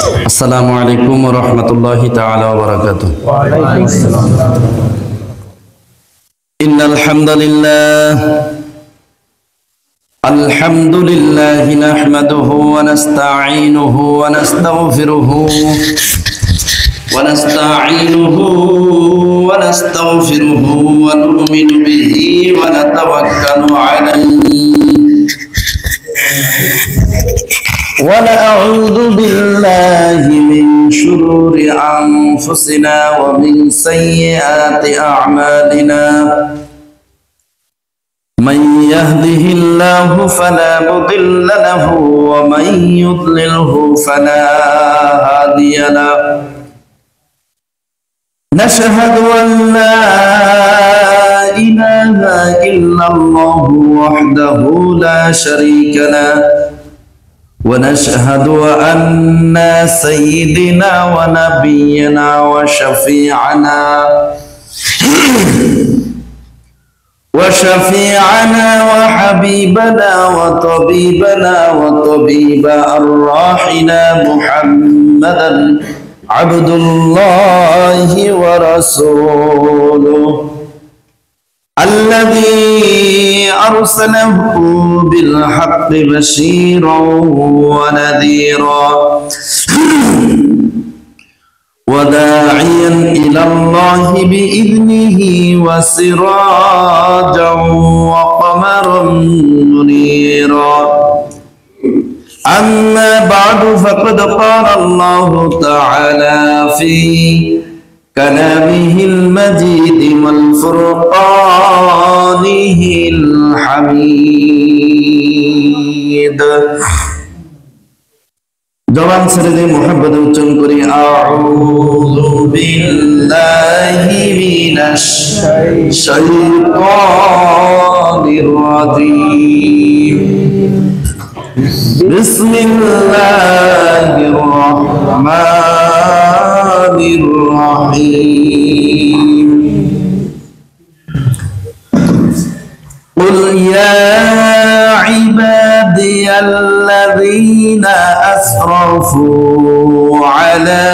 السلام عليكم ورحمة الله تعالى وبركاته. وعليكم السلام. إن الحمد لله نحمده ونستعينه ونستغفره ونؤمن به ونتوكل عليه ونعوذ بالله من شرور أنفسنا ومن سيئات أعمالنا من يهده الله فلا مضل له ومن يضلله فلا هادي له نشهد أن لا إله إلا الله وحده لا شريك له ونشهد أن سيدنا ونبينا وشفيعنا وحبيبنا وطبيب أرواحنا محمدا عبد الله ورسوله الذي أرسله بالحق بشيرا ونذيرا وداعيا إلى الله بإذنه وسراجا وقمرا منيرا أما بعد فقد قال الله تعالى في كلامه المجيد والفرقانه الحميد جوان سرد محبت چنکری اعوذ بالله من الشیطان الرجیم بسم الله الرحمن الرحيم قل يا عبادي الذين أسرفوا على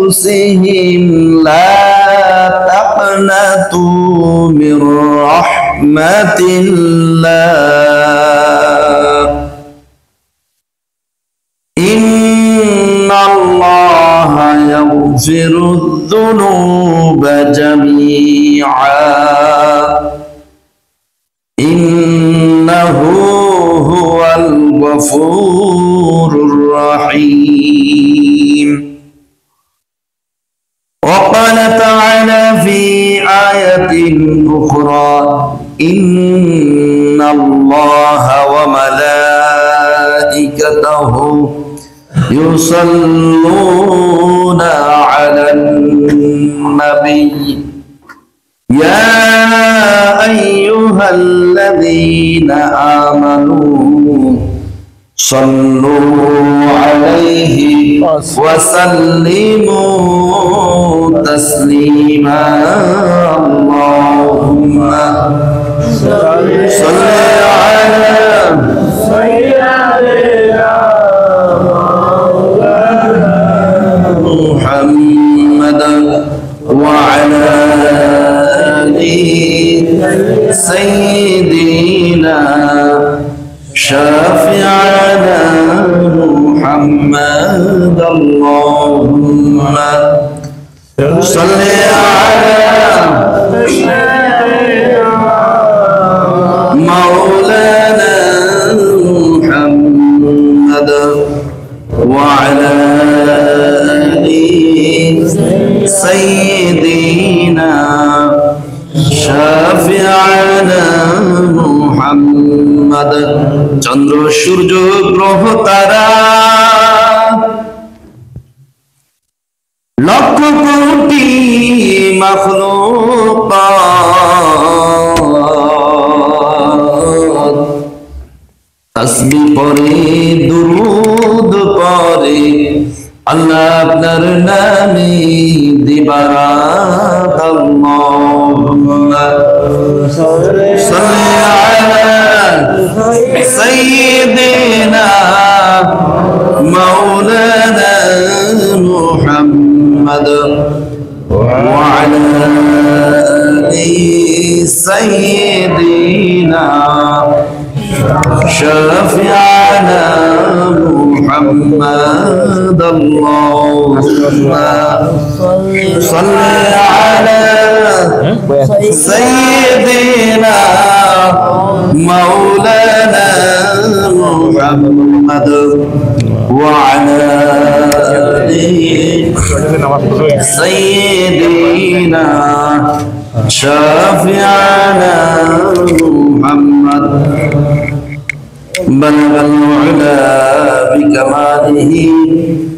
أنفسهم لا تقنطوا من رحمة الله إن الله يغفر الذنوب جميعا إنه هو الغفور الرحيم وقال تعالى في آية أخرى إن الله وملائكته يصلون على النبي يا أيها الذين آمنوا صلوا عليه وسلموا تسليما اللهم صل على سيدنا محمد وعلى آله سيدنا شافعنا محمد اللهم صل على مولانا محمد وعلى آله سيدنا شافعنا محمد চন্দ্র সূর্য গ্রহ তারা লক্ষ কোটি মাখলুকাত তাসবিহ পড়ে দুরূদ পড়ে আল্লাহ আপনার নামে দিবারাত আল্লাহুম্মা সাল্লি আলা সাইয়্যিদিনা মাওলানা মুহাম্মদ ওয়া আলা আলি সাইয়্যিদিনা شفيعنا محمد اللهم صل على سيدنا مولانا محمد وعلى سيدنا شفيعنا محمد بلغ العلا بكماله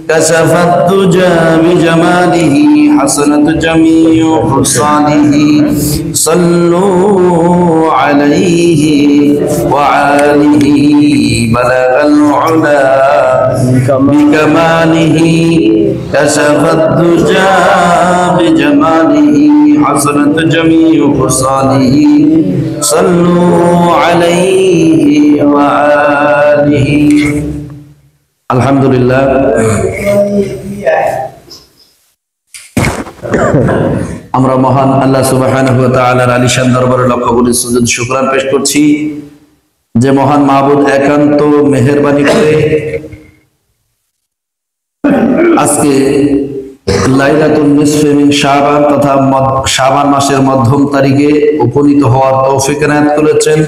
كشف الدجى بجماله حسنت جميع خصاله صلوا عليه وآله بلغ العلا بكماله كشف الدجى بجماله حسنت جميع خصاله صلوا عليه وآله الحمد لله আমরা মহান আল্লাহ সুবহানাহু ওয়া তাআলার আলিশান দরবারে লক্ষ কোটি সুজুদ শুকরান পেশ করছি যে মহান মাবুদ একান্ত মেহেরবানি করে আজকে লাইলাতুল নিসফে মিন শাবান তথা শাবান মাসের মধ্যম তারিখে উপনীত হওয়ার তৌফিক এনায়েত করেছেন,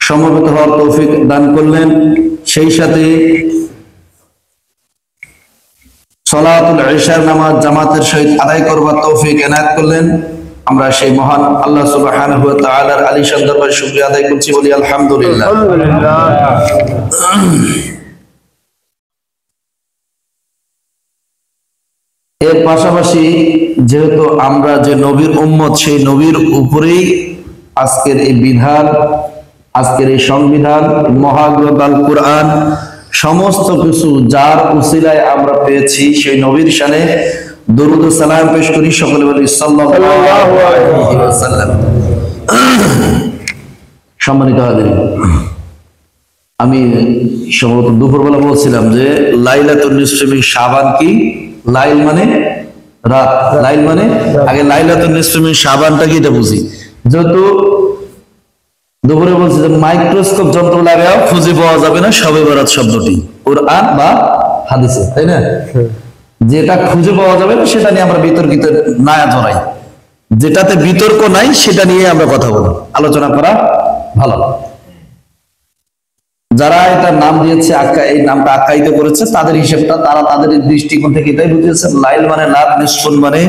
সমবেত হওয়ার তৌফিক দান করলেন। সেই সাথে সালাতুল ইশার নামাজ জামাতের সহিত আদায় করবার তৌফিক এনায়েত করলেন। আমরা সেই মহান আল্লাহ সুবহানাহু ওয়া তাআলার আলিশান দরবারে শুকরিয়া আদায় করছি, বলি আলহামদুলিল্লাহ। এর পাশাপাশি যেহেতু আমরা যে নবীর উম্মত, সেই নবীর উপরেই আজকের এই বিধান, আজকের এই সংবিধান, মহাগ্রন্থ আল কুরআন, সমস্ত কিছু যার উসিলায় আমরা পেয়েছি, সেই নবীর শানে দরুদ ও সালাম পেশ করি। সকলে বলি সাল্লাল্লাহু আলাইহি ওয়াসাল্লাম। সম্মানিত হাজিরিন, আমি সম্ভবত দুপুরবেলা বলছিলাম যে লাইলাতুন নিসফে মিন শাবান কি? লাইল মানে রাত, লাইল মানে আগে লাইলাতুন নিসফে মিন শাবানটা কি এটা বুঝি। যেহেতু দুপুরে বলছি যে মাইক্রোস্কোপ যন্ত্র লাগাও খুঁজে পাওয়া যাবে না শবে বরাত শব্দটি কুরআন বা হাদিসে, তাই না? যেটা খুঁজে পাওয়া যাবে না সেটা নিয়ে আমরা বিতর্কিত না জড়াই, যেটাতে বিতর্ক নাই সেটা নিয়ে আমরা কথা বলি, আলোচনা করা ভালো। যারা এটা নাম দিয়েছে, এই নামটা আখ্যায়িত করেছে, তাদের হিসেবটা তারা তাদের দৃষ্টিকোণ থেকে এটাই বুঝেছে। লাইল মানে রাত, নিসফুন মানে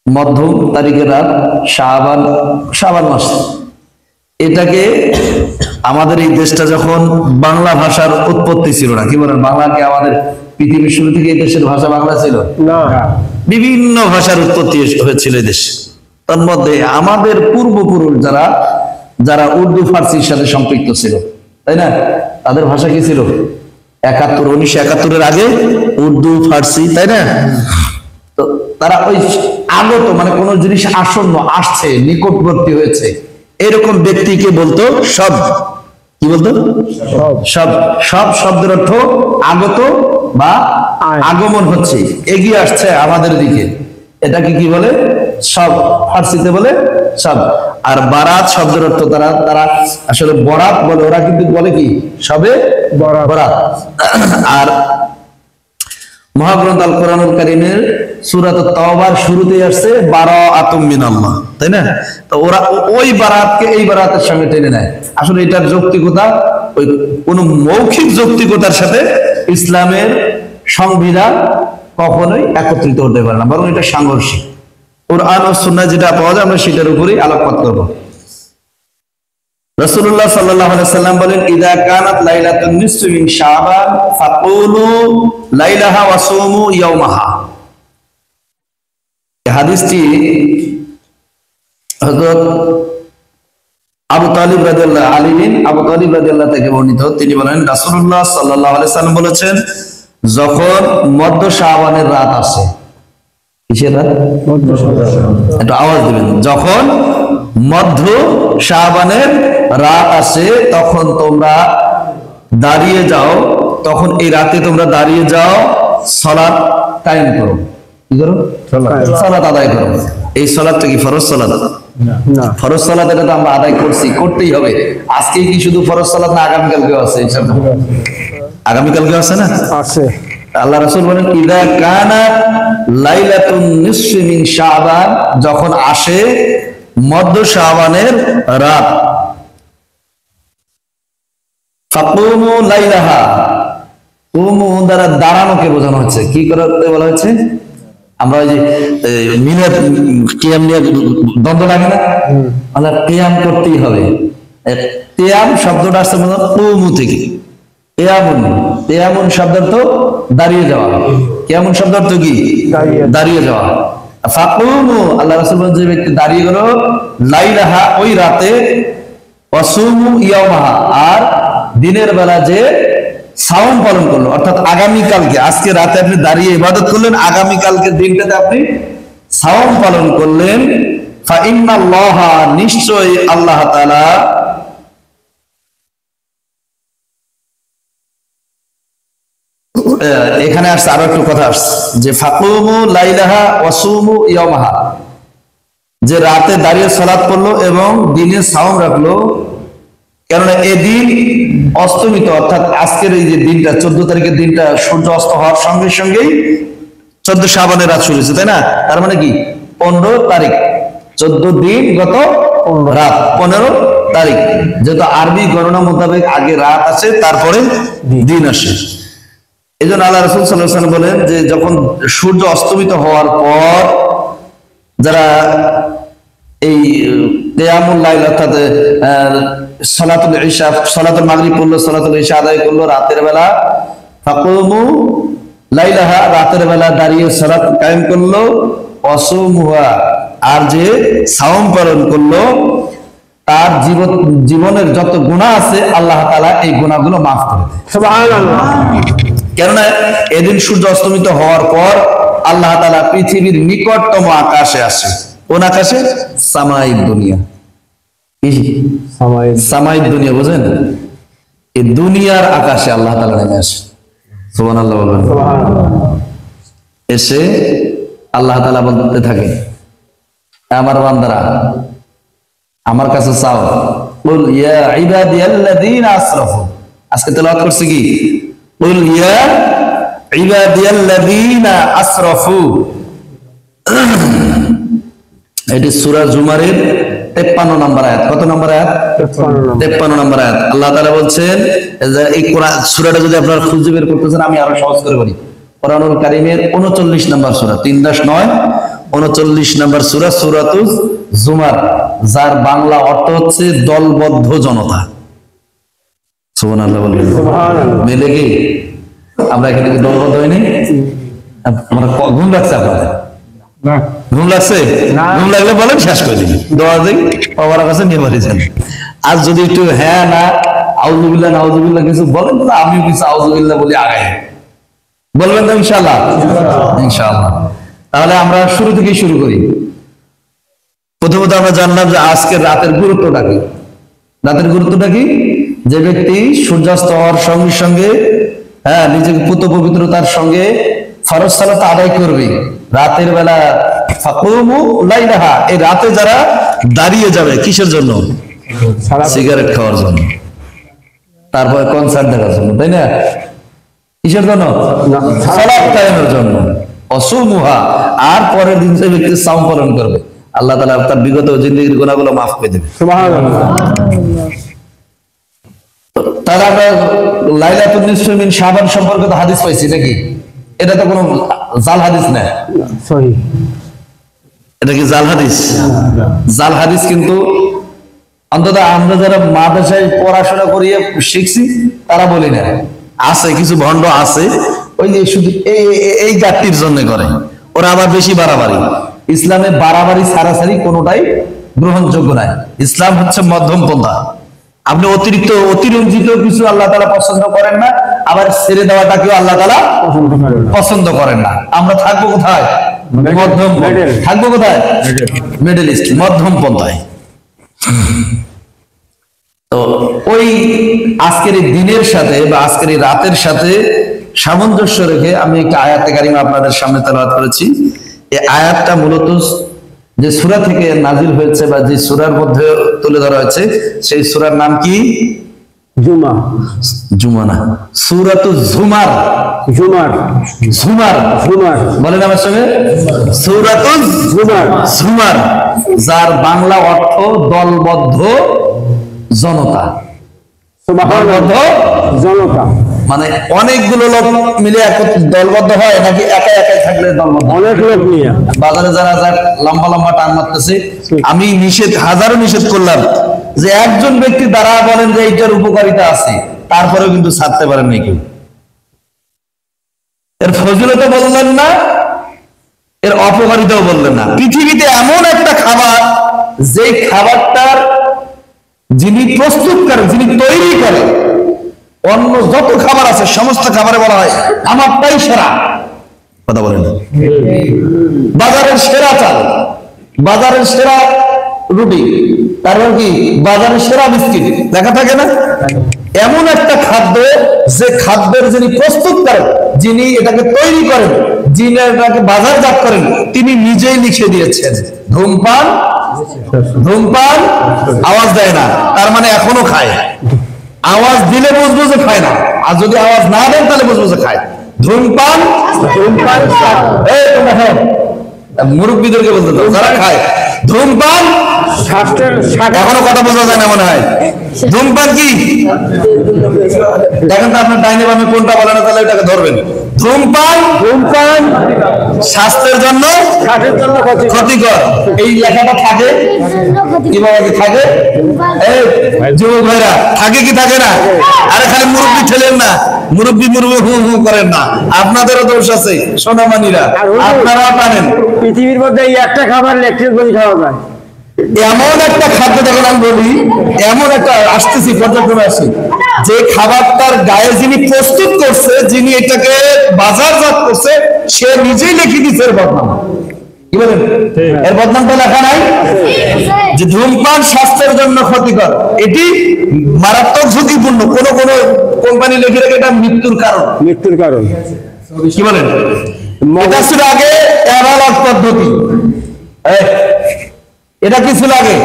মধ্যম তারিখের রাত, শাবান মাস। এটাকে আমাদের এই দেশটা যখন বাংলা ভাষার উৎপত্তি ছিল না, কি বলেন, বাংলাকে আমাদের পৃথিবীর শুরু থেকে এই দেশের ভাষা বাংলা ছিল না, বিভিন্ন ভাষার উৎপত্তি হয়েছিল এই দেশে। তার মধ্যে আমাদের পূর্বপুরুষ যারা উর্দু ফার্সির সাথে সম্পৃক্ত ছিল, তাই না, তাদের ভাষা কি ছিল? 1971 আগে উর্দু ফার্সি, তাই না? তো তারা ওই আগত মানে কোন জিনিস আসন্ন, আসছে, নিকটবর্তী হয়েছে, এরকম ব্যক্তিকে বলতো সব। কি বলতো? সব শব্দের অর্থ আগত বা আগমন হচ্ছে, এগিয়ে আসছে আমাদের দিকে, এটাকে কি বলে? সব। ফার্সিতে বলে সব। আর বারাত শব্দের অর্থ তারা আসলে বরাত বলে, ওরা কিন্তু বলে কি? সবে বরাত। আর মহাগ্রন্থ আল কোরআনুল কারীমের সূরাত তাওবার শুরুতেই আসছে বারাআতুম মিনাল্লাহ, তাই না? তো ওরা ওই বারাতকে এই বারাতের সঙ্গে টেনে নেয়। আসলে এটার যৌক্তিকতা ওই কোন মৌখিক যৌক্তিকতার সাথে ইসলামের সংবিধান কখনোই একত্রিত হতে পারে না, বরং এটা সাংঘর্ষিক। কুরআন ও সুন্নাহ যেটা পাওয়া যায় আমরা সেটার উপরেই আলোকপাত করব। রাসূলুল্লাহ সাল্লাল্লাহু আলাইহি ওয়াসাল্লাম বলেন, ইযা কানাত লাইলাতুন নিসফি মিন শাবান ফাকুলু লাইলাহা ওয়া সুমু ইয়াওমাহা। এই হাদিসটি হযরত আবু তালিব রাদিয়াল্লাহু আলী বিন আবু তালিব রাদিয়াল্লাহু থেকে বর্ণিত। তিনি বলেন, রাসূলুল্লাহ সাল্লাল্লাহু আলাইহি ওয়াসাল্লাম বলেছেন, যখন মধ্য শাবানের রাত আসে। কিসের রাত? একটু আওয়াজ দিবেন। যখন মধ্য শাবানের রাত আসে তখন তোমরা দাঁড়িয়ে যাও, তখন এই রাতে তোমরা দাঁড়িয়ে যাও, সালাত কায়েম করো। কি করো? সালাত আদায় করো। এই সালাতটা কি ফরজ সালাত? না, ফরজ সালাত এটা তো আমরা আদায় করছি, করতেই হবে। আজকে কি শুধু ফরজ সালাত না আগামীকালকেও আছে? আগামীকালকেও আছে না? আছে। আল্লাহ রাসূল বলেন ইদা কানাত লাইলাতুন নিসফি মিন শাবান, যখন আসে মধ্য শাবানের রাত, ফাকুমু লাইলাহা, কুমু দ্বারা দাঁড়ানোকে বোঝানো হচ্ছে। কি করতে বলা হচ্ছে? আমরা ওই যে মিনাত কিয়াম নিয়ে দ্বন্দ্ব লাগে না, আমরা কিয়াম করতেই হবে। কিয়াম শব্দটা আসছে কুমু থেকে। কিয়ামুন শব্দের তো দাঁড়িয়ে যাওয়া, কিয়ামুন শব্দের তো কি? দাঁড়িয়ে যাওয়া। ফাকুমু, আল্লাহ রাসূল বলেন যে ব্যক্তি দাঁড়িয়ে গেল লাইলাহা ওই রাতে, ওয়াসুমু ইয়াওমাহা, আর দিনের বেলা যে সাওম পালন করলো, অর্থাৎ আগামীকালকে, আজকে রাতে আপনি দাঁড়িয়ে ইবাদত করলেন, আগামীকালকে দিনটাতে আপনি সাওম পালন করলেন। ফা ইন্নাল্লাহা, নিশ্চয় আল্লাহ তাআলা, এখানে আসছে আরো একটু কথা আসছে যে ফাকুমু লাইলাহা ওয়াসুমু ইয়াওমাহা, যে রাতে দাঁড়িয়ে সালাত পড়লো এবং দিনে সাওম রাখলো। কেননা এদিন অস্তমিত, অর্থাৎ আজকের এই যে দিনটা 14 তারিখের দিনটা সূর্য অস্ত হওয়ার সঙ্গে সঙ্গেই 14 শাবানের রাত শুরু হয়েছে, তাই না? তার মানে কি 15 তারিখ, 14 দিন গত রাত 15 তারিখ, যেহেতু আরবি গণনা মোতাবেক আগে রাত আছে তারপরে দিন আসে। এই জন্য আল্লাহ রাসূল সাল্লাল্লাহু আলাইহি ওয়াসাল্লাম বলেন যে যখন সূর্য অস্তমিত হওয়ার পর যারা এই কিয়ামুল লাইল অর্থাৎ সালাতুল ইশা, সালাতুল মাগরিব পড়লো, সালাতুল ইশা আদায় করলো রাতের বেলা, ফাকুমু লাইলাহা, রাতের বেলা দাঁড়িয়ে সালাত কায়েম করলো, ওয়াসুমুহা, আর যে সাওম পালন করলো, তার জীবনের যত গুনাহ আছে আল্লাহ তাআলা এই গুনাহগুলো মাফ করে দেয়। সুবহানাল্লাহ। কেননা এদিন সূর্য অস্তমিত হওয়ার পর আল্লাহ তাআলা পৃথিবীর নিকটতম আকাশে আসে। কোন আকাশে? সামাইদ দুনিয়া। সামাইদ দুনিয়া বুঝেন? এই দুনিয়ার আকাশে আল্লাহ তাআলা নেমে আসে। সুবহানাল্লাহ বলবেন। এসে আল্লাহ তাআলা বলতে থাকে, আমার বান্দারা আমার কাছে চাও, কুল ইয়া ইবাদিয়াল্লাযীনা আসরাফু। আজকে তেলাওয়াত করছি কি? কুল ইয়া ইবাদিয়াল্লাযীনা আসরাফু। এটি সূরা জুমারের 53 নম্বর আয়াত। কত নম্বর আয়াত? 53 নম্বর আয়াত। আল্লাহ তাআলা বলছেন, এই কোরআন সূরাটা যদি আপনারা খুঁজে বের করতেছেন, আমি আরো সহজ করে বলি। কোরআনুল কারীমের 39 নম্বর সূরা, 3-9 39 নম্বর সূরা, সূরাতুজ জুমার, যার বাংলা অর্থ হচ্ছে দলবদ্ধ জনতা। সুবহানাল্লাহ বলবেন। মেলে কি আমরা এখানে কি দলবদ্ধ হইনি? আমরা ঘুম লাগছে আপনাদের? না, ঘুম লাগছে? ঘুম লাগলে বলেন, শেষ করে দিন, দোয়া দিন, বাবার কাছে নিয়ে বাড়ি যান। আর যদি একটু হ্যাঁ না আউযুবিল্লাহ নাউযুবিল্লাহ কিছু বলেন, তো আমিও কিছু আউযুবিল্লাহ বলি আগাই বলবেন তো ইনশাআল্লাহ? ইনশাআল্লাহ। তাহলে আমরা শুরু থেকেই শুরু করি। প্রথমত আমরা জানলাম যে আজকের রাতের গুরুত্বটা কি। রাতের গুরুত্বটা কি? যে ব্যক্তি সূর্যাস্ত হওয়ার সঙ্গে সঙ্গে নিজেকে পুত পবিত্রতার সঙ্গে ফরজ সালাত আদায় করবে রাতের বেলা, ফাকুমু লাইলাহা, এই রাতে যারা দাঁড়িয়ে যাবে কিসের জন্য? সিগারেট খাওয়ার জন্য, তারপরে কনসার্ট দেখার জন্য, তাই না? কিসের জন্য? সালাত কায়েমের জন্য। ওয়াসুমুহা, আর পরের দিন যে ব্যক্তি সাওম পালন করবে, আল্লাহ তাআলা তার বিগত জিন্দেগীর গুনাহগুলো মাফ করে দেবে। সুবহানাল্লাহ। তাহলে আমরা লাইলাতুন নিসফি মিন শাবান সম্পর্কে তো হাদিস পাইছি নাকি? এটা তো কোনো জাল হাদিস না, সহিহ। এটা কি জাল হাদিস? জাল হাদিস কিন্তু অন্তত আমরা যারা মাদ্রাসায় পড়াশোনা করিয়ে শিখছি তারা বলি না। আছে কিছু ভণ্ড আছে, ওই যে শুধু এই গাট্টির জন্য করে, ওরা আবার বেশি বাড়াবাড়ি। ইসলামে বাড়াবাড়ি ছাড়াছাড়ি কোনোটাই গ্রহণযোগ্য নাই। ইসলাম হচ্ছে মধ্যম পন্থা। আপনি অতিরিক্ত অতিরঞ্জিত কিছু আল্লাহ তাআলা পছন্দ করেন না, আবার ছেড়ে দেওয়াটাকেও আল্লাহ তাআলা পছন্দ করেন না। আমরা থাকবো কোথায়? মধ্যম। থাকবো কোথায়? মিডল ইস্ট, মধ্যম পন্থায়। তো ওই আজকের এই দিনের সাথে বা আজকের এই রাতের সাথে সামঞ্জস্য রেখে আমি একটা আয়াতে কারিমা আপনাদের সামনে তেলাওয়াত করেছি। এই আয়াতটা মূলত যে সূরা থেকে নাজিল হয়েছে বা যে সূরার মধ্যে তুলে ধরা হয়েছে সেই সূরার নাম কি? জুমা। জুমা না, সূরাতুজ জুমার। জুমার। জুমার। জুমার বলেন আমার সঙ্গে, সূরাতুজ জুমার। জুমার, যার বাংলা অর্থ দলবদ্ধ জনতা। দলবদ্ধ জনতা মানে অনেকগুলো লোক মিলে দলবদ্ধ হয় নাকি একা একাই থাকলে দলবদ্ধ? অনেক লোক নিয়ে। বাজারে যারা লম্বা লম্বা টান মারতেছে, আমি হাজারো নিষেধ করলাম যে একজন ব্যক্তি দ্বারা বলেন যে এইটার উপকারিতা আছে, তারপরেও কিন্তু ছাড়তে পারেন না কেউ। এর ফজিলতও বললেন না, এর অপকারিতাও বললেন না। পৃথিবীতে এমন একটা খাবার, যে খাবারটার যিনি প্রস্তুত করেন, যিনি তৈরি করেন, অন্য যত খাবার আছে সমস্ত খাবারে বলা হয় আমারটাই সেরা। কথা বলেন, বাজারের সেরা চাল, বাজারের সেরা রুটি, তারপর কি বাজারের সেরা বিস্কিট লেখা থাকে না? এমন একটা খাদ্য, যে খাদ্যের যিনি প্রস্তুত করেন, যিনি এটাকে তৈরি করেন, যিনি এটাকে বাজারজাত করেন, তিনি নিজেই লিখে দিয়েছেন ধূমপান। ধূমপান আওয়াজ দেয় না, তার মানে এখনো খায়। আওয়াজ দিলে বুঝবো যে খায় না, আর যদি আওয়াজ না দেন তাহলে বুঝবো যে খায়। ধূমপান, ধূমপান মুরব্বীদেরকে বলতে তো, যারা খায় ধূমপান। এখনো কথা বোঝা যায় না মনে হয়। ধূমপান কি দেখেন তো আপনার ডাইনে বামে কোনটা বলে না, তাহলে এটাকে ধরবেন। ধূমপান, ধূমপান স্বাস্থ্যের জন্য ক্ষতিকর। এই লেখাটা থাকে কিভাবে থাকে? যুবক ভাইরা থাকে কি থাকে না? আরে খালি মুরব্বী ঠেলেন না, মুরব্বী হু হু করেন না, আপনাদেরও দোষ আছে সোনামানিরা, আপনারাও পারেন। পৃথিবীর মধ্যে এই একটা খাবার ইলেকট্রিক বেশি খাওয়া যায়। এমন একটা খাদ্য দেখেন, আমি বলি এমন একটা আসতেছি পর্যায়ক্রমে আসি, যে খাবারটার গায়ে যিনি প্রস্তুত করছে, যিনি এটাকে বাজারজাত করছে, সে নিজেই লিখে দিচ্ছে এর বদনাম। কি বলেন? এর বদনামটা লেখা নাই যে ধূমপান স্বাস্থ্যের জন্য ক্ষতিকর, এটি মারাত্মক ঝুঁকিপূর্ণ। কোন কোন কোম্পানি লিখে রেখে এটা মৃত্যুর কারণ। মৃত্যুর কারণ কি বলেন? এটা ছিল আগে অ্যানালগ পদ্ধতি। এটা কি ছিল আগে?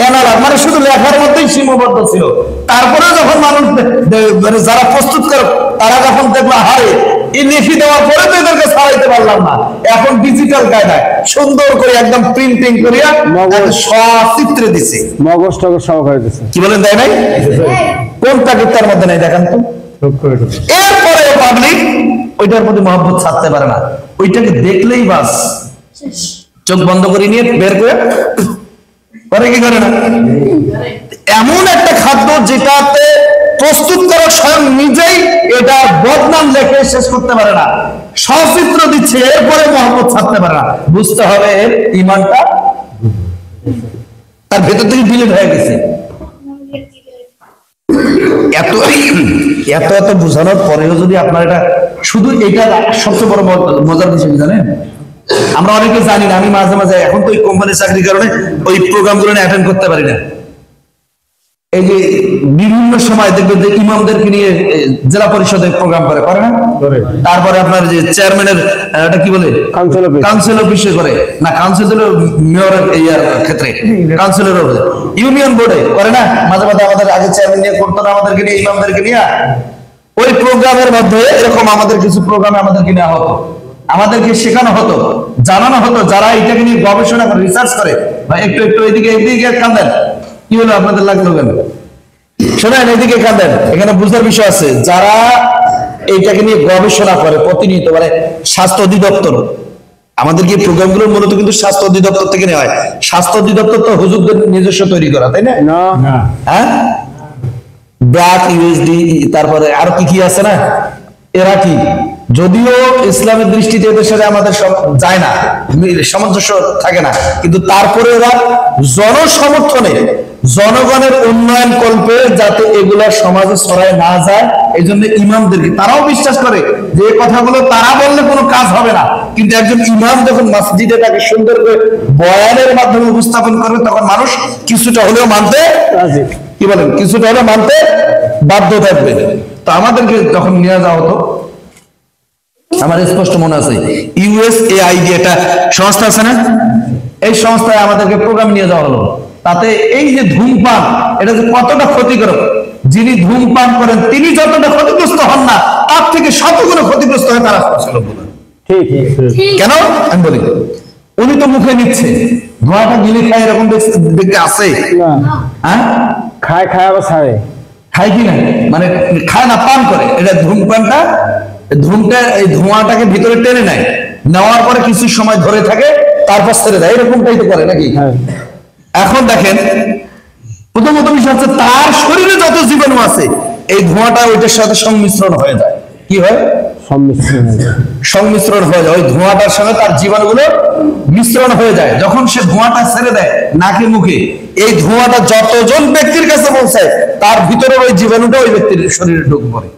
অ্যানালগ, মানে শুধু লেখার মধ্যেই সীমাবদ্ধ ছিল। তারপরে যখন মানুষ মানে যারা প্রস্তুত করে, তারা যখন দেখলো হারে এই লিখে দেওয়ার পরে তো এদেরকে ছাড়াইতে পারলাম না, এখন ডিজিটাল কায়দায় সুন্দর করে একদম প্রিন্টিং করিয়া সচিত্রে দিছে, মগজ টগজ সব হয়ে গেছে। কি বলেন তাই নাই? কোনটা তার মধ্যে নাই দেখান তো। এরপরে পাবলিক ওইটার প্রতি মহব্বত ছাড়তে পারে না, ওইটাকে দেখলেই বাস চোখ বন্ধ করে নিয়ে বের করে করে, কি করে না? এমন একটা খাদ্য যেটাতে প্রস্তুত করা স্বয়ং নিজেই এটা বদনাম লেখে শেষ করতে পারে না, সচিত্র দিচ্ছে, এরপরে মহব্বত ছাড়তে পারে না। বুঝতে হবে এর ইমানটা তার ভেতর থেকে ডিলিট হয়ে গেছে। এত এত এত বোঝানোর পরেও যদি আপনার এটা শুধু এটা, সবচেয়ে বড় মজার বিষয় জানেন, আমরা অনেকে জানি না। আমি মাঝে মাঝে এখন তো ওই কোম্পানির চাকরির কারণে ওই প্রোগ্রামগুলো অ্যাটেন্ড করতে পারি না। এই যে বিভিন্ন সময় দেখবেন যে ইমামদেরকে নিয়ে জেলা পরিষদে প্রোগ্রাম করে না, তারপরে আপনার যে চেয়ারম্যানের এটা কি বলে কাউন্সিল অফিসে করে না, কাউন্সিল মেয়রের ক্ষেত্রে কাউন্সিলের ইউনিয়ন বোর্ডে করে না, মাঝে মাঝে আমাদের আগে চেয়ারম্যান নিয়ে করতো না, আমাদেরকে নিয়ে ইমামদেরকে নিয়ে ওই প্রোগ্রামের মধ্যে এরকম আমাদের কিছু প্রোগ্রামে আমাদেরকে নেওয়া হতো, আমাদেরকে শেখানো হতো, জানানো হতো, যারা এটাকে নিয়ে গবেষণা করে রিসার্চ করে, বা একটু একটু এদিকে কাঁদেন, কি হলো আপনাদের লাগলো কেন? শোনেন, এদিকে কাঁদেন, এখানে বুঝার বিষয় আছে। যারা এইটাকে নিয়ে গবেষণা করে প্রতিনিয়ত, মানে স্বাস্থ্য অধিদপ্তর, আমাদের কি প্রোগ্রামগুলো মূলত কিন্তু স্বাস্থ্য অধিদপ্তর থেকে নেওয়া হয়। স্বাস্থ্য অধিদপ্তর তো হুজুরদের নিজস্ব তৈরি করা, তাই না? হ্যাঁ, ব্র্যাক, ইউএসডি, তারপরে আরো কি কি আছে না, এরা কি যদিও ইসলামের দৃষ্টিতে এদের সাথে আমাদের যায় না, সামঞ্জস্য থাকে না, কিন্তু তারপরে এরা জনসমর্থনে জনগণের উন্নয়ন কল্পে যাতে এগুলা সমাজে ছড়ায় না যায়, এই জন্য ইমামদেরকে, তারাও বিশ্বাস করে যে এই কথাগুলো তারা বললে কোনো কাজ হবে না, কিন্তু একজন ইমাম যখন মসজিদে তাকে সুন্দর করে বয়ানের মাধ্যমে উপস্থাপন করবে, তখন মানুষ কিছুটা হলেও মানতে রাজি। কি বলেন, কিছুটা হলেও মানতে বাধ্য থাকবে। তো আমাদেরকে যখন নিয়ে যাওয়া হতো, আমার স্পষ্ট মনে আছে, USAID একটা সংস্থা আছে না, এই সংস্থায় আমাদেরকে প্রোগ্রাম নিয়ে যাওয়া হলো। তাতে এই যে ধূমপান, এটা যে কতটা ক্ষতিকারক, যিনি ধূমপান করেন তিনি যতটা ক্ষতিগ্রস্ত হন না, তার থেকে শতগুণ ক্ষতিগ্রস্ত হয় তার আশপাশের লোকগুলো। ঠিক। কেন আমি বলি, উনি তো মুখে নিচ্ছে, ধোঁয়াটা গিলে খায়, এরকম দেখতে আছে? না, হ্যাঁ, খায় আবার ছাড়ে। খায় কি না, মানে খায় না, পান করে। এটা ধূমপানটা, এই ধোঁয়াটাকে ভিতরে টেনে নেয়, নেওয়ার পরে কিছু সময় ধরে থাকে, তারপর ছেড়ে দেয়, এরকমটাই তো করে নাকি? হ্যাঁ। এখন দেখেন, প্রথমত বিষয় হচ্ছে তার শরীরে যত জীবাণু আছে, এই ধোঁয়াটা ওইটার সাথে সংমিশ্রণ হয়ে যায়। কি হয়? সম্মিশ্রণ। সংমিশ্রণ হয়ে যায়, ওই ধোঁয়াটার সঙ্গে তার জীবাণুগুলো মিশ্রণ হয়ে যায়। যখন সে ধোঁয়াটা ছেড়ে দেয় নাকে মুখে, এই ধোঁয়াটা যতজন ব্যক্তির কাছে পৌঁছায়, তার ভিতরে ওই জীবাণুটা ওই ব্যক্তির শরীরে ঢুক পড়ে।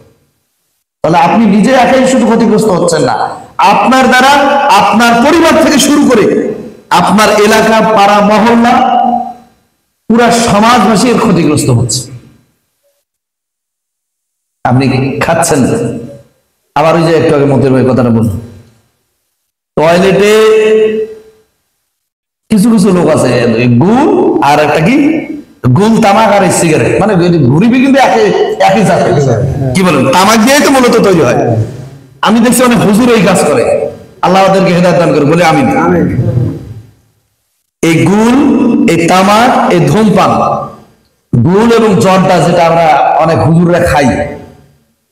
তাহলে আপনি নিজে একাই শুধু ক্ষতিগ্রস্ত হচ্ছেন না, আপনার দ্বারা আপনার পরিবার থেকে শুরু করে আপনার এলাকা, পাড়া, মহল্লা, পুরা সমাজবাসী এর ক্ষতিগ্রস্ত হচ্ছে। আপনি খাচ্ছেন, আবার ওই যে একটু আগে মতের ভাই কথাটা বলুন, টয়লেটে কিছু কিছু লোক আছে গুল আর একটা কি, গুল, তামাক আর সিগারেট, মানে ঘুরিবি কিন্তু একই জাতের। কি বলেন, তামাক দিয়ে তো মূলত তৈরি হয়। আমি দেখছি অনেক হুজুর এই কাজ করে, আল্লাহ ওদেরকে হেদায়েত দান করে, বলে আমিন। এই গুল, এই তামাক, এই ধূমপান, গুল এবং জর্দা, যেটা আমরা অনেক হুজুররা খাই,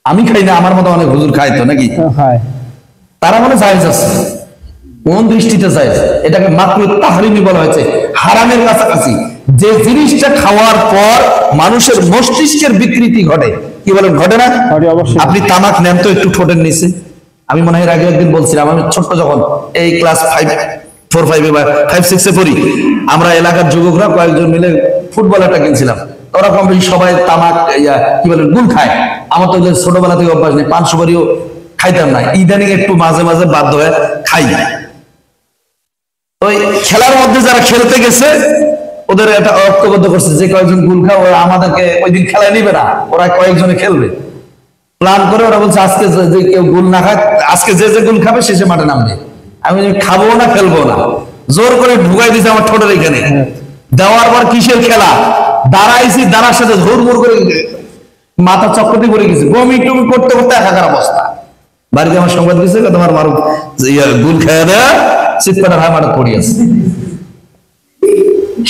আমি খাই না, আমার মতো অনেক হুজুর খাই তো নাকি, খায়। তারা মনে জায়েজ আছে। কোন দৃষ্টিতে জায়েজ? এটাকে মাকরুহ তাহরিমি বলা হয়েছে, হারামের কাছাকাছি। যে জিনিসটা খাওয়ার পর মানুষের মস্তিষ্কের বিকৃতি ঘটে, কি বলেন, ঘটে না? ঘটে, অবশ্যই। আপনি তামাক নেন তো একটু ঠোঁটের নিচে, আমি মনে হয় আগে একদিন বলছিলাম, আমি ছোট্ট যখন এই ক্লাস 4-5 বা 5-6 পড়ি, আমরা এলাকার যুবকরা কয়েকজন মিলে ফুটবল একটা কিনছিলাম। ওরা কম বেশি সবাই তামাক, কি বলেন, গুল খায়। আমার তো ছোটবেলা থেকে অভ্যাস নেই, পান সুপারিও খাইতাম না, ইদানিং একটু মাঝে মাঝে বাধ্য হয়ে খাই। ওই খেলার মধ্যে যারা খেলতে গেছে, ওদের একটা ঐক্যবদ্ধ করছে যে কয়েকজন গুল খায়, ওরা আমাদেরকে ওই দিন খেলায় নিবে না, ওরা কয়েকজনে খেলবে। প্ল্যান করে ওরা বলছে আজকে যে কেউ গুল না খায়, আজকে যে গুল খাবে শেষে মাঠে নামবে। আমি খাবো না, খেলবো না, জোর করে ঢুকাই দিয়েছে আমার ঠোঁটের এখানে। দেওয়ার পর কিসের খেলা, দাঁড়াইছি, দাঁড়ার সাথে হুড়মুড় করে মাথা চক্করটি পড়ে গেছে, বমি টমি করতে করতে একাকার অবস্থা। বাড়িতে আমার সংবাদ দিয়েছে, তোমার মারু গুল খেয়ে দেয়া চিৎপাটা ভাই মাঠে পড়ে আছে।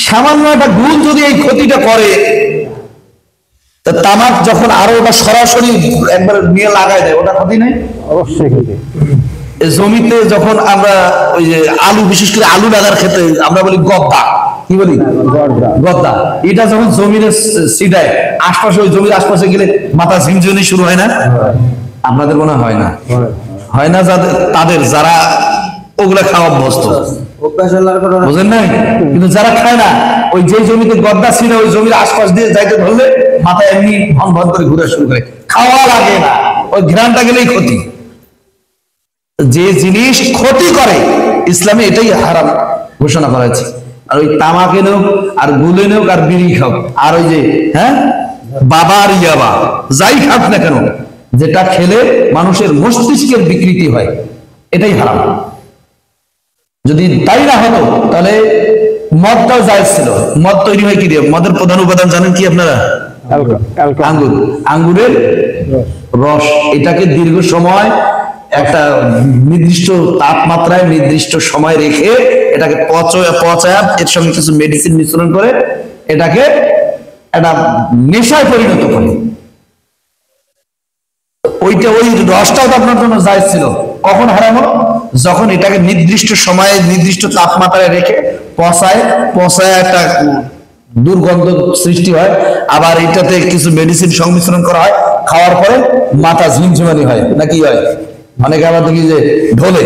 সামান্য একটা গুল যদি এই ক্ষতিটা করে, তা তামাক যখন আরো ওটা সরাসরি একবার নিয়ে লাগাই দেয়, ওটা ক্ষতি নেই? অবশ্যই ক্ষতি। জমিতে যখন আমরা ওই যে আলু, বিশেষ করে আলু লাগার ক্ষেত্রে আমরা বলি গদ্দা, কি বলি, গদ্দা, এটা যখন জমিতে সিডায়, আশপাশে ওই জমির আশপাশে গেলে মাথা ঝিমঝিমনি শুরু হয় না? আপনাদের মনে হয় না? হয় না তাদের যারা ওগুলা খাওয়া অভ্যস্ত, বুঝেন নাই? কিন্তু যারা খায় না, ওই যে জমিতে গদ্দা ছিল, ওই জমির আশপাশ দিয়ে যাইতে ধরলে মাথা এমনি ভন ভন করে ঘুরে শুরু করে, খাওয়া লাগে না, ওই ঘ্রাণটা গেলেই ক্ষতি। যে জিনিস ক্ষতি করে, ইসলামে এটাই হারাম ঘোষণা করা হয়েছে। আর ওই তামাকে নেও, আর গুলে নেও, আর বিড়ি খাও, আর ওই যে বাবার ইয়াবা, যাই খাক না কেন, যেটা খেলে মানুষের মস্তিষ্কের বিকৃতি হয়, এটাই হারাম। যদি তাই না হতো তাহলে মদটাও জায়েজ ছিল। মদ তৈরি হয় কি দিয়ে? মদের প্রধান উপাদান জানেন কি আপনারা? আঙ্গুর, আঙ্গুরের রস। এটাকে দীর্ঘ সময় একটা নির্দিষ্ট তাপমাত্রায় নির্দিষ্ট সময় রেখে এটাকে পচায় এর সঙ্গে কিছু মেডিসিন মিশ্রণ করে এটাকে একটা নেশায় পরিণত করে। ওইটা, ওই রসটাও তো আপনার জন্য জায়েজ ছিল। কখন হারাম হলো? যখন এটাকে নির্দিষ্ট সময়ে নির্দিষ্ট তাপমাত্রায় রেখে পচায় একটা দুর্গন্ধ সৃষ্টি হয়, আবার এটাতে কিছু মেডিসিন সংমিশ্রণ করা হয়, খাওয়ার পরে মাথা ঝিমঝিমানি হয়, নাকি হয়? অনেকে আবার দেখি যে ঢোলে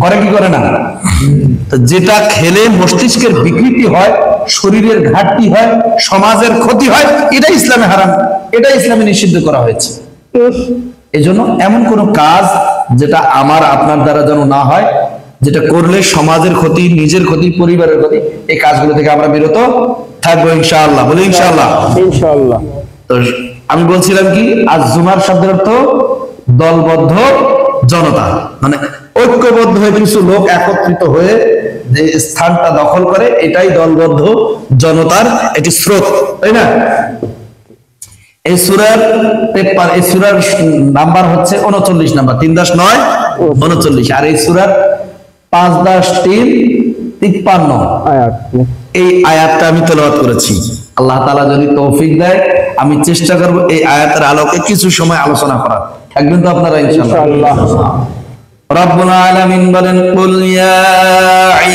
করে, কি করে না? যেটা খেলে মস্তিষ্কের বিকৃতি হয়, শরীরের ঘাটতি হয়, সমাজের ক্ষতি হয়, এটা ইসলামে হারাম, এটা ইসলামে নিষিদ্ধ করা হয়েছে। এজন্য এমন কোন কাজ যেটা আমার আপনার দ্বারা যেন না হয়, যেটা করলে সমাজের ক্ষতি, নিজের ক্ষতি, পরিবারের ক্ষতি, এই কাজগুলো থেকে আমরা বিরত থাকবো ইনশাআল্লাহ। বলি ইনশাআল্লাহ। ইনশাআল্লাহ। তো আমি বলছিলাম কি, আজ জুমার শব্দের অর্থ দলবদ্ধ জনতা, মানে ঐক্যবদ্ধ হয়ে কিছু লোক একত্রিত হয়ে যে স্থানটা দখল করে, এটাই দলবদ্ধ জনতার একটি স্রোত, তাই না? এই সূরার এই সূরার নাম্বার হচ্ছে 39 নাম্বার, 3-9 39, আর এই সূরার 5-3 53 আয়াত। এই আয়াতটা আমি তেলাওয়াত করেছি। আল্লাহ তাআলা যদি তৌফিক দেয়, আমি চেষ্টা করব এই আয়াতের আলোকে কিছু সময় আলোচনা করার। থাকবেন তো আপনারা ইনশাআল্লাহ? রব্বুল আলামিন বলেন, কুল ইয়া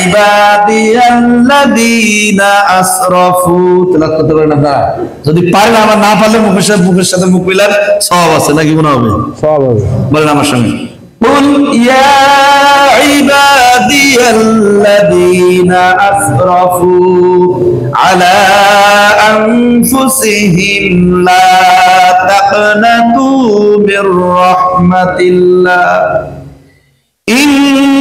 ইবাদিয়াল্লাযীনা আসরাফু, তেলাওয়াত করতে পারেন আপনারা? যদি পারেন, আমার না পারলে মুখের সাথে মুখ মিলার সওয়াব আছে, নাকি মনে হবে? সওয়াব হবে। বলেন আমার সঙ্গে, কুল ইয়া ইবাদিয়াল্লাযীনা আসরাফু আলা আনফুসিহিম লা তাকনাতু মির রাহমাতিল্লাহ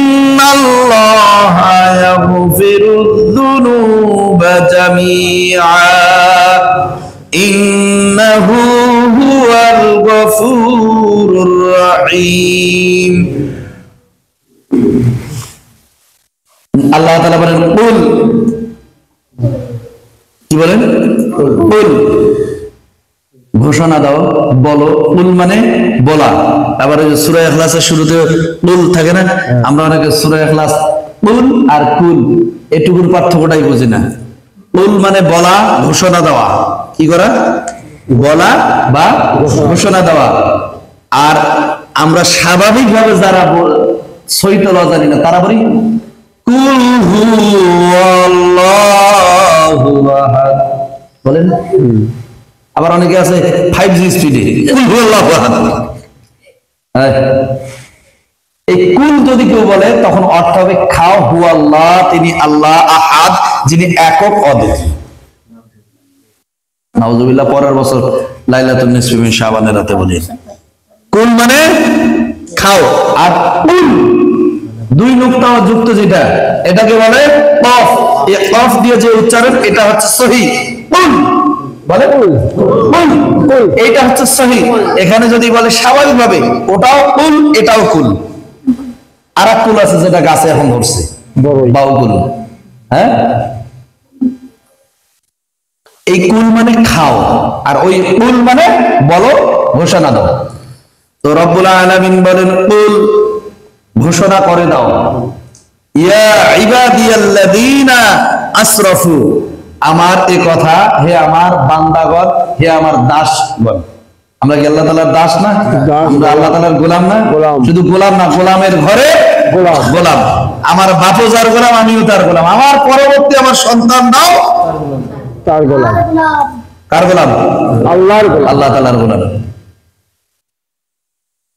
ইন্নাল্লাহা ইয়াগফিরুয যুনুবা জামিআ ইন্নাহু হুয়াল গফুরুর রহিম। আল্লাহ তাআলা বলেন, কুল, কি বলেন? কুল, ঘোষণা দাও, বলো। কুল মানে বলা। আবার ওই যে সূরা ইখলাসের শুরুতে কুল থাকে না, আমরা অনেকে সূরা ইখলাস কুল আর কুল এটুকুর পার্থক্যটাই বুঝি না। কুল মানে বলা, ঘোষণা দেওয়া, কি করা? বলা বা ঘোষণা দেওয়া। আর আমরা স্বাভাবিকভাবে যারা সৈতল জানি না, তারা বলি কুল হুয়াল্লাহু আহাদ, বলেন। আবার অনেকে আছে 5G স্পিডে কুল হুয়াল্লাহু আহাদ। এই কুল যদি কেউ বলে, তখন অর্থ হবে খাও, হুয়াল্লাহ, তিনি আল্লাহ, আহাদ, যিনি একক অদ্বিতীয়। নাউজুবিল্লাহ, পরের বছর লাইলাতুন নিসফি মিন শাবানের রাতে বলি কুল মানে খাও। আর কুল দুই নুকতা যুক্ত যেটা, এটাকে বলে কফ। এই কফ দিয়ে যে উচ্চারণ, এটা হচ্ছে সহিহ। কুল বলে কুল, এইটা হচ্ছে সহিহ। এখানে যদি বলে স্বাভাবিকভাবে, ওটাও কুল, এটাও কুল। আর এক কুল আছে যেটা গাছে এখন ধরছে, বাউ কুল। হ্যাঁ, এই কুল মানে খাও, আর ওই কুল মানে বলো, ঘোষণা দাও। তো রব্বুল আলামিন বলেন, কুল, ঘোষণা করে দাও, ইয়া ইবাদিয়াল্লাযীনা আসরাফু, আমার এই কথা, হে আমার বান্দাগণ, হে আমার দাসগণ। আমরা কি আল্লাহ তাআলার দাস না? আমরা আল্লাহ তাআলার গোলাম না? শুধু গোলাম না, গোলামের ঘরে গোলাম। আমার বাপও যার গোলাম, আমিও তার গোলাম। আমার পরবর্তী আমার সন্তানরাও তার গোলাম। কার গোলাম? আল্লাহর গোলাম, আল্লাহ তাআলার গোলাম।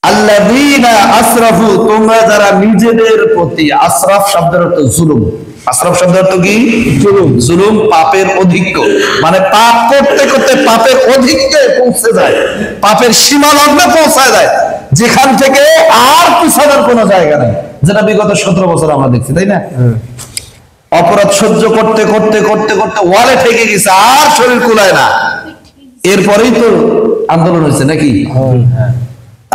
আল্লাযীনা আসরাফু, তোমরা যারা নিজেদের প্রতি, আসরাফ শব্দের অর্থ জুলুম। আসরাফ শব্দের অর্থ কি? জুলুম, পাপের অধিক্য। মানে পাপ করতে করতে পাপের অধিক্যে পৌঁছে যায়, পাপের সীমা লগ্নে পৌঁছায় যায়, যেখান থেকে আর পিছানোর কোনো জায়গা নেই। যেটা বিগত 17 বছর আমরা দেখছি, তাই না? অপরাধ সহ্য করতে করতে করতে করতে ওয়ালে ঠেকে গেছে, আর শরীর কুলায় না। এরপরেই তো আন্দোলন হয়েছে, নাকি?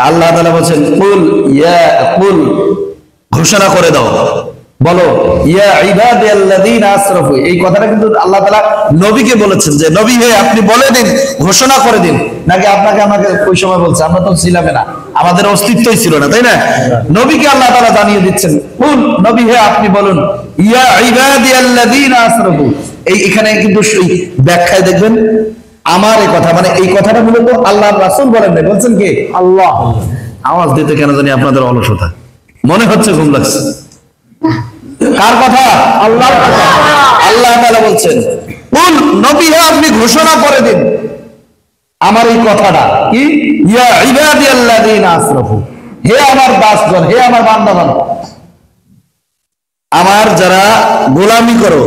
আল্লাহ তাআলা বলেন, কুল ইয়া, কুল, ঘোষণা করে দাও, বলো, ইয়া ইবাদিয়াল্লাযীনা আসরাফু। এই কথাটা কিন্তু আল্লাহ তাআলা নবীকে বলেছেন, যে নবী হে, আপনি বলে দিন, ঘোষণা করে দিন। নাকি আপনাকে আমাকে ওই সময় বলছে? আমরা তো ছিলাম না, আমাদের অস্তিত্বই ছিল না, তাই না? নবীকে আল্লাহ তাআলা জানিয়ে দিচ্ছেন, কুল, নবী হে, আপনি বলুন, ইয়া ইবাদিয়াল্লাযীনা আসরাফু। এখানে কিন্তু ব্যাখ্যায় দেখবেন, আমার এই কথা, মানে এই কথাটা মূলত আল্লাহর রাসূল বলেন না, বলছেন কে? আল্লাহ। আওয়াজ দিতে কেন জানি আপনাদের অলসতা, মনে হচ্ছে ঘুম লাগছে। কার কথা? আল্লাহর কথা। আল্লাহ তাআলা বলছেন, কুল, নবী হে, আপনি ঘোষণা করে দিন আমার এই কথাটা, কি? ইয়া ইবাদিয়াল্লাযীনা আসরাফু, হে আমার দাসগণ, হে আমার বান্দাগণ, আমার যারা গোলামি করো,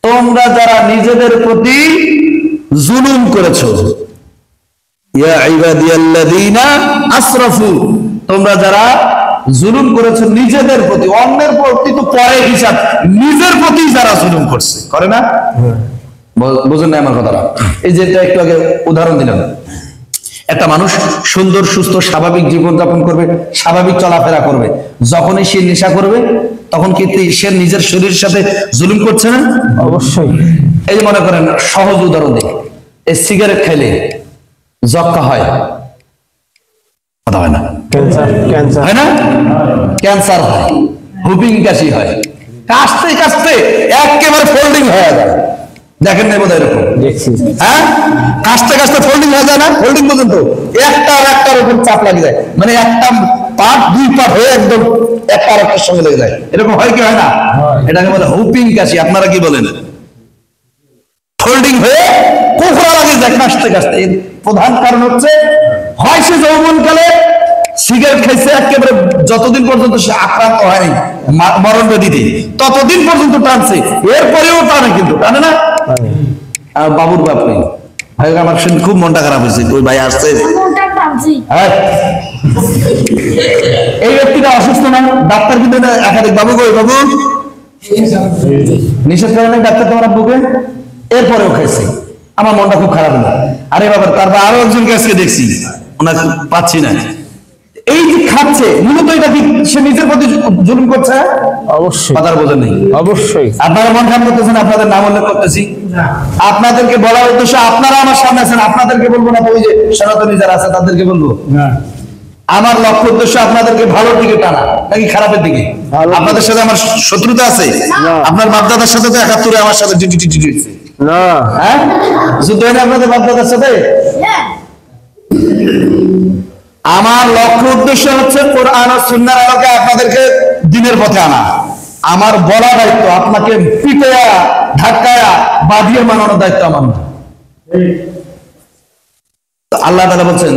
তোমরা যারা নিজেদের প্রতি জুলুম করেছো, ইয়া ইবাদিয়াল্লাযীনা আসরাফু, তোমরা যারা জুলুম করেছো নিজেদের প্রতি, অন্যের প্রতি তো পরে হিসাব, নিজের প্রতি যারা জুলুম করছে, করে না? বুঝেন না আমার কথাটা? এই যে এটা একটু আগে উদাহরণ দিলাম, একটা মানুষ সুন্দর সুস্থ স্বাভাবিক জীবনযাপন করবে, স্বাভাবিক চলাফেরা করবে, যখনই সে নেশা করবে তখন কি সে নিজের শরীরের সাথে জুলুম করছে না? অবশ্যই। এই যে মনে করেন সহজ উদাহরণ দিই, এই সিগারেট খাইলে যক্কা হয়, কথা হয় না? ক্যান্সার হয় না? ক্যান্সার হয়, হুপিং কাশি হয়, কাশতে কাশতে একেবারে ফোল্ডিং হয়ে যায়। দেখেন না বোধহয় এরকম? দেখছি। হ্যাঁ, কাশতে কাশতে ফোল্ডিং হয়ে যায় না? ফোল্ডিং পর্যন্ত একটা আর একটার উপর চাপ লাগে যায়, মানে একটা পার্ট দুই পার্ট হয়ে একদম একটা আর একটার সঙ্গে লেগে যায়। এরকম হয় কি হয় না? এটাকে বলে হুপিং কাশি। আপনারা কি বলেন? ফোল্ডিং হয়ে কোকড়া লাগে যায় কাশতে কাশতে। এর প্রধান কারণ হচ্ছে হয় সে যৌবনকালে সিগারেট খাইছে, একেবারে যতদিন পর্যন্ত সে আক্রান্ত হয়নি মরণ ব্যাধিতে, ততদিন পর্যন্ত টানছে, এরপরেও টানে, কিন্তু টানে না। আর বাবুর বাপ নেই, ভাই আমার শুনে খুব মনটা খারাপ হয়েছে, ওই ভাই আসছে, হ্যাঁ এই ব্যক্তিটা অসুস্থ না, ডাক্তার কিন্তু একাধিক বাবু গো বাবু নিষেধ করে না ডাক্তার তোমার আব্বুকে, এরপরেও খাইছে। আমার মনটা খুব খারাপ হলো, আরে বাবা তারপর আরো একজনকে আজকে দেখছি, ওনাকে পাচ্ছি না। এই যে খাচ্ছে, মূলত এটা কি সে নিজের প্রতি জুলুম করছে? অবশ্যই। কথার বোঝেন নেই? অবশ্যই। আপনারা মন খারাপ করতেছেন, আপনাদের নাম উল্লেখ করতেছি, আপনাদেরকে বলার উদ্দেশ্য, আপনারা আমার সামনে আছেন, আপনাদেরকে বলবো না, ওই যে সনাতনী যারা আছে তাদেরকে বলবো। আমার লক্ষ্য উদ্দেশ্য আপনাদেরকে ভালোর দিকে টানা নাকি খারাপের দিকে? আপনাদের সাথে আমার শত্রুতা আছে? আপনার বাপদাদার সাথে তো ৭১ আমার সাথে না। হ্যাঁ, যুদ্ধ হয় না আপনাদের বাপদাদার সাথে? আমার লক্ষ্য উদ্দেশ্য হচ্ছে কোরআন ও সুন্নাহর আলোকে আপনাদেরকে দ্বীনের পথে আনা। আমার বলা দায়িত্ব, আপনাকে পিটায়া ধাক্কায়া বাঁধিয়ে মানানোর দায়িত্ব আমার না। আল্লাহ তাআলা বলছেন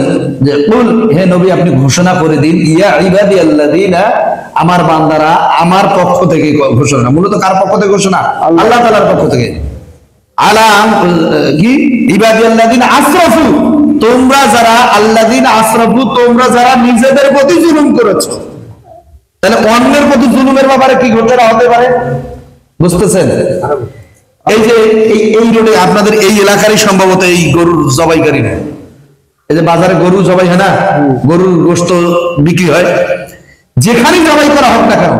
যে কুল, হে নবী আপনি ঘোষণা করে দিন, ইয়া ইবাদিয়াল্লাযীনা, আমার বান্দারা আমার পক্ষ থেকে ঘোষণা। মূলত কার পক্ষ থেকে ঘোষণা? আল্লাহ তাআলার পক্ষ থেকে। আলাম কি ইবাদিয়াল্লাযীনা আসরাফু, তোমরা যারা আল্লাযীনা আসরাফু, তোমরা যারা নিজেদের প্রতি জুলুম করেছো। তাহলে অন্যের প্রতি জুলুমের ব্যাপারে কি ঘটনা হতে পারে বুঝতেছেন? এই যে এই রোডে আপনাদের এই এলাকারই সম্ভবত এই গরুর জবাইকারী না, এই যে বাজারে গরু জবাই হয় না, গরুর গোশত বিক্রি হয়, যেখানেই জবাই করা হোক না কেন,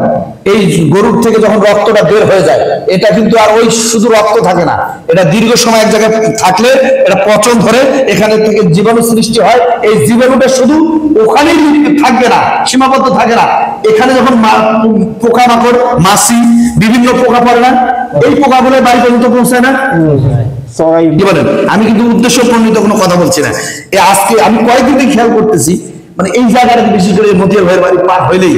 এই গরুর থেকে যখন রক্তটা বের হয়ে যায়, এটা কিন্তু আর ওই শুধু রক্ত থাকে না, এটা দীর্ঘ সময় এক জায়গায় থাকলে এটা পচন ধরে, এখানে থেকে জীবাণু সৃষ্টি হয়। এই জীবাণুটা শুধু ওখানেই থাকবে না, সীমাবদ্ধ থাকে না, এখানে যখন পোকামাকড়, মাছি, বিভিন্ন পোকা পড়ে না, এই পোকাগুলো বাড়ি পর্যন্ত পৌঁছায় না। কি বলেন? আমি কিন্তু উদ্দেশ্য প্রণীত কোনো কথা বলছি না। আজকে আমি কয়েকদিন থেকে খেয়াল করতেছি, মানে এই জায়গাটা বিশেষ করে মতির ভাইয়ের বাড়ি পার হইলেই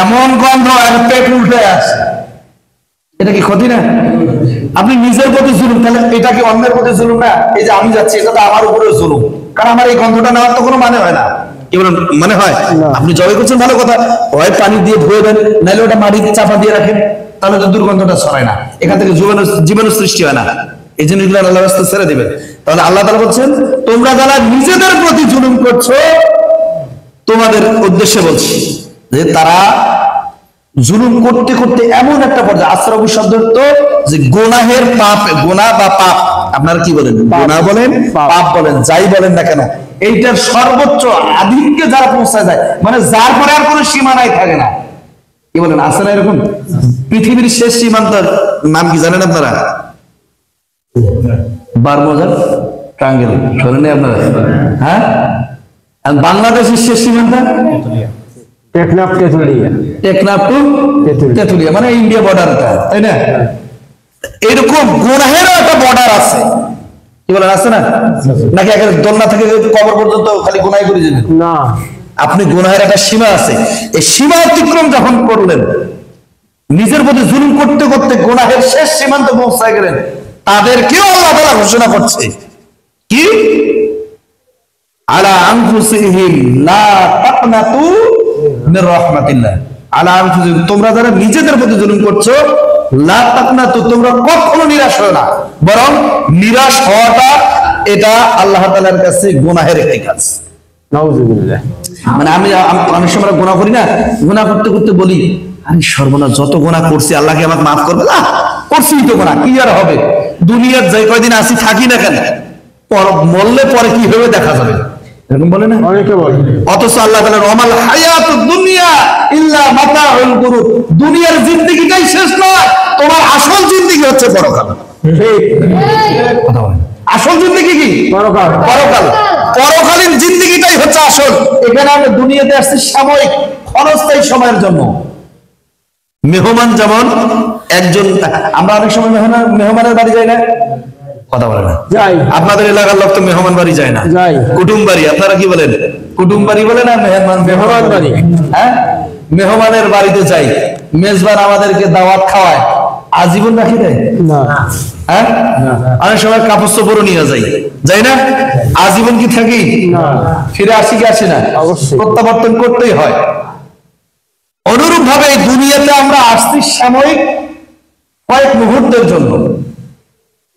এমন গন্ধ, পেট উল্টে আসে। এটা কি ক্ষতি না? আপনি নিজের প্রতি জুলুম, তাহলে এটা কি অন্যের প্রতি জুলুম না? এই যে আমি যাচ্ছি, এটা তো আমার উপরে জুলুম, কারণ আমার এই গন্ধটা নেওয়ার তো কোনো মানে হয় না। কি বলেন? মানে হয়? আপনি জবাই করছেন ভালো কথা, হয় পানি দিয়ে ধুয়ে দেন, নাহলে ওটা মাটি চাপা দিয়ে রাখেন, তাহলে তো দুর্গন্ধটা ছড়ায় না, এখান থেকে জীবাণু সৃষ্টি হয় না। এই জিনিসগুলো আল্লাহ রাস্তা ছেড়ে দিবেন। তাহলে আল্লাহ তাআলা বলছেন, তোমরা যারা নিজেদের প্রতি জুলুম করছো, তোমাদের উদ্দেশ্যে বলছি যে তারা জুলুম করতে করতে এমন একটা পর্যায়ে, আসরাফু শব্দ তো যে গুনাহের পাপ, গুনাহ বা পাপ, আপনারা কি বলেন? গুনাহ বলেন, পাপ বলেন, যাই বলেন না কেন, এইটার সর্বোচ্চ আদিকে যারা পৌঁছায় যায়, মানে যার পরে আর কোনো সীমানাই থাকে না। কি বলেন? আছে না এরকম? পৃথিবীর শেষ সীমান্তের নাম কি জানেন আপনারা? বারমুডা ট্রায়াঙ্গেল, শোনেন আপনারা? হ্যাঁ, বাংলাদেশের শেষ সীমান্ত টেকনাফ তেতুলিয়া। টেকনাফ টু তেতুলিয়া, মানে ইন্ডিয়া বর্ডারটা, তাই না? এরকম গুনাহেরও একটা বর্ডার আছে। কি বলেন? আছে না? নাকি একেবারে দোলনা থেকে কবর পর্যন্ত খালি গুনাহ করে দিলেন? না, আপনি গুনাহের একটা সীমা আছে, এই সীমা অতিক্রম যখন করলেন, নিজের প্রতি জুলুম করতে করতে গুনাহের শেষ সীমান্তে পৌঁছায় গেলেন, তাদেরকেও আল্লাহ তাআলা ঘোষণা করছে কি? আলা আনফুসিহিম লা তাকনাতু মির রাহমাতিল্লাহ, আলা আনফুসিকুম, তোমরা যারা নিজেদের প্রতি জুলুম করছো, লা তাকনাতু, তোমরা কখনো নিরাশ হও না, বরং নিরাশ হওয়াটা এটা আল্লাহ তাআলার কাছে গুনাহের একটি কাজ। নাউজুবিল্লাহ। মানে আমি অনেক সময় গুনাহ করি না, গুনাহ করতে করতে বলি আরে সর্বনাশ, যত গুনাহ করছি আল্লাহ কি আমাকে মাফ করবে না? করছি তো গুনাহ, কি আর হবে, দুনিয়ার যে কয়দিন আসি থাকি না কেন, মরলে পরে কি হবে দেখা যাবে, এরকম বলে না অনেকে বলে। অথচ আল্লাহ তাআলা ওয়ামাল হায়াতুদ দুনিয়া ইল্লা মাতাউল গুরুর, দুনিয়ার জিন্দেগিটাই শেষ নয়, তোমার আসল জিন্দেগি হচ্ছে পরকাল। ঠিক। কথা বলেন, আসল জিন্দেগি কি? পরকাল। পরকাল। পরকালীন জিন্দেগিটাই হচ্ছে আসল। এখানে আমরা দুনিয়াতে আসছি সাময়িক ক্ষণস্থায়ী সময়ের জন্য। মেহমান যেমন একজন, আমরা অনেক সময় মেহমানের বাড়ি যাই না, কথা বলে না, যাই। আপনাদের এলাকার লোক তো মেহমান বাড়ি যায় না, যাই। কুটুম বাড়ি, আপনারা কি বলেন? কুটুম বাড়ি বলে না মেহমান বাড়ি? হ্যাঁ, মেহমানের বাড়িতে যাই, মেজবান আমাদেরকে দাওয়াত খাওয়ায়, আজীবন রাখি দেয় না। হ্যাঁ, অনেক সময় কাপড় চোপড়ও নিয়ে যাই, যাই না? আজীবন কি থাকি? না। ফিরে আসি কি আসি না? অবশ্যই। প্রত্যাবর্তন করতেই হয়। অনুরূপ ভাবে এই দুনিয়াতে আমরা আসছি সাময়িক কয়েক মুহূর্তের জন্য।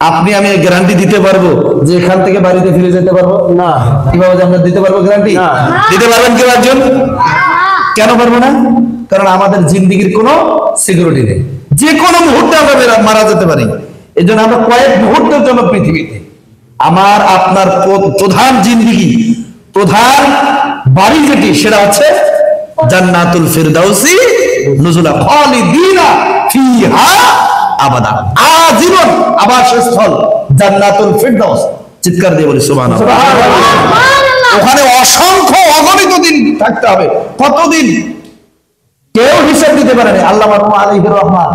আপনি আমি গ্যারান্টি দিতে পারবো যে এখান থেকে বাড়িতে ফিরে যেতে পারবো না। কিভাবে যে আমরা দিতে পারবো গ্যারান্টি? না। দিতে পারবেন কেউ একজন? কেন পারবো না? কারণ আমাদের জিন্দেগির কোনো সিকিউরিটি নেই, যে কোনো মুহূর্তে আমরা মারা যেতে পারি। এই জন্য আমরা কয়েক মুহূর্তের জন্য পৃথিবীতে, আমার আপনার প্রধান জিন্দেগি, প্রধান বাড়ি যেটি, সেটা হচ্ছে জান্নাতুল ফিরদাউসি নুজুলা খালিদিনা ফিহা আবাদা, আজীবন আবাসস্থল জান্নাতুল ফিরদাউস। চিৎকার দিয়ে বলি সুবহানাল্লাহ। ওখানে অসংখ্য অগণিত দিন থাকতে হবে। কতদিন কেউ হিসাব দিতে পারে না। আল্লামা আলাইহির রহমান,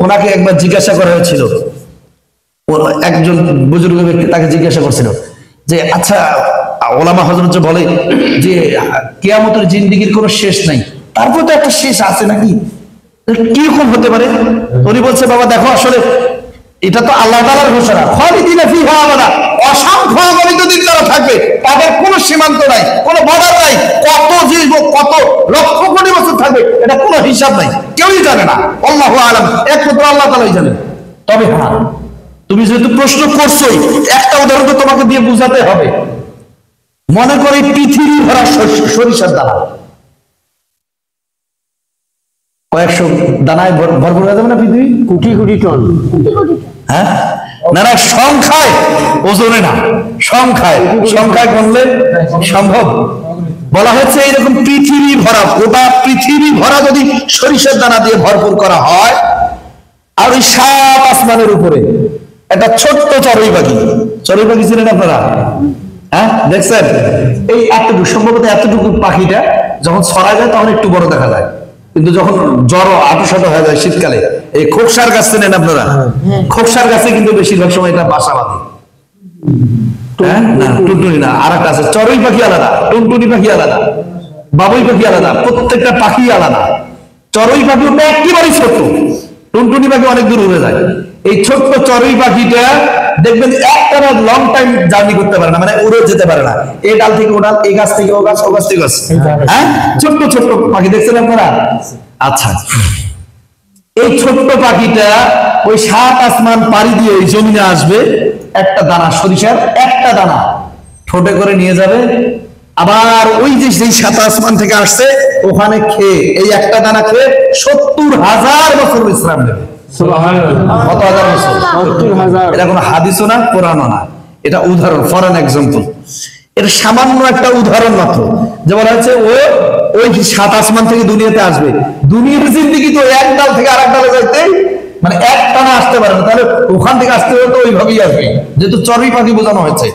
ওনাকে একবার জিজ্ঞাসা করা হয়েছিল, একজন বুজুর্গ ব্যক্তি তাকে জিজ্ঞাসা করছিল যে আচ্ছা, ওলামা হযরত যে বলে যে কিয়ামতের জিন্দেগির কোনো শেষ নাই, তারপর তো একটা শেষ আছে নাকি, কিরকম হতে পারে? উনি বলছে বাবা দেখো, আসলে এটা তো আল্লাহ তাআলার ঘোষণা, খালিদিনা ফিহা আবাদা, অসংখ্য অগণিত দিন তারা থাকবে, তাদের কোনো সীমান্ত নাই, কোনো বর্ডার নাই, কত জীব কত লক্ষ কোটি বছর থাকবে এটা কোনো হিসাব নাই, কেউই জানে না। আল্লাহু আলাম, একমাত্র আল্লাহ তাআলাই জানেন। তবে হ্যাঁ, তুমি যেহেতু প্রশ্ন করছোই, একটা উদাহরণ তো তোমাকে দিয়ে বুঝাতে হবে। মনে করি পৃথিবী ভরা সরিষার দানা, কয়েকশো দানায় ভরপুর হয়ে যাবে না পৃথিবী? কোটি কোটি টন। হ্যাঁ, না না, সংখ্যায়, ওজনে না, সংখ্যায়, সংখ্যায় গণলে সম্ভব। বলা হচ্ছে এইরকম পৃথিবী ভরা, গোটা পৃথিবী ভরা যদি সরিষার দানা দিয়ে ভরপুর করা হয়, আর ওই সাত আসমানের উপরে একটা ছোট্ট চড়ুই পাখি, চড়ুই পাখি ছিলেন আপনারা? হ্যাঁ, দেখছেন? এই এতটুকু, সম্ভবত এতটুকু পাখিটা যখন ছড়া যায় তখন একটু বড় দেখা যায়, কিন্তু যখন জ্বর আটশত হয়ে যায় শীতকালে, এই খোকসার গাছ চেনেন আপনারা? খোকসার গাছে কিন্তু বেশিরভাগ সময় এটা বাসা বাঁধে। হ্যাঁ, না টুনটুনি না, আর একটা আছে, চড়ুই পাখি আলাদা, টুনটুনি পাখি আলাদা, বাবুই পাখি আলাদা, প্রত্যেকটা পাখি আলাদা। চড়ুই পাখি ওটা একেবারেই ছোট, টুনটুনি পাখি অনেক দূর উড়ে যায়। এই ছোট্ট চড়ুই পাখিটা দেখবেন একটানা লং টাইম জার্নি করতে পারে না, মানে উড়ে যেতে পারে না, এই ডাল থেকে ও ডাল, এই গাছ থেকে ও গাছ, ও গাছ থেকে গাছ। হ্যাঁ, ছোট্ট ছোট্ট পাখি দেখছেন আপনারা? আচ্ছা, এই ছোট্ট পাখিটা ওই সাত আসমান পাড়ি দিয়ে ওই জমিনে আসবে, একটা দানা সরিষার একটা দানা ঠোঁটে করে নিয়ে যাবে, আবার ওই যে যেই সাত আসমান থেকে আসছে ওখানে খেয়ে, এই একটা দানা খেয়ে ৭০,০০০ বছর বিশ্রাম নেবে। কত হাজার বছর? ৭০,০০০। এটা কোনো হাদিসও না, কোরআনও না, এটা উদাহরণ, ফর অ্যান এক্সাম্পল। এটা সামান্য একটা উদাহরণ মাত্র, যে বলা হচ্ছে ও ওই সাত আসমান থেকে দুনিয়াতে আসবে, দুনিয়ার জিন্দেগি তো এক ডাল থেকে আরেক ডালে যাইতে মানে এক টানা আসতে পারে না, তাহলে ওখান থেকে আসতে হলে তো ওইভাবেই আসবে, যেহেতু চড়ুই পাখি বোঝানো হয়েছে।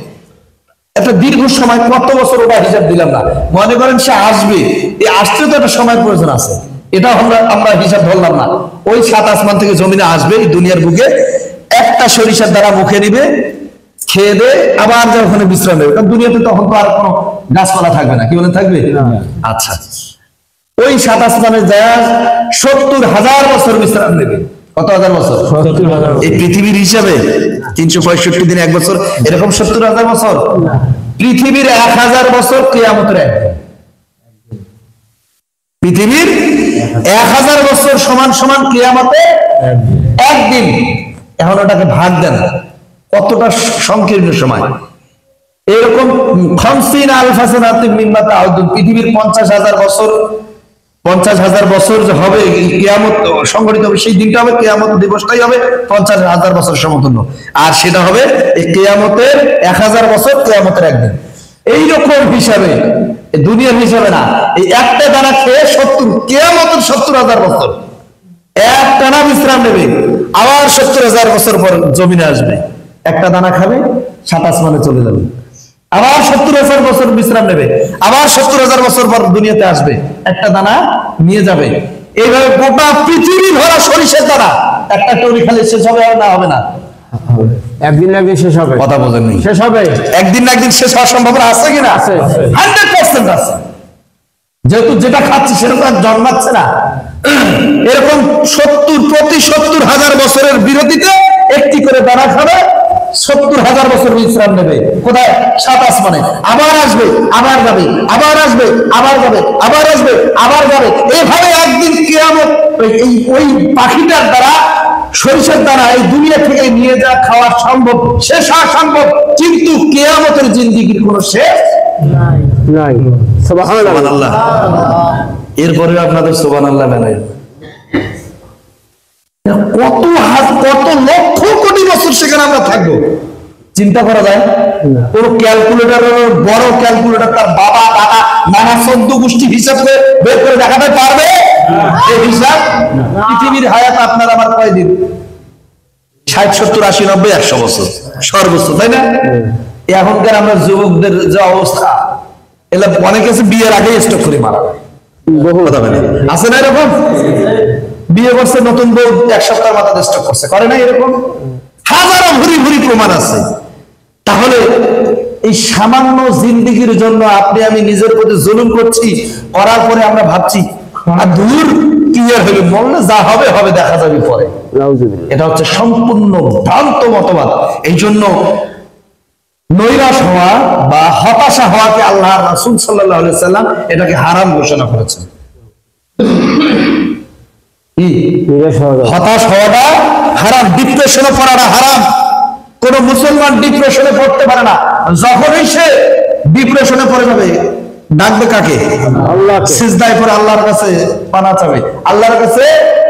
একটা দীর্ঘ সময়, কত বছর ওটা হিসাব দিলাম না, মনে করেন সে আসবে, এই আসতে তো একটা সময় প্রয়োজন আছে, এটা আমরা হিসাব ধরলাম না। ওই সাত আসমান থেকে জমিনে আসবে, এই দুনিয়ার বুকে একটা সরিষার দ্বারা মুখে নিবে, খেয়ে দে, আবার যা ওখানে বিশ্রাম নেবে, কারণ দুনিয়াতে তখন তো আর কোনো গাছপালা থাকবে না, কি বলে থাকবে? আচ্ছা, ওই সাত আসমানের যায় ৭০,০০০ বছর বিশ্রাম নেবে। কত হাজার বছর? ৭০,০০০। এই পৃথিবীর হিসাবে ৩৬৫ দিন এক বছর, এরকম ৭০,০০০ বছর। পৃথিবীর ১,০০০ বছর কিয়ামতের একদিন। পৃথিবীর 1000 বছর সমান সমান কিয়ামতে একদিন। এখন ওটাকে ভাগ দেন, কতটা সংকীর্ণ সময়। এরকম 50 আলফা সানাতিন মিম্মা তাউদুন, পৃথিবীর 50,000 বছর, 50,000 বছর যে হবে কিয়ামত সংঘটিত হবে, সেই দিনটা হবে কিয়ামত দিবসটাই হবে 50,000 বছর সমতুল্য। আর সেটা হবে এই কিয়ামতের 1000 বছর, কিয়ামতের একদিন। এইরকম হিসাবে, দুনিয়ার হিসাবে না, এই একটা দানা খেয়ে 70, কিয়ামতের 70,000 বছর এক টানা বিশ্রাম নেবে, আবার 70,000 বছর পর জমিনে আসবে, একটা দানা খাবে, 7 আসমানে চলে যাবে, আবার 70,000 বছর বিশ্রাম নেবে, আবার 70,000 বছর পর দুনিয়াতে আসবে, একটা দানা নিয়ে যাবে। এইভাবে গোটা পৃথিবী ভরা সরিষার দানা একটা টরি খালি শেষ হবে আর না হবে না? একদিন না একদিন শেষ হবে। কথা বোঝেননি? শেষ হবে, একদিন না একদিন শেষ হওয়ার সম্ভাবনা আছে কিনা? আছে। 100% আছে। যেহেতু যেটা খাচ্ছে সেটা তো আর জন্মাচ্ছে না। এরকম 70 প্রতি 70,000 বছরের বিরতিতে একটি করে দানা খাবে, 70,000 বছর বিশ্রাম নেবে। কোথায়? 7 আসমানে। আবার আসবে, আবার যাবে, আবার আসবে, আবার যাবে, আবার আসবে, আবার যাবে। এইভাবে একদিন কিয়ামত ওই পাখিটার দ্বারা সরিষার দানা এই দুনিয়া থেকে নিয়ে যাওয়া খাওয়া সম্ভব, শেষ হওয়া সম্ভব, কিন্তু কিয়ামতের জিন্দেগির কোনো শেষ নাই। সুবহানাল্লাহ। এরপরে আপনাদের সুবহানাল্লাহ বানাই, কত লক্ষ কোটি বছর সেখানে আমরা থাকবো, চিন্তা করা যায়? কোন ক্যালকুলেটরের বড় ক্যালকুলেটর তার বাবা দাদা নানা 14 গোষ্ঠী হিসাব করে বের করে দেখাতে পারবে এই হিসাব? পৃথিবীর হায়াত আপনার আমার কয়দিন? 60, 70, 80, 90, 100 বছর সর্বোচ্চ, তাই না? এখনকার আমরা যুবকদের যে অবস্থা, এলা অনেকে আছে বিয়ের আগে স্টক করে মারা যায়, আছে না এরকম? বিয়ে করছে, নতুন বউ 1 সপ্তাহ মাথা স্টক করছে, করে না এরকম? হাজারো ভুরি ভুরি প্রমাণ আছে। তাহলে এই সামান্য জিন্দেগির জন্য আপনি আমি নিজের প্রতি জুলুম করছি, করার পরে আমরা ভাবছি আর দূর কি আর হইবে, মরলে যা হবে হবে, দেখা যাবে পরে। এটা হচ্ছে সম্পূর্ণ ভ্রান্ত মতবাদ। এই জন্য নৈরাশ হওয়া বা হতাশা হওয়াকে আল্লাহ রাসূল সাল্লাল্লাহু আলাইহি সাল্লাম এটাকে হারাম ঘোষণা করেছেন। হতাশ হওয়াটা হারাম, ডিপ্রেশনে পড়াটা হারাম। কোন মুসলমান ডিপ্রেশনে পড়তে পারে না। যখনই সে ডিপ্রেশনে পড়ে যাবে, ডাকবে কাকে? আল্লাহকে। সিজদায় পড়ে আল্লাহর কাছে পানা চাবে, আল্লাহর কাছে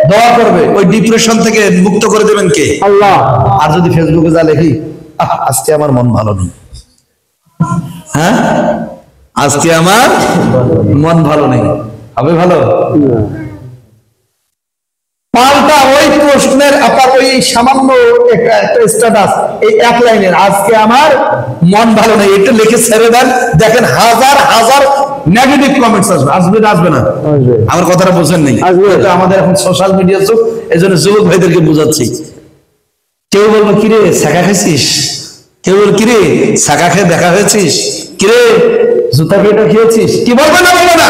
দোয়া করবে। ওই ডিপ্রেশন থেকে মুক্ত করে দেবেন কে? আল্লাহ। আর যদি ফেসবুকে যা লেখি, আজকে আমার মন ভালো নেই, হ্যাঁ আজকে আমার মন ভালো নেই, হবে ভালো? পাল্টা ওই প্রশ্নের আপনার ওই সামান্য একটা স্ট্যাটাস, এই এক লাইনের আজকে আমার মন ভালো নেই, এটা লিখে ছেড়ে দেন, দেখেন হাজার হাজার নেগেটিভ কমেন্টস আসবে। আসবে না আসবে না? আমার কথাটা বুঝেন নাই? আমাদের এখন সোশ্যাল মিডিয়া যুগ, এই জন্য যুবক ভাইদেরকে বুঝাচ্ছি। কেউ বলবো কিরে ছাকা খেয়েছিস, কেউ বল কিরে ছাকা খেয়ে দেখা হয়েছিস, কিরে জুতা পেটা খেয়েছিস, কি বলবে না বলবে না?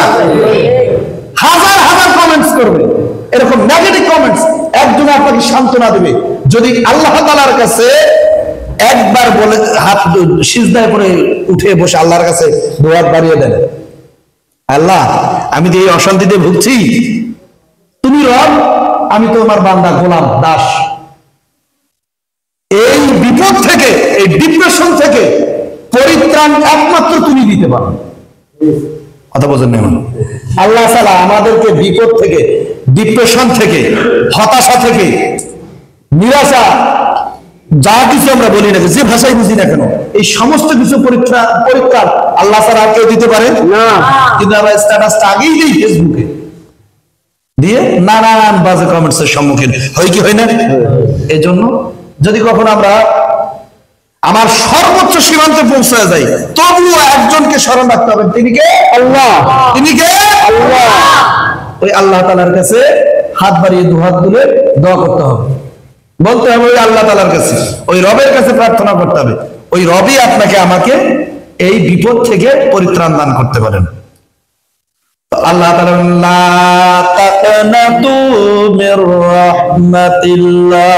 হাজার হাজার কমেন্টস করবে, এরকম নেগেটিভ কমেন্টস। একজন আপনাকে সান্ত্বনা দেবে যদি আল্লাহ তাআলার কাছে একবার বলে, হাত সিজদায় পড়ে উঠে বসে আল্লাহর কাছে দোয়া বাড়িয়ে দেন, আল্লাহ আমি তো এই অশান্তিতে ভুগছি, তুমি রব, আমি তোমার বান্দা গোলাম দাস। এই বিপদ থেকে, এই ডিপ্রেশন থেকে পরিত্রাণ একমাত্র তুমি দিতে পারো। কথা বোঝেন না? আল্লাহ তাআলা আমাদেরকে বিপদ থেকে, ডিপ্রেশন থেকে, হতাশা থেকে, নিরাশা, যা কিছু আমরা বলি না, যে ভাষায় বুঝি না কেন, এই সমস্ত কিছু পরিত্রাণ আল্লাহ ছাড়া আর কেউ দিতে পারে না। কিন্তু আমরা স্ট্যাটাসটা আগেই দিই ফেসবুকে, দিয়ে নানান বাজে কমেন্টস এর সম্মুখীন হয় কি হয় না? এই জন্য যদি কখনো আমরা আমার সর্বোচ্চ সীমান্তে পৌঁছায় যাই, তবুও একজনকে স্মরণ রাখতে হবে, তিনি কে? আল্লাহ। তিনি কে? আল্লাহ। ওই আল্লাহ তাআলার কাছে হাত বাড়িয়ে দুহাত তুলে দোয়া করতে হবে, বলতে হবে ওই আল্লাহ তাআলার কাছে, ওই রবের কাছে প্রার্থনা করতে হবে, ওই রবই আপনাকে আমাকে এই বিপদ থেকে পরিত্রাণ দান করতে পারেন। আল্লাহ তাআলা লা তাকনাতু মির রাহমাতিল্লাহ,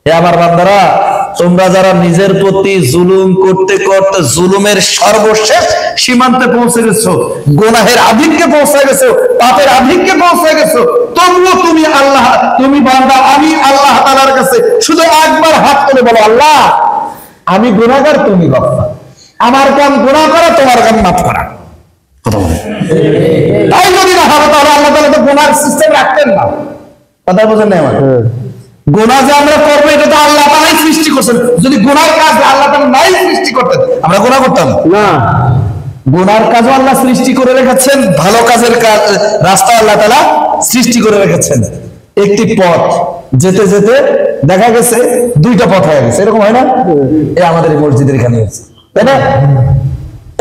হে আমার বান্দারা, তোমরা যারা নিজের প্রতি জুলুম করতে করতে জুলুমের সর্বশেষ সীমান্তে পৌঁছে গেছো, গুনাহের আধিক্যে পৌঁছে গেছো, পাপের আধিক্যে পৌঁছে গেছো, তবুও তুমি বান্দা, আমি আল্লাহ তাআলার কাছে শুধু একবার হাত তুলে বলো, আল্লাহ আমি গুনাহগার, তুমি গফফার, আমার কাম গুনাহ করা, তোমার কাম মাফ করা। তাই যদি না হতো তাহলে আল্লাহ তাআলা তো গুনার সিস্টেম রাখতেন না। কথা বোঝেন না আমার? গুনাহ যে আমরা করবো এটা তো আল্লাহ তাআলাই সৃষ্টি করছেন। যদি গুনার কাজ আল্লাহ তাআলা নাই সৃষ্টি করতেন, আমরা গুনাহ করতাম না। গুনার কাজও আল্লাহ সৃষ্টি করে রেখেছেন, ভালো কাজের কাজ রাস্তা আল্লাহ তাআলা সৃষ্টি করে রেখেছেন। একটি পথ যেতে যেতে দেখা গেছে দুইটা পথ হয়ে গেছে, এরকম হয় না? এই আমাদের এই মসজিদের এখানে হয়েছে, তাই না?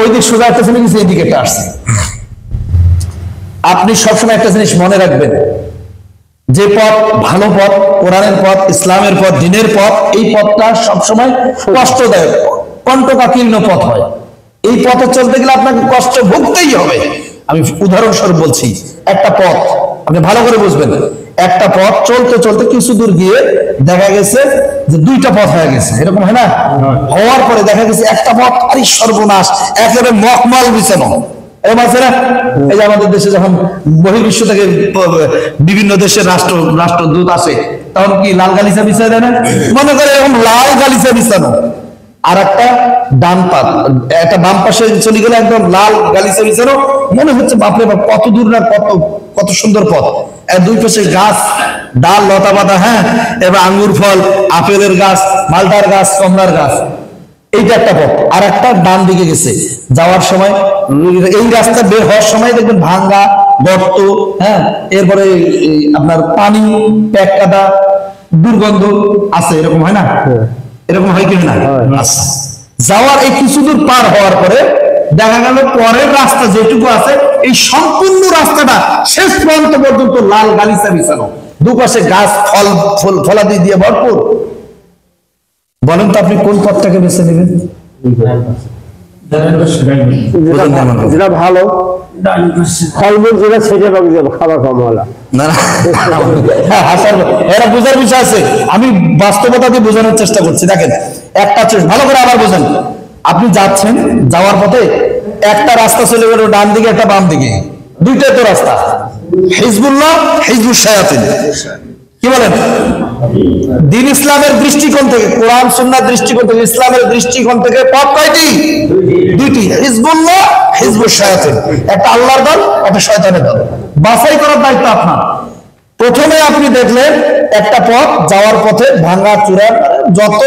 ওই দিক সোজা একটা চলে গেছে, এইদিকে একটা আসছে। আপনি সবসময় একটা জিনিস মনে রাখবেন, যে পথ ভালো পথ, কোরআনের পথ, ইসলামের পথ, দ্বীনের পথ, এই পথটা সবসময় কষ্টদায়ক, কণ্টকাকীর্ণ পথ হয়। এই পথে চলতে গেলে আপনাকে কষ্ট ভুগতেই হবে। আমি উদাহরণস্বরূপ বলছি, একটা পথ আপনি ভালো করে বুঝবেন, একটা পথ চলতে চলতে কিছু দূর গিয়ে দেখা গেছে যে দুইটা পথ হয়ে গেছে, এরকম হয় না? হওয়ার পরে দেখা গেছে একটা পথ, আরে সর্বনাশ, একেবারে মখমল বিছানো। এরকম আছে না? এই যে আমাদের দেশে যখন বহির্বিশ্ব থেকে বিভিন্ন দেশের রাষ্ট্রদূত আসে, তখন কি লাল গালিচা বিছায় দেয় না? মনে করে এরকম লাল গালিচা বিছানো, আর একটা ডান পাত, একটা বাম পাশে চলে গেলে একদম লাল গালিচা বিছানো, মনে হচ্ছে বাপরে বাপ কত দূর না, কত সুন্দর পথ। দুই পাশে গাছ, ডাল লতা পাতা, হ্যাঁ, এবার আঙ্গুর ফল, আপেলের গাছ, মালটার গাছ, কমলার গাছ, এইটা একটা পথ। আর একটা ডান দিকে গেছে, যাওয়ার সময় এই রাস্তা বের হওয়ার সময় দেখবেন ভাঙ্গা গর্ত, হ্যাঁ, এরপরে আপনার পানি, প্যাক কাটা, দুর্গন্ধ আছে, এরকম হয় না? এরকম হয় কি না? যাওয়ার এই কিছু দূর পার হওয়ার পরে দেখা গেল পরের রাস্তা যেটুকু আছে, এই সম্পূর্ণ রাস্তাটা শেষ প্রান্ত পর্যন্ত লাল গালিচা বিছানো, দুপাশে গাছ, ফলাদি দিয়ে ভরপুর। বলেন তো আপনি কোন পথটাকে বেছে নেবেন? যেটা ভালো, ফলমূল যেটা ছেটে পাবি খাবার কম হলা না, এরা বোঝার বিষয় আছে, আমি বাস্তবতা দিয়ে বোঝানোর চেষ্টা করছি। দেখেন, একটা ভালো করে আবার বোঝেন, আপনি যাচ্ছেন, যাওয়ার পথে একটা রাস্তা চলে গেল ডান দিকে, একটা বাম দিকে, দুইটাই তো রাস্তা, হিজবুল্লাহ, হিজবুল শায়াতিন। কি বলেন? দ্বীন ইসলামের দৃষ্টিকোণ থেকে, কোরআন সুন্নাহর দৃষ্টিকোণ থেকে, ইসলামের দৃষ্টিকোণ থেকে পথ কয়টি? দুইটি, হিজবুল্লাহ, হিজবুল শায়াতিন। একটা আল্লাহর দল, একটা শয়তানের দল। বাছাই করার দায়িত্ব আপনার। প্রথমে আপনি দেখলেন একটা পথ, যাওয়ার পথে ভাঙা চূড়া, যত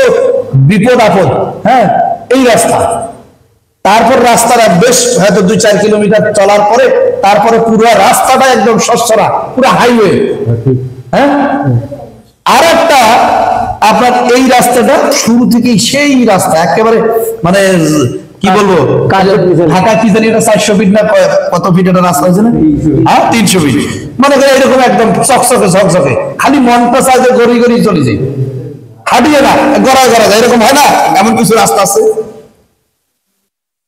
বিপদ আপদ, হ্যাঁ, এই রাস্তা। তারপর রাস্তাটা বেশ হয়তো 2-4 কিলোমিটার চলার পরে তারপরে পুরো রাস্তাটা একদম সচ্ছরা, পুরো হাইওয়ে, হ্যাঁ। আর একটা আপনার এই রাস্তাটা শুরু থেকেই সেই রাস্তা একেবারে, মানে কি বলবো, ঢাকা কি জানি এটা 400 ফিট না কত ফিট একটা রাস্তা হয়েছে না? হ্যাঁ, 300 ফিট। মানে এরকম একদম চকচকে ঝকঝকে, খালি মনটা চায় যে গড়ি গড়ি চলে যায়, হাঁটিয়ে না, গড়ায় গড়া যায়, এরকম হয় না? এমন কিছু রাস্তা আছে।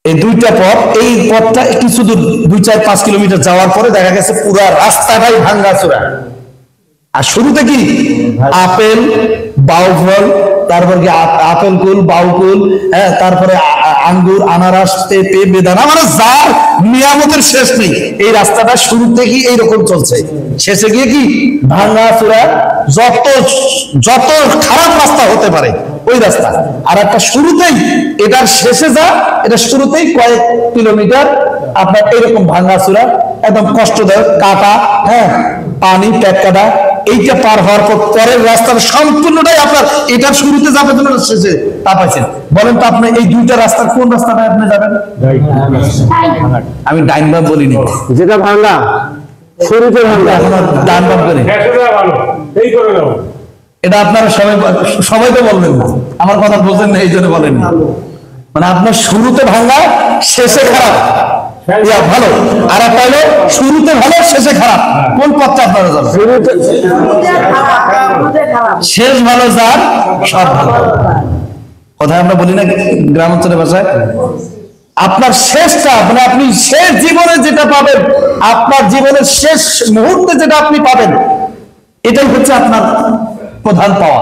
এই দুইটা পথ, এই পথটা কিছু দূর 2-4-5 কিলোমিটার যাওয়ার পরে দেখা গেছে পুরা রাস্তাটাই ভাঙ্গা চূড়া। আর শুরুতে কি আপেল, বাউফল, তারপর কি আপেল কুল, বাউকুল, হ্যাঁ, তারপরে আঙ্গুর, আনারস, পেঁপে, বেদানা, মানে যার নিয়ামতের শেষ নেই। এই রাস্তাটা শুরু থেকে এইরকম চলছে, শেষে গিয়ে কি ভাঙ্গা চূড়া, যত খারাপ রাস্তা হতে পারে ওই রাস্তা। আর একটা শুরুতেই, এটার শেষে যা, এটা শুরুতেই কয়েক কিলোমিটার আপনার এইরকম ভাঙ্গা চূড়া, একদম কষ্টদায়ক, কাটা, হ্যাঁ, পানি, প্যাক কাটা। এইটা পার হওয়ার পর পরের রাস্তার সম্পূর্ণটাই আপনার, এটার শুরুতে যাবে জন্য শেষে তা পাইছেন। বলেন তো আপনি এই দুইটা রাস্তার কোন রাস্তাটা আপনি যাবেন? আমি ডাইন বাম বলিনি, যেটা ভাঙা শুরুতে ভাঙা, ডান বাম বলি, এটা আপনারা সবাই তো বলবেন না, আমার কথা বোঝেন না, এই জন্য বলেন না। মানে আপনার শুরুতে ভাঙা, শেষে খারাপ, ভালো। আর একটা হলো শুরুতে ভালো, শেষে খারাপ। কোন পথটা আপনারা যাবেন? শেষ ভালো যার, সব ভালো। কথা আমরা বলি না গ্রাম অঞ্চলের ভাষায়? আপনার শেষটা, মানে আপনি শেষ জীবনে যেটা পাবেন, আপনার জীবনের শেষ মুহূর্তে যেটা আপনি পাবেন, এটাই হচ্ছে আপনার প্রধান পাওয়া।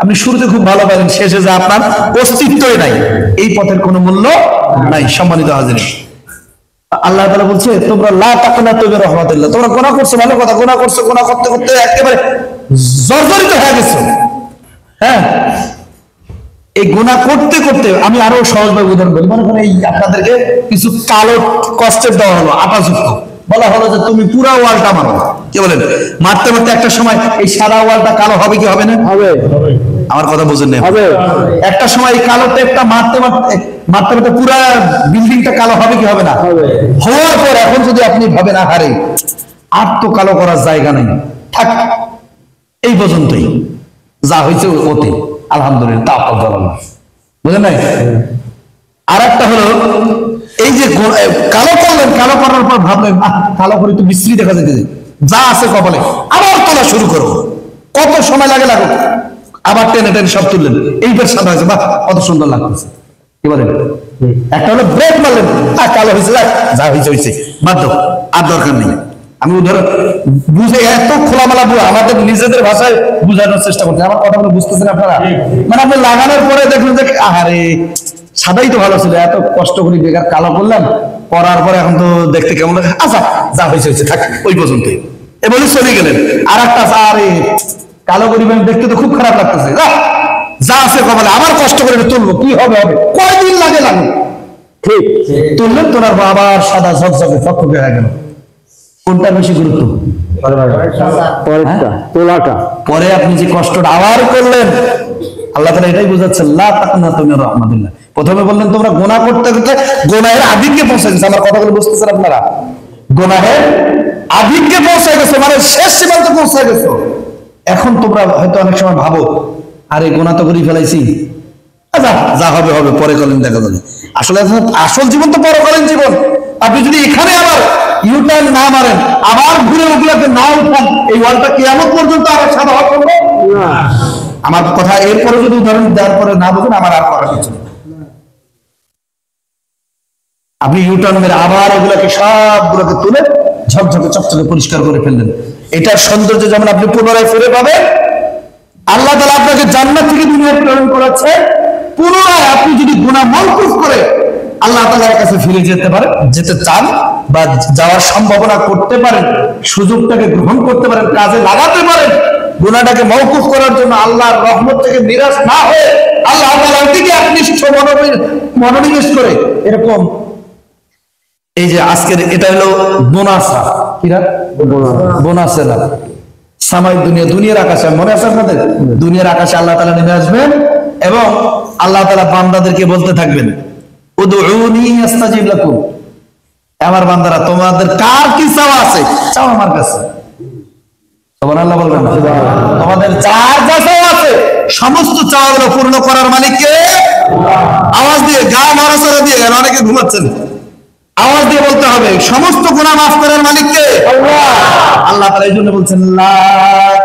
আপনি শুরুতে খুব ভালো পাবেন, শেষে যা আপনার অস্তিত্বই নাই, এই পথের কোনো মূল্য নাই। সম্মানিত হাজির, আল্লাহ তাআলা বলছে তোমরা লা তাকনাতু মির রাহমাতিল্লাহ, তোমরা গুনাহ করছো, ভালো কথা, গুনাহ করছো, গুনাহ করতে করতে একেবারে জর্জরিত হয়ে গেছো। হ্যাঁ, এই গুনাহ করতে করতে আমি আরো সহজভাবে উদাহরণ বলি। মনে করেন এই আপনাদেরকে কিছু কালো কষ্টের দেওয়া হলো, আটাযুক্ত, বলা হলো যে তুমি পুরা ওয়ালটা মারো। কি বলেন? মারতে মারতে একটা সময় এই সাদা ওয়ালটা কালো হবে কি হবে না? হবে। আমার কথা বুঝেন না? হবে। একটা সময় এই কালো টেপটা মারতে মারতে মারতে মারতে পুরা বিল্ডিংটা কালো হবে কি হবে না? হবে। হওয়ার পর এখন যদি আপনি ভাবেন আহারে আর তো কালো করার জায়গা নেই, থাক এই পর্যন্তই, যা হয়েছে অতি, আলহামদুলিল্লাহ, তাওয়াক্কাল আল্লাহ। বুঝেন নাই? আর একটা হলো এই যে কালো করলেন, কালো করার পর ভাবলেন কালো করে তো বিশ্রী দেখা যেতে, যা আছে কপালে আবার তোলা শুরু করো, কত সময় লাগে লাগুক, আবার টেনে টেনে সব তুললেন, এইবার সাদা হয়েছে, বাহ কত সুন্দর লাগতেছে। কি বলেন? একটা হলো ব্রেক মারলেন, কালো হয়েছে, যা হয়েছে হয়েছে, বাদ দাও, আর দরকার নেই। আমি ধরো বুঝে এত খোলামেলা আমাদের নিজেদের ভাষায় বুঝানোর চেষ্টা করছি, আমার কথাগুলো বুঝতেছেন আপনারা? মানে আপনি লাগানোর পরে দেখলেন যে আহারে সাদাই তো ভালো ছিল, এত কষ্ট করে বেকার কালো করলাম, করার পরে এখন তো দেখতে কেমন লাগে, আচ্ছা যা হয়েছে হয়েছে, থাক ওই পর্যন্তই, এ বলে চলে গেলেন। আর একটা আরে কালো করিবেন, দেখতে তো খুব খারাপ লাগতেছে, যা আছে কপালে আবার কষ্ট করে তুলবো, কি হবে হবে, কয়দিন লাগে লাগে, ঠিক তুললেন, তোলার পর আবার সাদা ঝকঝকে ফকফকে হয়ে গেল। কোনটা বেশি গুরুত্ব? তোলাটা। পরে আপনি যে কষ্টটা আবার করলেন, আল্লাহ তাআলা এটাই বোঝাচ্ছেন, লা তাকনাতু মির রাহমাতিল্লাহ। প্রথমে বললেন তোমরা গুনাহ করতে করতে গুনাহের আদিকে পৌঁছে গেছে, আমার কথাগুলো বুঝতেছেন আপনারা? গুনাহের আদিকে পৌঁছে গেছে, মানে শেষ সীমান্তে পৌঁছে গেছে। এখন তোমরা হয়তো অনেক সময় ভাবো আরে গুনাহ তো করে ফেলাইছি, আচ্ছা যা হবে হবে, পরে করেন দেখা যাবে। আসলে আসল জীবন তো পরকালীন জীবন। আপনি যদি এখানে আবার ইউটার্ন না মারেন, আবার ঘুরে ওগুলোকে না উঠান, এই ওয়ালটা কিয়ামত পর্যন্ত আবার সাদা হওয়া সম্ভব না। আমার কথা এরপরে যদি উদাহরণ দেওয়ার পরে না বুঝেন, আমার আর করার কিছু নেই। আপনি ইউটার্ন মেরে আবার ওগুলোকে সবগুলোকে তুলে ঝকঝকে চকচকে পরিষ্কার করে ফেললেন, এটার সৌন্দর্য যেমন আপনি পুনরায় ফিরে পাবেন, আল্লাহ তাআলা আপনাকে জান্নাত থেকে দুনিয়ায় প্রেরণ করেছে, পুনরায় আপনি যদি গুনাহ মওকুফ করে আল্লাহ তাআলার কাছে ফিরে যেতে পারেন, যেতে চান বা যাওয়ার সম্ভাবনা করতে পারেন, সুযোগটাকে গ্রহণ করতে পারেন, কাজে লাগাতে পারেন, গুনাহটাকে মওকুফ করার জন্য আল্লাহর রহমত থেকে নিরাশ না হয়ে আল্লাহ তাআলার দিকে একনিষ্ঠ মনোনিবেশ করে, এরকম এই যে আজকের এটা হলো বোনাসা, কিরা বোনাসের রাত, সাময়িক দুনিয়ার আকাশে, মনে আছে আপনাদের? দুনিয়ার আকাশে আল্লাহ তাআলা নেমে আসবেন এবং আল্লাহ তাআলা বান্দাদেরকে বলতে থাকবেন, উদউনি আস্তাজিব লাকুম, আমার বান্দারা তোমাদের কার কি চাওয়া আছে চাও আমার কাছে। সুবহানাল্লাহ বলবেন? তোমাদের যার যা চাওয়া আছে সমস্ত চাওয়াগুলো পূর্ণ করার মালিক কে? আওয়াজ দিয়ে, গা নড়াচড়া দিয়ে, অনেকে ঘুমাচ্ছেন, আওয়াজ দিয়ে বলতে হবে, সমস্ত গুনাহ মাফ করার মালিক কে? আল্লাহ। আল্লাহ তাআলা এই জন্য বলছেন, লা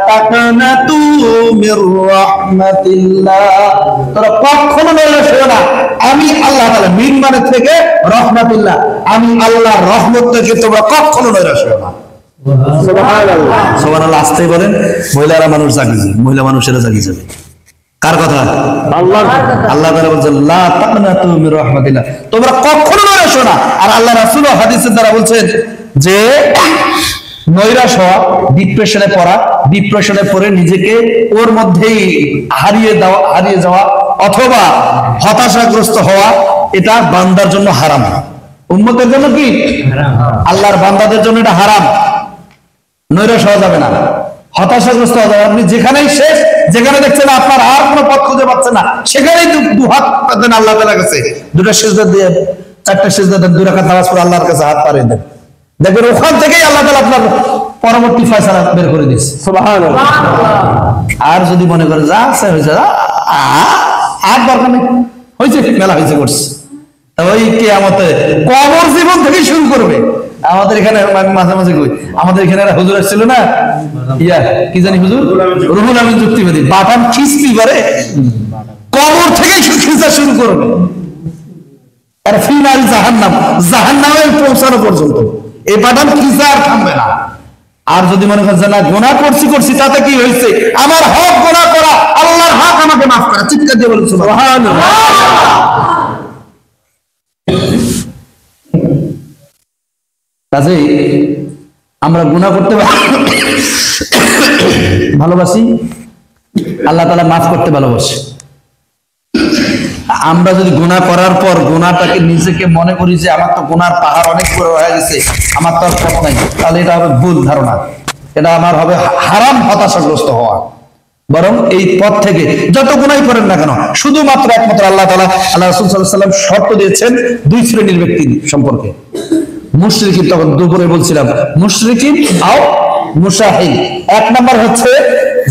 তাকনাতু মির রাহমাতিল্লাহ, তোরা কখনো নিরাশ হও না, আমি আল্লাহ তাআলা, মিন মানে থেকে, রাহমাতিল্লাহ আমি আল্লাহর রহমত থেকে তোমরা কখনো নিরাশ হও না। সুবহানাল্লাহ। সুবহানাল্লাহ আসতেই বলেন, মহিলারা মানুষ জাগি যাবে, মহিলা মানুষেরা জাগি যাবে। কার কথা? আল্লাহর। আল্লাহ তাআলা বলেন, লা তাকনাতু মির রাহমাতিল্লাহ, তোমরা কখনো নিরাশ হও না। আর আল্লাহ রাসূল হাদিসের দ্বারা বলছেন যে নৈরাশ হওয়া, ডিপ্রেশনে পড়া, ডিপ্রেশনে পড়ে নিজেকে ওর মধ্যেই হারিয়ে যাওয়া অথবা হতাশাগ্রস্ত হওয়া, এটা বান্দার জন্য হারাম। উম্মতের জন্য কি হারাম? আল্লাহর বান্দাদের জন্য এটা হারাম। নৈরাশ হওয়া যাবে না, হতাশাগ্রস্ত হওয়া যাবে। আপনি যেখানেই শেষ, যেখানে দেখছেন আপনার আর কোনো পথ খুঁজে পাচ্ছেন না, সেখানেই দু হাত পাতেন আল্লাহ তাআলার কাছে, দুটো সিজদা দিয়ে, চারটা সিজদা দেন, 2 রাকাত নামাজ পড়ে আল্লাহর কাছে হাত পাড়িয়ে দেন, দেখবেন ওখান থেকেই আল্লাহ তাআলা আপনার পরবর্তী ফয়সালা বের করে দিয়েছে। সুবহানাল্লাহ। আর যদি মনে করে যা আছে হয়েছে, আর দরকার নেই, হয়েছে মেলা হয়েছে করছে, ওই কিয়ামতে কবর জীবন থেকেই শুরু করবে। আমাদের এখানে মাঝে মাঝে কই, আমাদের এখানে একটা হুজুর আসছিল না, ইয়া কি জানি হুজুর, রুহুল আমিন যুক্তিবাদী, বাটাম খিস্তি পারে, কবর থেকেই খিস্তা শুরু করবে, আর ফিনাল জাহান্নাম, জাহান্নামে পৌঁছানো পর্যন্ত এই বাটাম খিস্তা আর থামবে না। আর যদি মনে করেন না গুনাহ করছি তাতে কি হয়েছে, আমার হক গুনাহ করা, আল্লাহর হক আমাকে মাফ করা, চিৎকার দিয়ে বলুন সুবহানাল্লাহ। কাজেই আমরা গুনাহ করতে ভালোবাসি, আল্লাহ তাআলা মাফ করতে ভালোবাসে। আমরা যদি গুনাহ করার পর গুনাহটাকে নিজেকে মনে করি যে আমার তো গুনার পাহাড় অনেক বড় হয়ে গেছে, আমার তো আর পথ নাই, তাহলে এটা হবে ভুল ধারণা, এটা আমার হবে হারাম হতাশাগ্রস্ত হওয়া। বরং এই পথ থেকে যত গুনাহ করেন না কেন, শুধুমাত্র একমাত্র আল্লাহ তাআলা, আল্লাহ রাসূল সাল্লাল্লাহু আলাইহি ওয়াসাল্লাম শর্ত দিয়েছেন দুই শ্রেণীর ব্যক্তি সম্পর্কে। মুশরিকিন, তখন দুপুরে বলছিলাম, মুশরিকিন আও মুশাহিদ। এক নাম্বার হচ্ছে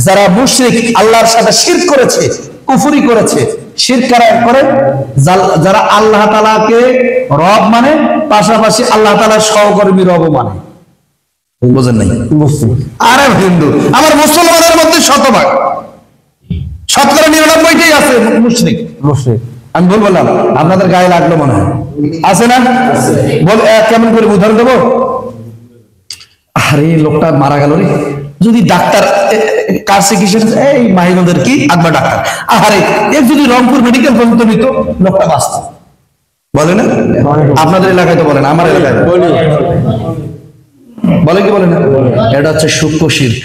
যারা মুশরিক, আল্লাহর সাথে শিরক করেছে, কুফরি করেছে। শিরক কারা করে? যারা আল্লাহ তাআলাকে রব মানে, পাশাপাশি আল্লাহ তাআলার সহকর্মী রব মানে। বুঝেন নাই? আরে হিন্দু, আমার মুসলমানের মধ্যে শতভাগ, শতকরা 99টাই আছে মুশরিক। আমি বললাম, আপনাদের গায়ে লাগলো মনে হয়, আছে না? বল কেমন করে উদাহরণ দেবো? আরে লোকটা মারা গেল রে, যদি ডাক্তার কার চিকিৎসা, এই মাহিগঞ্জের কি আকবর ডাক্তার, আরে এর যদি রংপুর মেডিকেল পর্যন্ত নিত, লোকটা বাঁচত। বলে না? আপনাদের এলাকায় তো বলেন, আমার এলাকায় বলে কি বলে না? এটা হচ্ছে সূক্ষ্ম শিরক।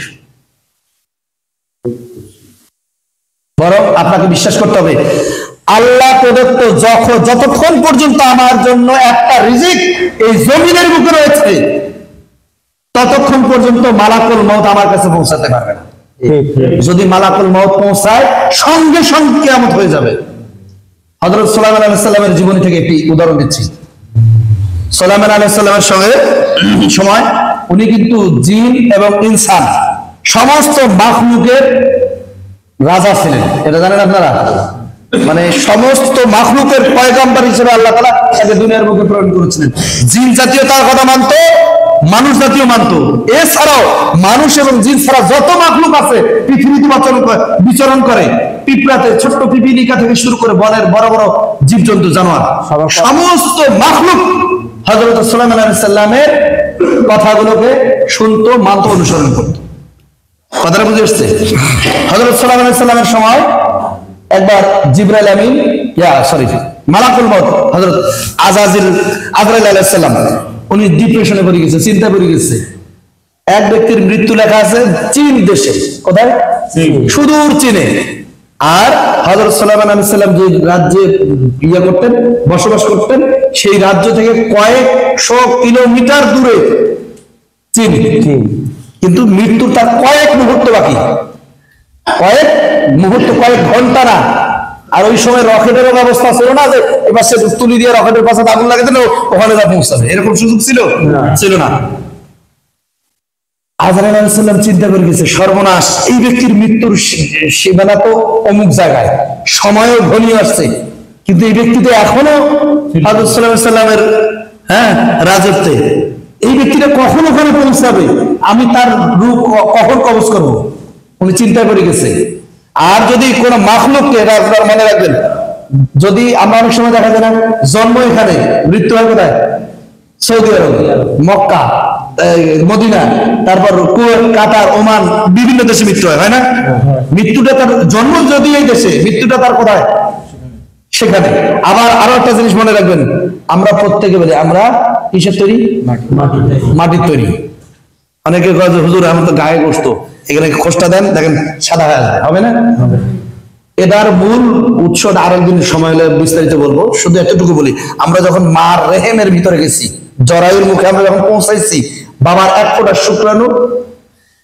বরং আপনাকে বিশ্বাস করতে হবে আল্লাহ প্রদত্ত যতক্ষণ পর্যন্ত আমার জন্য একটা রিজিক এই জমিনের বুকে রয়েছে, ততক্ষণ পর্যন্ত মালাকুল মউত আমার কাছে পৌঁছাতে পারবে না। যদি মালাকুল মউত পৌঁছায়, সঙ্গে সঙ্গে কিয়ামত হয়ে যাবে। হযরত সুলাইমান আলাইহিস সালামের জীবনী থেকে একটি উদাহরণ দিচ্ছি। সুলাইমান আলাইহিস সালামের সঙ্গে সময় উনি কিন্তু জিন এবং ইনসান সমস্ত মাখলুকের রাজা ছিলেন, এটা জানেন আপনারা? মানে সমস্ত মাখলুকের পয়গম্বর হিসেবে আল্লাহ তাআলা তাকে দুনিয়ার বুকে প্রেরণ করেছিলেন। জিন জাতীয় তার কথা মানত, মানুষ জাতীয় মানত। এছাড়াও মানুষ এবং জিন ছাড়া যত মাখলুক আছে পৃথিবীতে বিচরণ করে, পিঁপড়াতে ছোট্ট পিপিলিকা থেকে শুরু করে বনের বড় বড় জীবজন্তু জানোয়ার, সমস্ত মাখলুক হযরত সুলাইমান আলাইহিস সালামের কথাগুলোকে শুনতো, মানত, অনুসরণ করত। কথাটা বুঝে আসছে? হযরত সুলাইমান আলাইহিস সালামের সময় একবার জিবরাইল আমিন, মালাকুল মউত হযরত আজরাইল আলাইহিস সালাম, উনি ডিপ্রেশনে পড়ে গেছে, চিন্তায় পড়ে গেছে। এক ব্যক্তির মৃত্যু লেখা আছে চীন দেশে। কোথায়? সুদূর চীনে। আর হযরত সুলাইমান আলাইহিস সালাম যে রাজ্যে করতেন, বসবাস করতেন, সেই রাজ্য থেকে কয়েকশো কিলোমিটার দূরে চীন। কিন্তু মৃত্যুর তার কয়েক মুহূর্ত বাকি, কয়েক মুহূর্ত, কয়েক ঘন্টা না। আর ওই সময় রকেটের ব্যবস্থা ছিল না যে এবার সে তুলি দিয়ে রকেটের পাশে আগুন লাগাতে না ওখানে যা পৌঁছাবে, এরকম সুযোগ ছিল না। আজরাইল আলাইহিস সালাম চিন্তা করে গেছে, সর্বনাশ, এই ব্যক্তির মৃত্যুর সীমানা তো অমুক জায়গায়, সময়ও ঘনিয়ে আসছে, কিন্তু এই ব্যক্তি তো এখনো হযরত সুলাইমান আলাইহিস সালামের রাজত্বে। এই ব্যক্তিটা কখন ওখানে পৌঁছাবে, আমি তার রূপ কখন কবজ করবো? উনি চিন্তা করে গেছে। আর যদি কোন মাখলুককে, মনে রাখবেন, যদি আমরা অনেক সময় দেখা যায় না, জন্ম এখানে, মৃত্যু হয় কোথায়? সৌদি আরব, মক্কা, মদিনা, তারপর কুয়েত, কাতার, ওমান, বিভিন্ন দেশে মৃত্যু হয় না? মৃত্যুটা তার জন্ম যদি এই দেশে, মৃত্যুটা তার কোথায়? সেখানে। আবার আরো একটা জিনিস মনে রাখবেন, আমরা প্রত্যেকে বলি আমরা কিসের তৈরি? মাটির তৈরি। অনেকে কয় যে হুজুর আমার তো গায়ে গোস্ত, এখানে খোসটা দেন, দেখেন সাদা হয়ে যায়, হবে না? এটার মূল উৎস আরেকদিন সময় হলে বিস্তারিত বলবো। শুধু এতটুকু বলি, আমরা যখন মার রেহেমের ভিতরে গেছি, জরায়ুর মুখে আমরা যখন পৌঁছাইছি, বাবার এক ফোঁটা শুক্রাণু,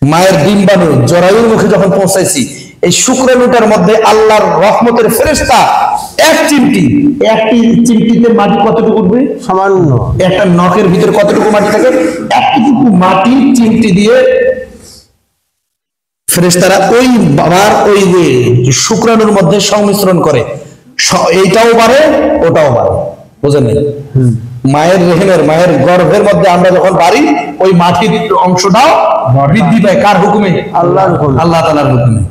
মায়ের ডিম্বাণু জরায়ুর মুখে যখন পৌঁছাইছি, এই শুক্রাণুটার মধ্যে আল্লাহর রহমতের ফেরেশতা একটি চিমটিতে মাটি কতটুকু উঠবে? সামান্য। একটা নখের ভিতরে কতটুকু মাটি থাকে? একটুকু মাটি চিমটি দিয়ে ফেরেশতারা ওই বাবার ওই যে শুক্রাণুর মধ্যে সংমিশ্রণ করে, এইটাও বাড়ে ওটাও বাড়ে। বুঝেন নাই? মায়ের রেহেমের, মায়ের গর্ভের মধ্যে আমরা যখন বাড়ি, ওই মাটির অংশটাও বৃদ্ধি পায়। কার হুকুমে? আল্লাহ তাআলার হুকুমে।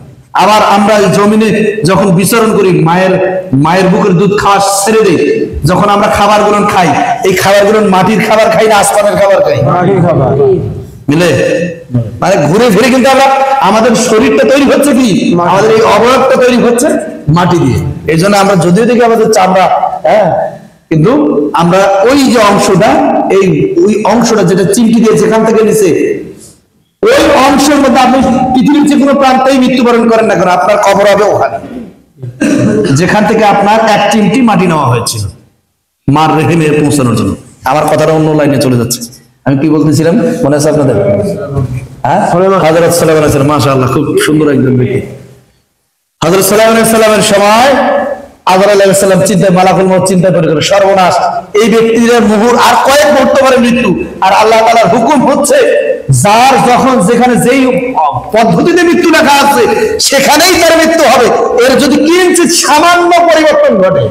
আবার আমরা জমিনে যখন বিচরণ করি, মায়ের বুকের দুধ খাওয়া ছেড়ে দেই, যখন আমরা খাবারগুলো খাই, এই খাবারগুলো মাটির খাবার খাই না আসমানের খাবার খাই? মাটির খাবার। মিলে মানে ঘুরে ফিরে কিন্তু আমরা, আমাদের শরীরটা তৈরি হচ্ছে কি, আমাদের এই অবয়বটা তৈরি হচ্ছে মাটি দিয়ে। এই জন্য আমরা যদিও দেখি আমাদের চামড়া কিন্তু আমরা ওই যে অংশটা, ওই অংশটা যেটা চিমটি দিয়ে যেখান থেকে নিচে, ওই অংশের মধ্যে আপনি পৃথিবীর যে কোনো প্রান্তেই মৃত্যুবরণ করেন না কেন, আপনার কবর হবে ওখানে যেখান থেকে আপনার এক চিমটি মাটি নেওয়া হয়েছিল মার রেহেমে পৌঁছানোর জন্য। আমার কথাটা অন্য লাইনে চলে যাচ্ছে। আমি কি বলতেছিলাম মনে আছে আপনাদের? হ্যাঁ, হযরত সুলাইমান আলাইহিস সালাম, মাশাআল্লাহ, খুব সুন্দর একজন ব্যক্তি। হযরত সুলাইমান আলাইহিস সালামের সময় আজরাইল আলাইহিস সালাম চিন্তায়, মালাকুল মউত চিন্তায় পড়ে গেল, সর্বনাশ, এই ব্যক্তির মুহূর্ত আর কয়েক মুহূর্ত পরে মৃত্যু। আর আল্লাহ তাআলার হুকুম হচ্ছে যার যখন যেখানে যেই পদ্ধতিতে মৃত্যু লেখা আছে সেখানেই তার মৃত্যু হবে। এর যদি কিঞ্চিত সামান্য পরিবর্তন ঘটে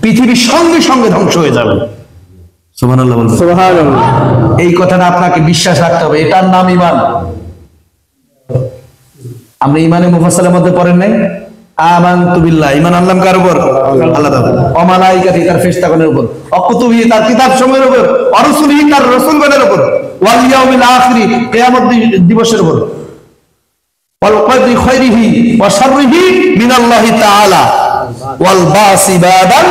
পৃথিবীর সঙ্গে সঙ্গে ধ্বংস হয়ে যাবে। সুবহানাল্লাহ বলবেন। সুবহানাল্লাহ। এই কথাটা আপনাকে বিশ্বাস রাখতে হবে, এটার নাম ঈমান। আমরা ঈমানে মুফাসসালের মধ্যে পড়েন নাই, আমানতু বিল্লাহ, ঈমান আনলাম কার উপর? আল্লাহ তাআলা। ওয়া মালাইকাতি, তার ফেরেশতাগণের উপর। ওয়া কুতুবিহি, তার কিতাবসমূহের উপর। ওয়া রুসুলিহি, তার রাসূলগণের উপর। ওয়াল ইয়াউমিল আখিরি, কিয়ামত দিবসের উপর। ওয়াল কদরি খায়রিহি ওয়া শাররিহি মিনাল্লাহি তাআলা ওয়াল বাসি বাদাল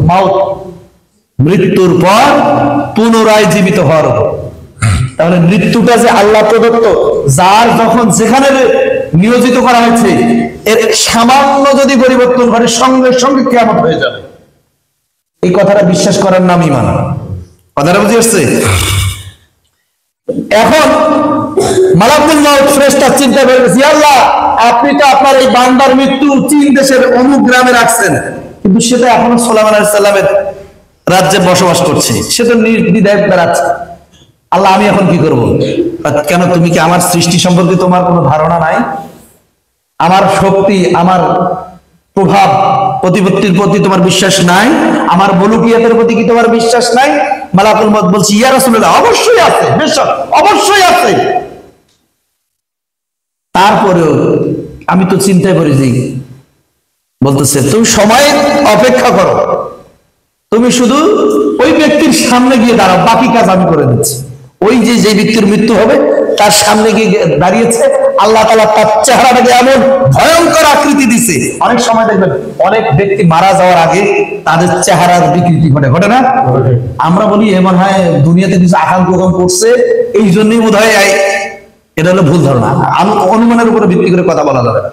মাউত, মৃত্যুর পর পুনরায় জীবিত হওয়ার উপর। তাহলে মৃত্যুটা যে আল্লাহ প্রদত্ত, যার যখন যেখানে নিয়োজিত করা হয়েছে, এর সামান্য যদি পরিবর্তন ঘটে সঙ্গে সঙ্গে কিয়ামত হয়ে যাবে। এই কথাটা বিশ্বাস করার নাম ঈমান। কথাটা বুঝে আসছে? এখন মালাকুল মউত ফেরেশতা চিন্তা করেছে, আল্লাহ, আপনি তো আপনার এই বান্দার মৃত্যু চীন দেশের অমুক গ্রামে রাখছেন, কিন্তু সেটা এখনো সুলাইমান আলাইহিস সালামের রাজ্যে বসবাস করছে, সে তো নির্দ্বিধায় বেড়াচ্ছে। আল্লাহ, আমি এখন কি করব? কেন, তুমি কি আমার সৃষ্টি সম্পর্কে তোমার কোনো ধারণা নাই? আমার শক্তি, আমার প্রভাব প্রতিপত্তির প্রতি তোমার বিশ্বাস নাই? আমার মুলুকিয়াতের প্রতি কি তোমার বিশ্বাস নাই? মালাকুল মউত বলছি, ইয়া রাসূলুল্লাহ, অবশ্যই আছে, বেশক অবশ্যই আছে। তারপরেও আমি তো চিন্তায় পড়েছি। বলতেছে, তুমি সময় অপেক্ষা করো, তুমি শুধু ওই ব্যক্তির সামনে গিয়ে দাঁড়াও, বাকি কাজ আমি করে দিচ্ছি। ওই যে ব্যক্তির মৃত্যু হবে তার সামনে গিয়ে দাঁড়িয়েছে, আল্লাহ তাআলা তার চেহারাটাকে এমন ভয়ঙ্কর আকৃতি দিছে। অনেক সময় দেখবেন অনেক ব্যক্তি মারা যাওয়ার আগে তাদের চেহারার বিকৃতি ঘটে না? আমরা বলি এমন হয় দুনিয়াতে কিছু আকাঙ্ক্ষা করছে, এই জন্যই বোধ হয়। এটা হলো ভুল ধারণা, অনুমানের উপরে ভিত্তি করে কথা বলা যাবে না।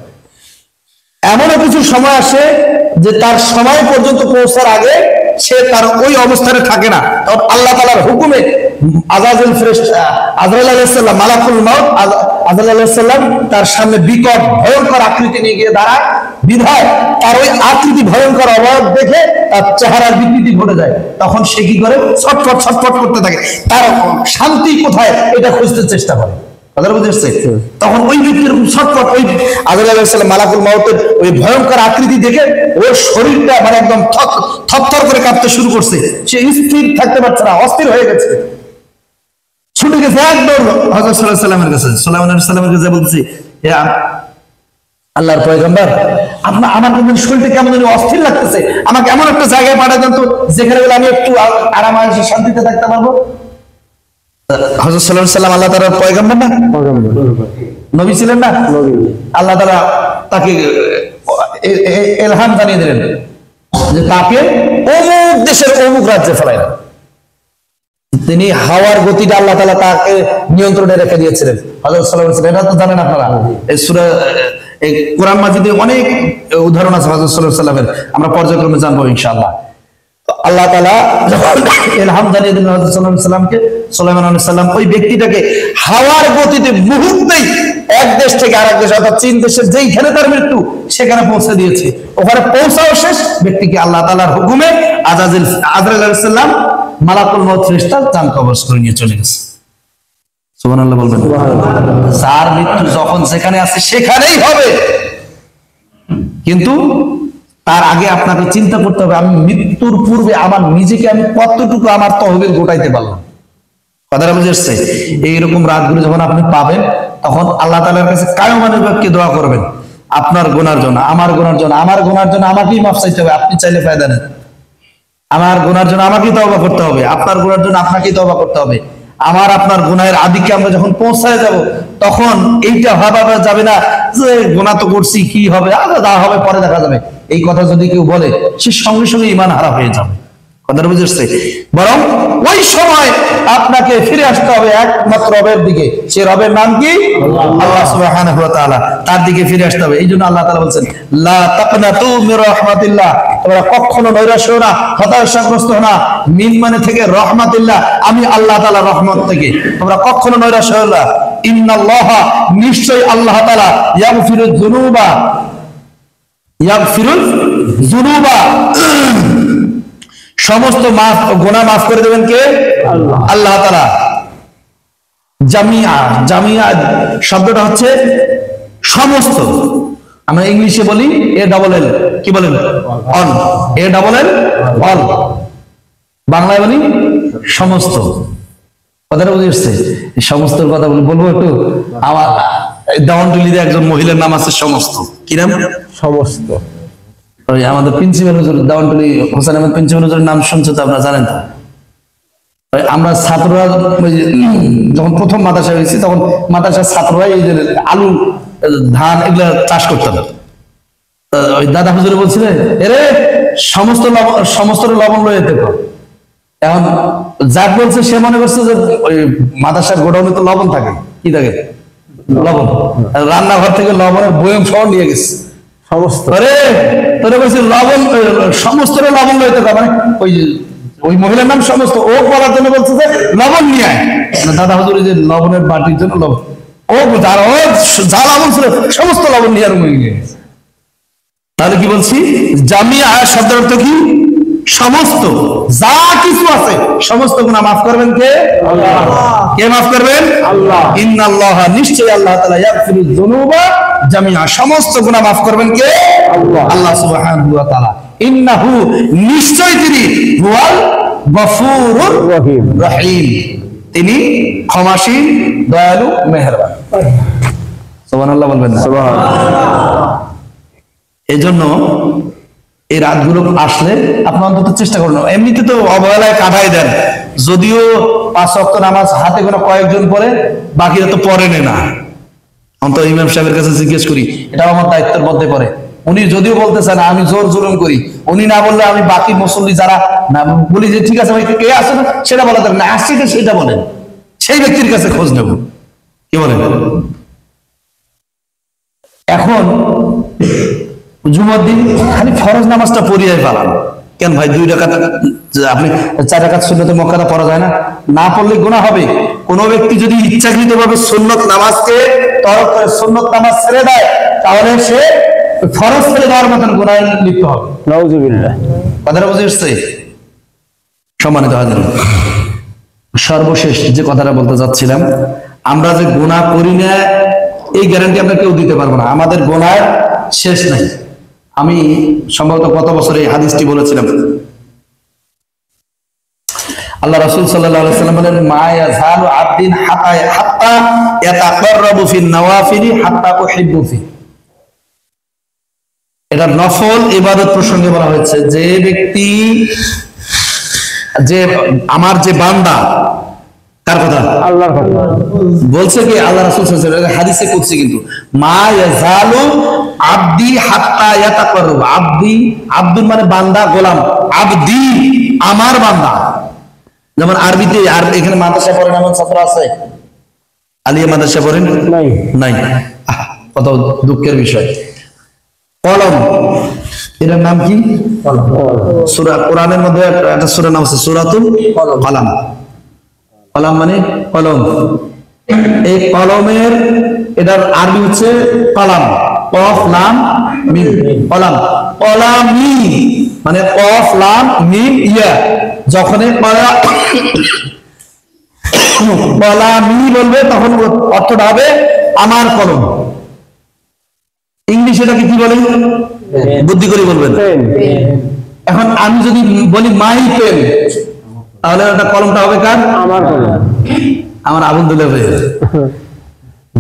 এমনও কিছু সময় আসে যে তার সময় পর্যন্ত পৌঁছার আগে সে তার ওই অবস্থানে থাকে না, তখন আল্লাহ তাআলার হুকুমে আজাজিল ফেরেশতা আজরাইল আলাইহিস সালাম, মালাকুল মউত আজরাইল আলাইহিস সালাম তার সামনে বিকট ভয়ঙ্কর আকৃতি নিয়ে গিয়ে দাঁড়ায়। বিধায় তার ওই আকৃতি ভয়ঙ্কর অবয়ব দেখে তার চেহারার বিকৃতি ঘটে যায়। তখন সে কি করে? ছটফট করতে থাকে, তার শান্তি কোথায় এটা খুঁজতে চেষ্টা করে। কথাটা বুঝে আসছে? তখন ওই ব্যক্তির ছটফট, ওই আজরাইল আলাইহিস সালাম মালাকুল মউতের ওই ভয়ঙ্কর আকৃতি দেখে ওর শরীরটা মানে একদম থরথর করে কাঁপতে শুরু করছে। সে স্থির থাকতে পারছে না, অস্থির হয়ে গেছে, ছুটে গেছে একদম হযরত সাল্লাল্লাহু আলাইহি সাল্লামের কাছে। সুলাইমান আলাইহিস সালামের কাছে বলছে, হে আল্লাহর পয়গম্বর, আমার কিন্তু শরীরটা কেমন যেন অস্থির লাগতেছে, আমাকে এমন একটা জায়গায় পাঠিয়ে দেন তো যেখানে গেলে আমি একটু আরাম আয়েশে শান্তিতে থাকতে পারবো। হযরত সাল্লাল্লাহু আলাইহি সাল্লাম আল্লাহ তাআলার পয়গম্বর না, নবী ছিলেন না? আল্লাহ তাআলা তাকে ইলহাম জানিয়ে দিলেন যে তাকে অমুক দেশের অমুক রাজ্যে ফেলাইলেন। তিনি হাওয়ার গতিটা আল্লাহ তাআলা তাকে নিয়ন্ত্রণে রেখে দিয়েছিলেন। হযরত সাল্লাল্লাহু আলাইহি ওয়াসাল্লাম, এটা তো জানেন আপনারা, এই সূরা কোরআন মাজিদে অনেক উদাহরণ আছে হযরত সাল্লাল্লাহু আলাইহি ওয়াসাল্লামের, আমরা পর্যায়ক্রমে জানবো ইনশাআল্লাহ। আল্লাহ তাআলা যখন ইলহাম জানিয়ে দিলেন হযরত সাল্লাল্লাহু আলাইহি ওয়াসাল্লামকে, সুলাইমান আলাইহিস সালাম ওই ব্যক্তিটাকে হাওয়ার গতিতে মুহূর্তেই এক দেশ থেকে আরেক দেশ, অর্থাৎ চীন দেশের যেইখানে তার মৃত্যু সেখানে পৌঁছে দিয়েছে। ওখানে পৌঁছাও শেষ, ব্যক্তিকে আল্লাহ তাআলার হুকুমে আজরাইল আলাইহিস সালাম মালাকুল মউত ফেরেশতা জান কবজ করে নিয়ে চলে গেছে। সুবহানাল্লাহ বলবেন। যার মৃত্যু যখন যেখানে আছে সেখানেই হবে, কিন্তু তার আগে আপনাকে চিন্তা করতে হবে আমি মৃত্যুর পূর্বে আমার নিজেকে আমি কতটুকু আমার তহবিল গোটাইতে পারলাম। কথাটা বুঝে আসছে? এইরকম রাতগুলো যখন আপনি পাবেন তখন আল্লাহ তাআলার কাছে কায়মানুবাক্যে দোয়া করবেন, আপনার গুনার জন্য, আমার গুনার জন্য, আমার গুনার জন্য আমাকেই মাফ চাইতে হবে, আপনি চাইলে ফায়দা নেই। আমার গুনার জন্য আমাকেই তওবা করতে হবে, আপনার গুনার জন্য আপনাকেই তওবা করতে হবে। আমার আপনার গুনাহের আদিকে আমরা যখন পৌঁছায় যাব, তখন এইটা ভাবা যাবে না যে গুনাহ তো করছি, কি হবে, যা হবে পরে দেখা যাবে। এই কথা যদি কেউ বলে, সে সঙ্গে সঙ্গে ঈমান হারা হয়ে যাবে। কথাটা বুঝেছে? বরং ওই সময় আপনাকে ফিরে আসতে হবে একমাত্র রবের দিকে। সে রবের নাম কি? আল্লাহ সুবহানাহু ওয়া তাআলা। তার দিকে ফিরে আসতে হবে। এই জন্য আল্লাহ তাআলা বলছেন, লা তাকনাতু মির রাহমাতিল্লাহ, তোমরা কখনো নৈরাশ্য হও না, হতাশাগ্রস্ত হও না। মিন মানে থেকে রহমাতিল্লাহ, আমি আল্লাহ তাআলার রহমত থেকে তোমরা কখনো নৈরাশ্য হও না। ইন্নাল্লাহা, নিশ্চয়ই আল্লাহ তাআলা, ইয়াগফিরুয যুনুবা, ইয়াগফিরুয যুনুবা, সমস্ত গুনাহ মাফ করে দেবেন কে? আল্লাহ তাআলা। জামিয়া, জামিয়া শব্দটা হচ্ছে সমস্ত। আমরা ইংলিশে বলি এ ডাবল এল, কি বলেন? অল। এ ডাবল এল, অল। বাংলায় বলি সমস্ত। কথাটা বুঝে এসছে? সমস্ত কথা বলবো একটু। আমার দেওয়ানটুলিতে একজন মহিলার নাম আছে সমস্ত। কি নাম? সমস্ত। আমাদের প্রিন্সিপাল হুজুর, দেওয়ানটুলি হোসেন আহমেদ প্রিন্সিপাল হুজুরের নাম শুনছেন তো, আপনারা জানেন তো। আমরা ছাত্ররা যখন প্রথম মাদ্রাসা হয়েছি, তখন মাদ্রাসার ছাত্ররা এই যে আলু, ধান এগুলা চাষ করতাম। ওই দাদা হুজুরে বলছিলেন, এরে সমস্ত লবণ লয়ে যেতে। এখন যাক বলছে, সে মনে করছে যে ওই মাদ্রাসার গোডাউনে তো লবণ থাকে। কি থাকে? লবণ। রান্নাঘর থেকে লবণের বয়ম সহ নিয়ে গেছে সমস্ত। আরে তোরা বলছি লবণ, সমস্ত লবণ লইতে হবে, মানে ওই মহিলার নাম সমস্ত। ও বলার জন্য বলছে যে লবণ নিয়ে আয়। দাদা হুজুর যে লবণের বাটির জন্য লবণ, ও যা লবণ ছিল সমস্ত লবণ নিয়ে আর নিয়ে গেছে। তাহলে কি বলছি? জামিয়া শব্দের অর্থ কি? সমস্ত, যা কিছু আছে সমস্ত গুনাহ মাফ করবেন কে? আল্লাহ। কে মাফ করবেন? আল্লাহ। ইন্নাল্লাহা, নিশ্চয়ই আল্লাহ তাআলা, ইয়াগফিরুয যুনুবা জামিআ, সমস্ত গুনাহ মাফ করবেন কে? আল্লাহ। আল্লাহ সুবহানাহু ওয়া তাআলা। ইন্নাহু, নিশ্চয়ই তিনি, হুয়াল গফুরুর রহিম, তিনি ক্ষমাশীল, দয়ালু, মেহেরবান। সুবহানাল্লাহ বলবেন না? সুবহানাল্লাহ। এজন্য এই রাতগুলো আসলে আপনি অন্তত চেষ্টা করুন। এমনিতে তো অবহেলায় কাটাই দেন, যদিও 5 ওয়াক্ত নামাজ হাতে গোনা কয়েকজন পড়ে, বাকিরা তো পড়েন না। অন্তত ইমাম সাহেবের কাছে জিজ্ঞেস করি, এটাও আমার দায়িত্বের মধ্যে পড়ে। উনি যদিও বলতেছেন আমি জোর জুলুম করি, উনি না বললে আমি বাকি মুসল্লি যারা না বলি যে ঠিক আছে ভাই কে আসে না, সেটা বলা যাবে না, আসছে সেটা বলেন, সেই ব্যক্তির কাছে খোঁজ নেব। কি বলেন? এখন জুমার দিন খালি ফরজ নামাজটা পড়িয়ে পালান কেন ভাই? 2 রাকাত, আপনি 4 রাকাত সুন্নতে মুআক্কাদা পড়া যায় না? না পড়লে গুনাহ হবে। কোন ব্যক্তি যদি ইচ্ছাকৃতভাবে সুন্নত নামাজকে তরক করে সুন্নত নামাজ ছেড়ে দেয়, তাহলে সে ফরজ ছেড়ে দেওয়ার মতন গুনাহে লিপ্ত হবে। নাউযুবিল্লাহ। কথাটা বুঝে এসছে? সম্মানিত হাজির, সর্বশেষ যে কথাটা বলতে যাচ্ছিলাম, আমরা যে গুনাহ করি না এই গ্যারান্টি আমরা কেউ দিতে পারবো না। আমাদের গুনাহের শেষ নাই। আমি সম্ভবত গত বছর এই হাদিসটি বলেছিলাম। আল্লাহ রাসূল সাল্লাল্লাহু আলাইহি ওয়াসাল্লাম বলেন, মা ইয়াযালু আবদিন হাত্তা ইয়াতাকাররাবু ফিন নওয়াফিলি হাত্তা উহিব্বু ফি। এটা নফল ইবাদত প্রসঙ্গে বলা হয়েছে। যে ব্যক্তি, যে আমার যে বান্দা, কার কথা? আল্লাহর কথা বলছে। কি আল্লাহ রাসূল সাল্লাল্লাহু আলাইহি ওয়াসাল্লাম হাদিসে কুদসি, কিন্তু মা ইয়াযালু আবদি হাত্তা ইয়াতাকাররাব। আবদি, আব্দুল মানে বান্দা, গোলাম। আবদি আমার বান্দা। যেমন আরবিতে, আর এখানে মাদ্রাসা পড়েন এমন ছাত্র আছে? আলিয়া মাদ্রাসা পড়েন? নাই, নাই। কত দুঃখের বিষয়। কলম, এটার নাম কি? সূরা, কোরআনের মধ্যে একটা সূরার নাম আছে সূরাতুল কলম। কলম মানে কলম। এই কলমের, এটার আরবি হচ্ছে কলাম, কফ লাম মিম, কলাম। কলামি মানে কফ লাম মিম ইয়া। যখন কলামি বলবে তখন অর্থটা হবে আমার কলম। ইংলিশ এটাকে কি বলে? বুদ্ধি করে বলবেন। এখন আমি যদি বলি মাই পেন, তাহলে ওটা কলমটা হবে কার? আমার কলম। আমার আবুদুল্লাহ ভাই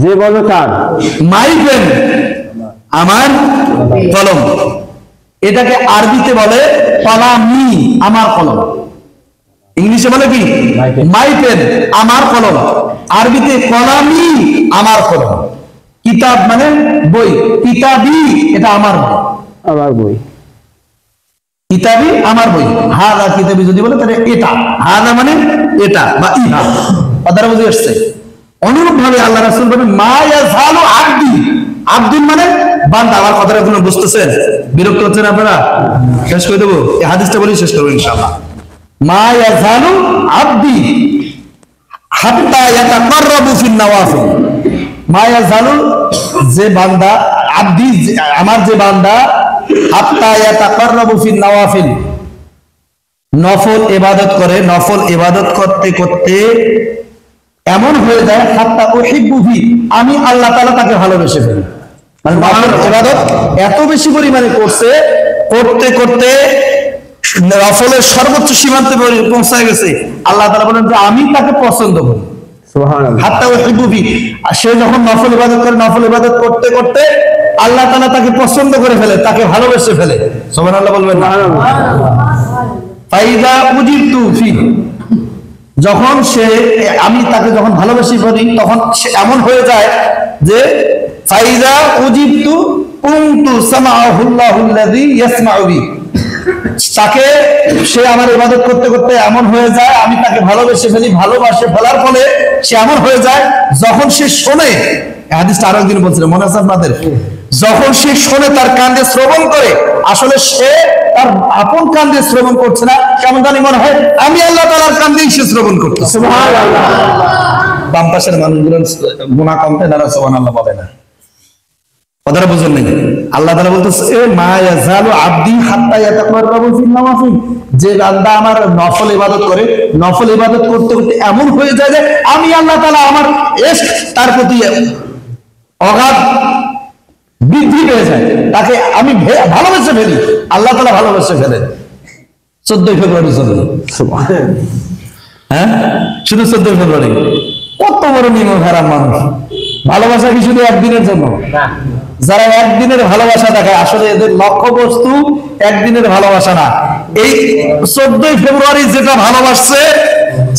যে বলে কার? মাই পেন, আমার কলম। এটাকে আরবিতে বলে কলামি, আমার কলম। ইংলিশে বলে কি মাই পেন, আমার কলম। আরবিতে কলামি, আমার কলম। কিতাব মানে বই, কিতাবি এটা আমার বই, আমার বই। কিতাবি আমার বই। হাদা কিতাবি যদি বলে তাহলে এটা, হাদা মানে এটা বা ইহা, কথাটা বুঝে আসছে। অনুরূপ ভাবে আল্লাহ রাসূল বলেন মা ইয়াজালু আবদি, আব্দুল মানে বান্দা। আমার কথাটা কোনো বুঝতেছেন? বিরক্ত হচ্ছেন আপনারা? শেষ করে দেবো, এই হাদিসটা বলি শেষ করবো ইনশাআল্লাহ। মা ইয়াজালু আবদি হাত্তা ইয়াতাকাররাবু ফিন নওয়াফিল। মা ইয়াজালু যে বান্দা, আব্দি আমার যে বান্দা, হাত্তা ইয়াতাকাররাবু ফিন নওয়াফিল নফল ইবাদত করে, নফল ইবাদত করতে করতে এমন হয়ে যায় হাত্তা উহিব্বু ফি, আমি আল্লাহ তাআলা তাকে ভালোবেসে ফেলি। মানে নফল ইবাদত এত বেশি পরিমাণে করছে, করতে করতে নফলের সর্বোচ্চ সীমান্তে পৌঁছায় গেছে, আল্লাহ তাআলা বলেন যে আমি তাকে পছন্দ করি। সুবহানাল্লাহ। হাত্তা উহিব্বু ফি, আর সে যখন নফল ইবাদত করে, নফল ইবাদত করতে করতে আল্লাহ তাআলা তাকে পছন্দ করে ফেলে, তাকে ভালোবেসে ফেলে। সুবহানাল্লাহ বলবেন না? ফাইদা উজিবতু ফি, যখন সে আমি তাকে যখন ভালোবেসে ফেলি তখন সে এমন হয়ে যায় যে ফাইদা উজিবতু কুনতু সামাআহুল্লাহুল্লাযী ইয়াসমাউ বি, তাকে সে আমার ইবাদত করতে করতে এমন হয়ে যায়, আমি তাকে ভালোবেসে ফেলি, ভালোবাসে ফেলার ফলে সে এমন হয়ে যায় যখন সে শোনে, হাদিসটা আরো একদিন বলছিলাম মনে আছে আপনাদের, যখন সে শোনে তার কান দিয়ে শ্রবণ করে, আসলে সে তার আপন কান দিয়ে শ্রবণ করছে না, কেমন জানি মনে হয় আমি আল্লাহ তাআলার কান দিয়ে সে শ্রবণ করতেছে। সুবহানাল্লাহ। বাম পাশের মানুষগুলো গুনাহ কমতে তারা সুবহানাল্লাহ বলে না, কথাটা বুঝুন নাই। আল্লাহ তাআলা বলতেছে মা ইয়াজালু আবদি হাত্তা ইয়াতাকাররাবু ফিন নওয়াফিল, যে বান্দা আমার নফল ইবাদত করে, নফল ইবাদত করতে করতে এমন হয়ে যায় যে আমি আল্লাহ তাআলা আমার ইশক তার প্রতি অগাধ বৃদ্ধি পেয়ে যায়, তাকে আমি ভালোবেসে ফেলি, আল্লাহ তাআলা ভালোবেসে ফেলে। 14 ফেব্রুয়ারি চলে, হ্যাঁ শুধু 14 ফেব্রুয়ারি। কত বড় নির্মম হারাম মানুষ। ভালোবাসা কি শুধু একদিনের জন্য? যারা একদিনের ভালোবাসা দেখায়, আসলে এদের লক্ষ্য বস্তু একদিনের ভালোবাসা না। এই 14 ফেব্রুয়ারি যেটা ভালোবাসছে,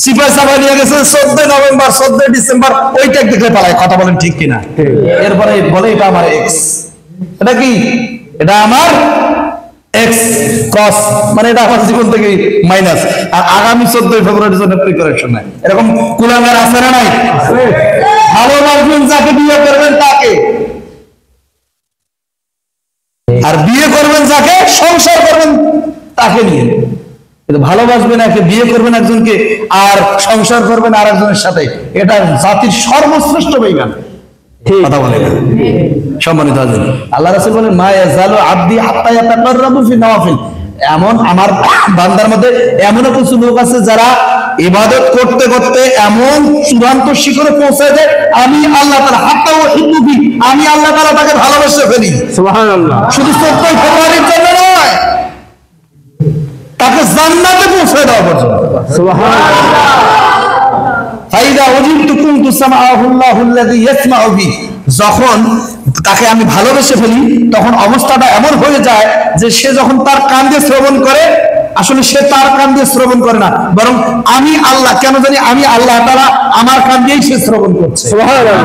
সিপাই সাবা নিয়ে গেছে 14 নভেম্বর 14 ডিসেম্বর, ওইটা দেখলে পালায়। কথা বলেন ঠিক কিনা? এরপরে বলে এটা আমার এক্স, এটা কি, এটা আমার এক্স কস, মানে এটা আমার জীবন থেকে মাইনাস। আর আগামী 14 ফেব্রুয়ারির জন্য প্রিপারেশন নাই। এরকম কুলাঙ্গার আছে না নাই? ভালোবাসবেন যাকে, বিয়ে করবেন তাকে, আর বিয়ে করবেন যাকে, সংসার করবেন তাকে নিয়ে। কিন্তু ভালোবাসবেন একে, বিয়ে করবেন একজনকে, আর সংসার করবেন আর একজনের সাথে, এটা জাতির সর্বশ্রেষ্ঠ বেঈমান। কথা বলে সম্মানিত আছেন। আল্লাহ রাসূল বলেন মা ইয়াজালু আবদি হাত্তা ইয়াতাকাররাবু ফি নওয়াফিল, এমন আমার বান্দার মধ্যে এমনও কিছু লোক আছে যারা ইবাদত করতে করতে এমন চূড়ান্ত শিখরে পৌঁছায় যায় আমি আল্লাহ তাআলা হাত্তা উহিব্বু বি, আমি আল্লাহ তাআলা তাকে ভালোবেসে ফেলি। সুবহানাল্লাহ। শুধু 14 ফেব্রুয়ারির জন্য নয়, তাকে জান্নাতে পৌঁছে দেওয়া পর্যন্ত। সুবহানাল্লাহ। ফাইদা উজিবতু কুনতু সামাআহুল্লাহুল্লাযী ইয়াসমাউ বি, যখন তাকে আমি ভালোবেসে ফেলি তখন অবস্থাটা এমন হয়ে যায় যে সে যখন তার কান দিয়ে শ্রবণ করে, আসলে সে তার কান দিয়ে শ্রবণ করে না, বরং আমি আল্লাহ, কেন জানি আমি আল্লাহ তাআলা আমার কান দিয়েই সে শ্রবণ করছে। সুবহানাল্লাহ।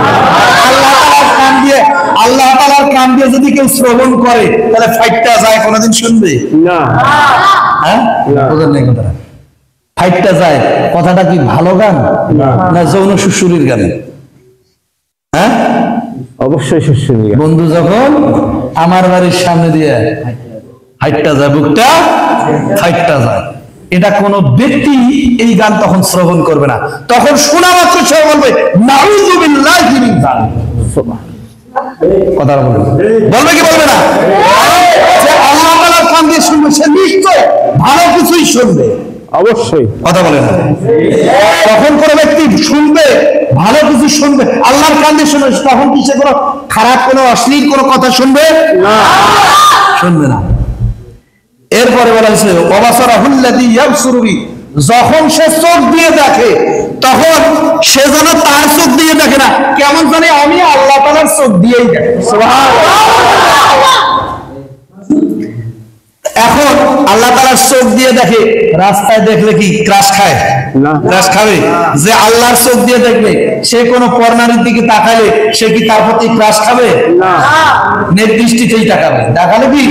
আল্লাহ তাআলার কান দিয়ে, আল্লাহ তাআলার কান দিয়ে যদি কেউ শ্রবণ করে তাহলে ফাইটটা যায়, কোনোদিন শুনবে না? হ্যাঁ, বুঝেন না কথাটা? ফাইটটা যায়, কথাটা কি ভালো গান না যৌন সুশুরির গান? হ্যাঁ, অবশ্যই সুশুরি। বন্ধু যখন আমার বাড়ির সামনে দিয়ে হাইটটা যায়, বুকটা ফাইটটা যায়, এটা কোন ব্যক্তি এই গান তখন শ্রবণ করবে না, তখন শোনা মাত্র সে বলবে নাউযু বিল্লাহি মিন যালিক। কথা বলবে, বলবে কি বলবে না? যে আল্লাহ তাআলার কান দিয়ে শুনবে, সে নিশ্চয় ভালো কিছুই শুনবে। অবশ্যই। কথা বলে না? তখন কোন ব্যক্তি শুনবে, ভালো কিছু শুনবে, আল্লাহর কান দিয়ে শুনবে, তখন কি সে কোনো খারাপ, কোনো অশ্লীল কোনো কথা শুনবে না? শুনবে না। এরপরে বলা হয়েছে ওয়াবাসারাহুল্লাযী ইয়াবসুরু বি, যখন সে চোখ দিয়ে দেখে তখন সে যেন তার চোখ দিয়ে দেখে না, কেমন জানি আমি আল্লাহ তাআলার চোখ দিয়েই দেখি। সুবহানাল্লাহ। এখন আল্লাহ তাআলার চোখ দিয়ে দেখে, রাস্তায় দেখলে কি ক্রাশ খায়? না। ক্রাশ খাবে? যে আল্লাহর চোখ দিয়ে দেখবে, সে কোনো পর্নারীর দিকে তাকালে সে কি তার প্রতি ক্রাশ খাবে? না। নেক দৃষ্টিতেই তাকাবে। দেখালে কি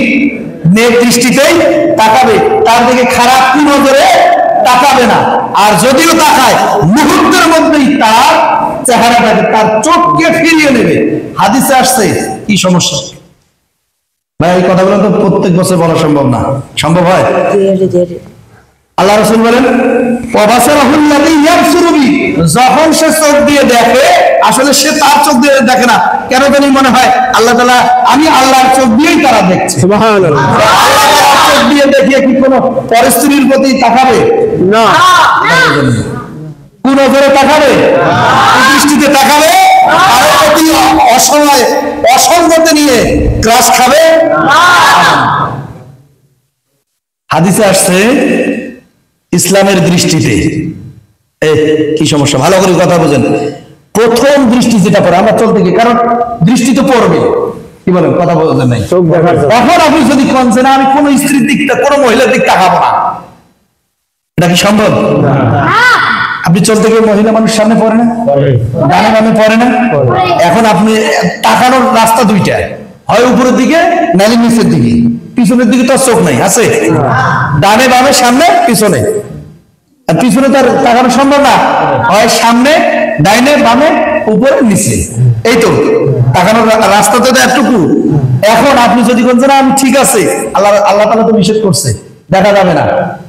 নেক দৃষ্টিতেই তাকাবে, তার দিকে খারাপ কি নজরে তাকাবে না। আর যদিও তাকায়, মুহূর্তের মধ্যেই তার চেহারাটাকে, তার চোখকে ফিরিয়ে নেবে। হাদিসে আসছে। কি সমস্যা ভাই? এই কথাগুলো তো প্রত্যেক বছর বলা সম্ভব না। সম্ভব হয়? আল্লাহ রাসূল বলেন, যখন সে চোখ দিয়ে দেখে, আসলে সে তার চোখ দিয়ে দেখে না, কেন জানি মনে হয় আল্লাহ তাআলা, আমি আল্লাহর চোখ দিয়েই তারা দেখছে। সুবহানাল্লাহ। আল্লাহর চোখ দিয়ে দেখিয়ে কি কোনো পরিস্থিতির প্রতি তাকাবে? না। কোন নজরে তাকাবে? দৃষ্টিতে তাকাবে? আর অতি অসময় অসঙ্গতে নিয়ে ক্রাশ খাবে? হাদিসে আসছে ইসলামের দৃষ্টিতে কি সমস্যা, ভালো করে কথা বোঝেন। প্রথম দৃষ্টি যেটা পড়ে, আমরা চলতে গিয়ে, কারণ দৃষ্টি তো পড়বে, কি বলেন, কথা বোঝেন নাই? চোখ দেখার জন্য। এখন আপনি যদি কনছেন আমি কোন স্ত্রীর দিকটা, কোন মহিলার দিক তাকাবো না, এটা কি সম্ভব? আপনি চলতে গিয়ে মহিলা মানুষ সামনে পড়ে না, ডানে বামে পড়ে না? এখন আপনি তাকানোর রাস্তা দুইটা, হয় উপরের দিকে নাইলে নিচের দিকে। পিছনের দিকে তো চোখ নাই, আছে? ডানে বামে, সামনে পিছনে। আর পিছনে তার তাকানো সম্ভব না, হয় সামনে, ডাইনে বামে, উপরে নিচে। এই তো তাকানোর রাস্তা তো এতটুকু। এখন আপনি যদি বলছেন আমি ঠিক আছে, আল্লাহ তাআলা তো নিষেধ করছে, দেখা যাবে না,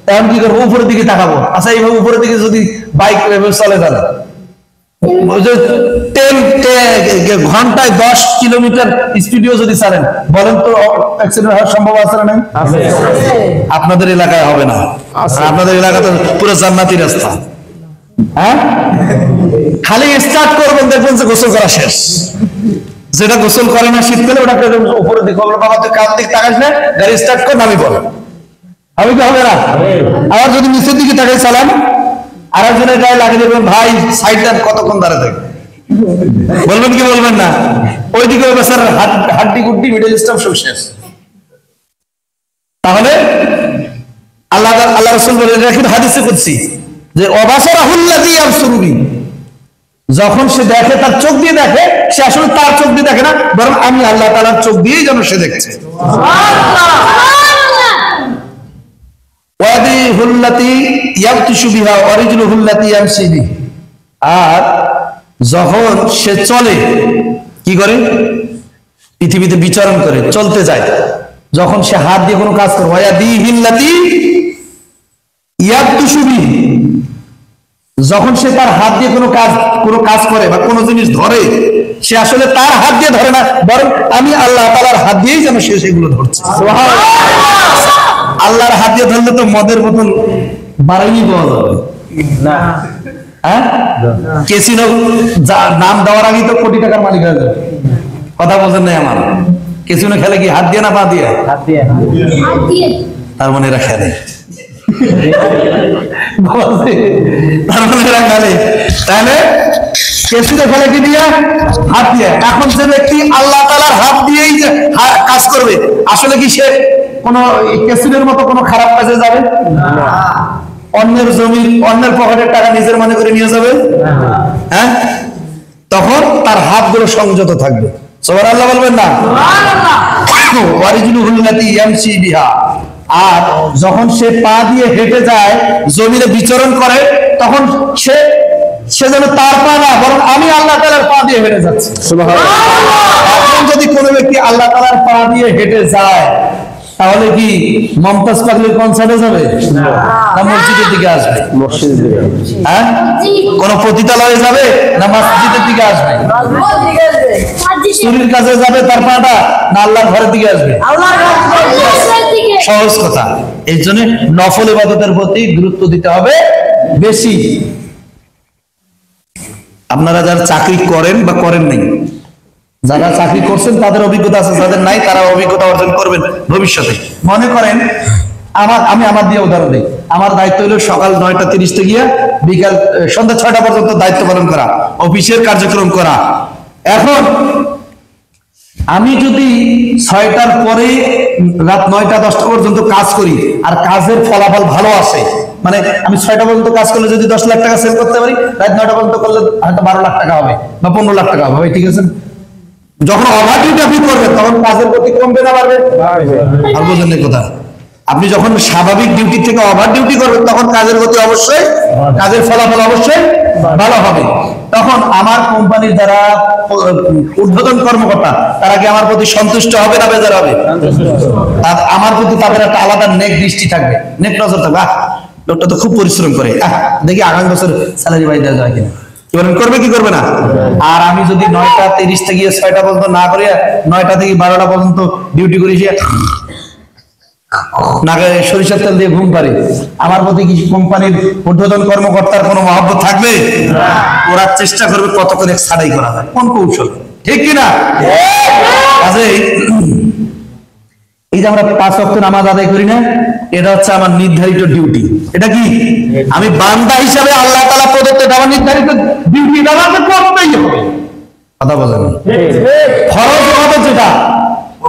তখন কি করবো? উপরের দিকে তাকাবো। আচ্ছা, এইভাবে উপরের দিকে যদি বাইক চলে যাবে, ঘন্টায় 10 কিলোমিটার স্পিডেও যদি চালেন, বলেন তো অ্যাক্সিডেন্ট হওয়ার সম্ভব আছে না? নাই? আপনাদের এলাকায় হবে না, আপনাদের এলাকাতে পুরো জান্নাতি রাস্তা। হ্যাঁ, খালি স্টার্ট করবেন, দেখবেন যে গোসল করা শেষ। যেটা গোসল করে না শীতকালে, ওটাকে উপরে দিকে বলবো, বাবা তুই কার দিকে তাকাস না, গাড়ি স্টার্ট কর, নামি বল। হবে কি হবে না? আবার যদি নিচের দিকে তাকাই চালান, আরেকজনের গায়ে লাগিয়ে দেবেন, ভাই সাইড দেন, কতক্ষণ দাঁড়িয়ে থাকে, বলবেন কি বলবেন না? ওইদিকে হাড্ডি গুড্ডি মিডল স্টাফ সব শেষ। তাহলে আল্লাহ রাসূল বলেন, রাখেন হাদিসে কুদসি, যে অবাসারাহুল্লাযী ইয়াবসুরুবি, যখন সে দেখে, তার চোখ দিয়ে দেখে, সে আসলে তার চোখ দিয়ে দেখে না, বরং আমি আল্লাহ তাআলার চোখ দিয়েই যেন সে দেখছে। আর যখন সে চলে, কি করে? পৃথিবীতে বিচরণ করে, চলতে যায়, যখন সে হাত দিয়ে কোনো কাজ করে, যখন সে তার হাত দিয়ে কোনো কাজ করে বা কোনো জিনিস ধরে, সে আসলে তার হাত দিয়ে ধরে না, বরং আমি আল্লাহ তাআলার হাত দিয়েই যেন সে সেগুলো ধরছে। আল্লাহর হাত দিয়ে ধরলে তো মদের বোতল বাড়াইনি পাওয়া যাবে না। হ্যাঁ, ক্যাসিনো নাম দেওয়ার আগেই তো কোটি টাকার মালিক হয়ে যাবে। কথা বলছেন নাই আমার? ক্যাসিনো খেলে কি হাত দিয়ে না পা দিয়ে? হাত দিয়ে। তার মানে এরা খেলে, তার মানে এরা খেলে। তাহলে ক্যাসিনো খেলে কি দিয়ে? হাত দিয়ে। এখন যে ব্যক্তি আল্লাহ তাআলার হাত দিয়েই কাজ করবে, আসলে কি সে কোন ক্যাসিনোর মতো কোনো খারাপ কাজে যাবে না? অন্যের জমি, অন্যের পকেটের টাকা নিজের মনে করে নিয়ে যাবে? হ্যাঁ, তখন তার হাতগুলো সংযত থাকবে। সুবহানাল্লাহ বলবেন না? আর যখন সে পা দিয়ে হেঁটে যায়, জমিনে বিচরণ করে, তখন সে যেন তার পা না, বরং আমি আল্লাহ তাআলার পা দিয়ে হেঁটে যাচ্ছি। এখন যদি কোনো ব্যক্তি আল্লাহ তাআলার পা দিয়ে হেঁটে যায়, তাহলে কি মমতাজ পাগলির কনসার্টে যাবে না মসজিদের দিকে আসবে? হ্যাঁ, কোন পতিতালয়ে যাবে না মসজিদের দিকে আসবে? চুরির কাছে যাবে তার পাটা, না আল্লাহর ঘরের দিকে আসবে? সহজ কথা। এই জন্য নফল ইবাদতের প্রতি গুরুত্ব দিতে হবে বেশি। আপনারা যারা চাকরি করেন বা করেন নাই, যারা চাকরি করছেন তাদের অভিজ্ঞতা আছে, যাদের নাই তারা অভিজ্ঞতা অর্জন করবেন ভবিষ্যতে। মনে করেন আমি আমার দিয়ে উদাহরণ দিই, আমার দায়িত্ব হলো সকাল 9:30 গিয়া বিকাল সন্ধ্যা 6টা পর্যন্ত দায়িত্ব পালন করা, অফিসের কার্যক্রম করা। এখন আমি যদি 6টার পরে রাত 9টা 10টা পর্যন্ত কাজ করি আর কাজের ফলাফল ভালো আসে, মানে আমি 6টা পর্যন্ত কাজ করলে যদি 10 লাখ টাকা সেল করতে পারি, রাত 9টা পর্যন্ত করলে হয়তো 12 লাখ টাকা হবে বা 15 লাখ টাকা হবে, ঠিক আছে? যখন ওভার ডিউটি আপনি করবেন তখন কাজের গতি কমবে না বাড়বে? আর বোঝেন এই কথা? আপনি যখন স্বাভাবিক ডিউটি থেকে ওভার ডিউটি করবেন তখন কাজের গতি অবশ্যই, কাজের ফলাফল অবশ্যই ভালো হবে। তখন আমার কোম্পানির যারা ঊর্ধ্বতন কর্মকর্তা তারা কি আমার প্রতি সন্তুষ্ট হবে না বেজার হবে? আমার প্রতি তাদের একটা আলাদা নেক দৃষ্টি থাকবে, নেক নজর থাকবে, লোকটা তো খুব পরিশ্রম করে, দেখি আগামী বছর স্যালারি বাড়িয়ে দেওয়া যায় কিনা। কি বলেন, করবে কি করবে না? আর আমি যদি 9টা 30 থেকে 6টা পর্যন্ত না করি, 9টা থেকে 12টা পর্যন্ত ডিউটি করি, নাকে সরিষার তেল দিয়ে ঘুম পারি, আমার প্রতি কি কোম্পানির ঊর্ধ্বতন কর্মকর্তার কোনো মহব্বত থাকবে? ওরা চেষ্টা করবে কত করে ছাড়াই করা যায়, কোন কৌশল, ঠিক কিনা? এই যে আমরা 5 ওয়াক্ত নামাজ আদায় করি না, এটা হচ্ছে আমার নির্ধারিত ডিউটি। এটা কি আমি বান্দা হিসাবে আল্লাহ তাআলা প্রদত্ত আমার নির্ধারিত ডিউটি, নামাজ পড়তেই হবে। কথা বলেন, ফরজ ইবাদত যেটা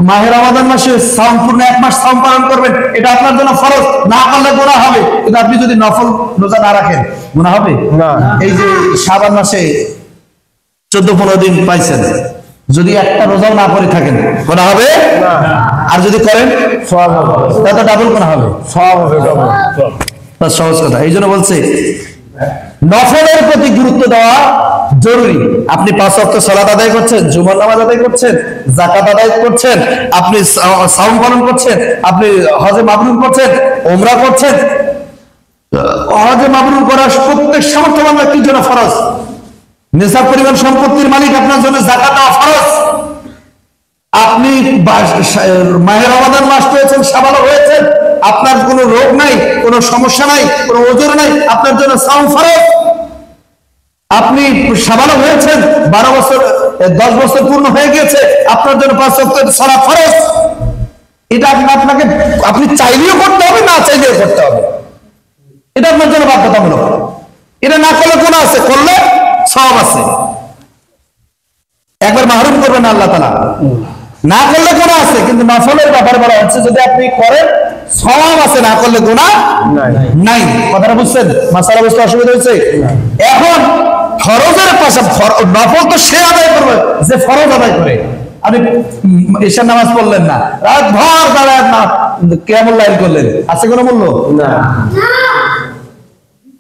মাহে রমাদান মাসে সম্পূর্ণ 1 মাস সাওম পালন করবেন, এটা আপনার জন্য ফরজ, না করলে গুনাহ হবে। কিন্তু আপনি যদি নফল রোজা না রাখেন গুনাহ হবে না। এই যে শাবান মাসে 14-15 দিন পাইছেন, যদি একটা রোজাও না করে থাকেন গুনাহ হবে না, আর যদি করেন সওয়াব হবে, তাতে ডাবল গুনাহ হবে, সওয়াব হবে ডাবল। তার সহজ কথা। এই জন্য বলছে নফলের প্রতি গুরুত্ব দেওয়া জরুরি। আপনি 5 ওয়াক্ত সালাত আদায় করছেন, জুমার নামাজ আদায় করছেন, যাকাত আদায় করছেন, আপনি সাওম পালন করছেন, আপনি হজে মাবরুর করছেন, ওমরা করছেন। হজে মাবরুর করা প্রত্যেক সামর্থ্যবান ব্যক্তির জন্য ফরজ। নিসাব পরিমাণ সম্পত্তির মালিক আপনার জন্য যাকাত দেওয়া ফরজ। আপনি মাহে রমাদান মাস পেয়েছেন, সাবালক হয়েছেন, আপনার কোনো রোগ নাই, কোনো সমস্যা নাই, কোনো ওজর নাই, আপনার জন্য সাওম ফরজ। আপনি সাবালক হয়েছেন, 12 বছর 10 বছর পূর্ণ হয়ে গেছে, আপনার জন্য 5 ওয়াক্ত সালাত ফরজ। এটা আপনাকে আপনি চাইলেও করতে হবে, না চাইলেও করতে হবে, এটা আপনার জন্য বাধ্যতামূলক। এটা না করলে গুনাহ আছে, করলে সওয়াব আছে। একবার মাহরুম করবেন আল্লাহ তাআলা, না করলে গুনাহ আছে। কিন্তু নফলের ব্যাপারে বলা হচ্ছে যদি আপনি করেন সওয়াব আছে, না করলে গুনাহ নাই। কথাটা বুঝছেন? মাসালা বুঝতে অসুবিধা হয়েছে? এখন ফরজের পাশে নফল তো সে আদায় করবে যে ফরজ আদায় করে। আপনি ঈশার নামাজ পড়লেন না, রাত ভর দাঁড়ায় না কিয়ামুল লাইল করলেন, আছে কোনো মূল্য? না।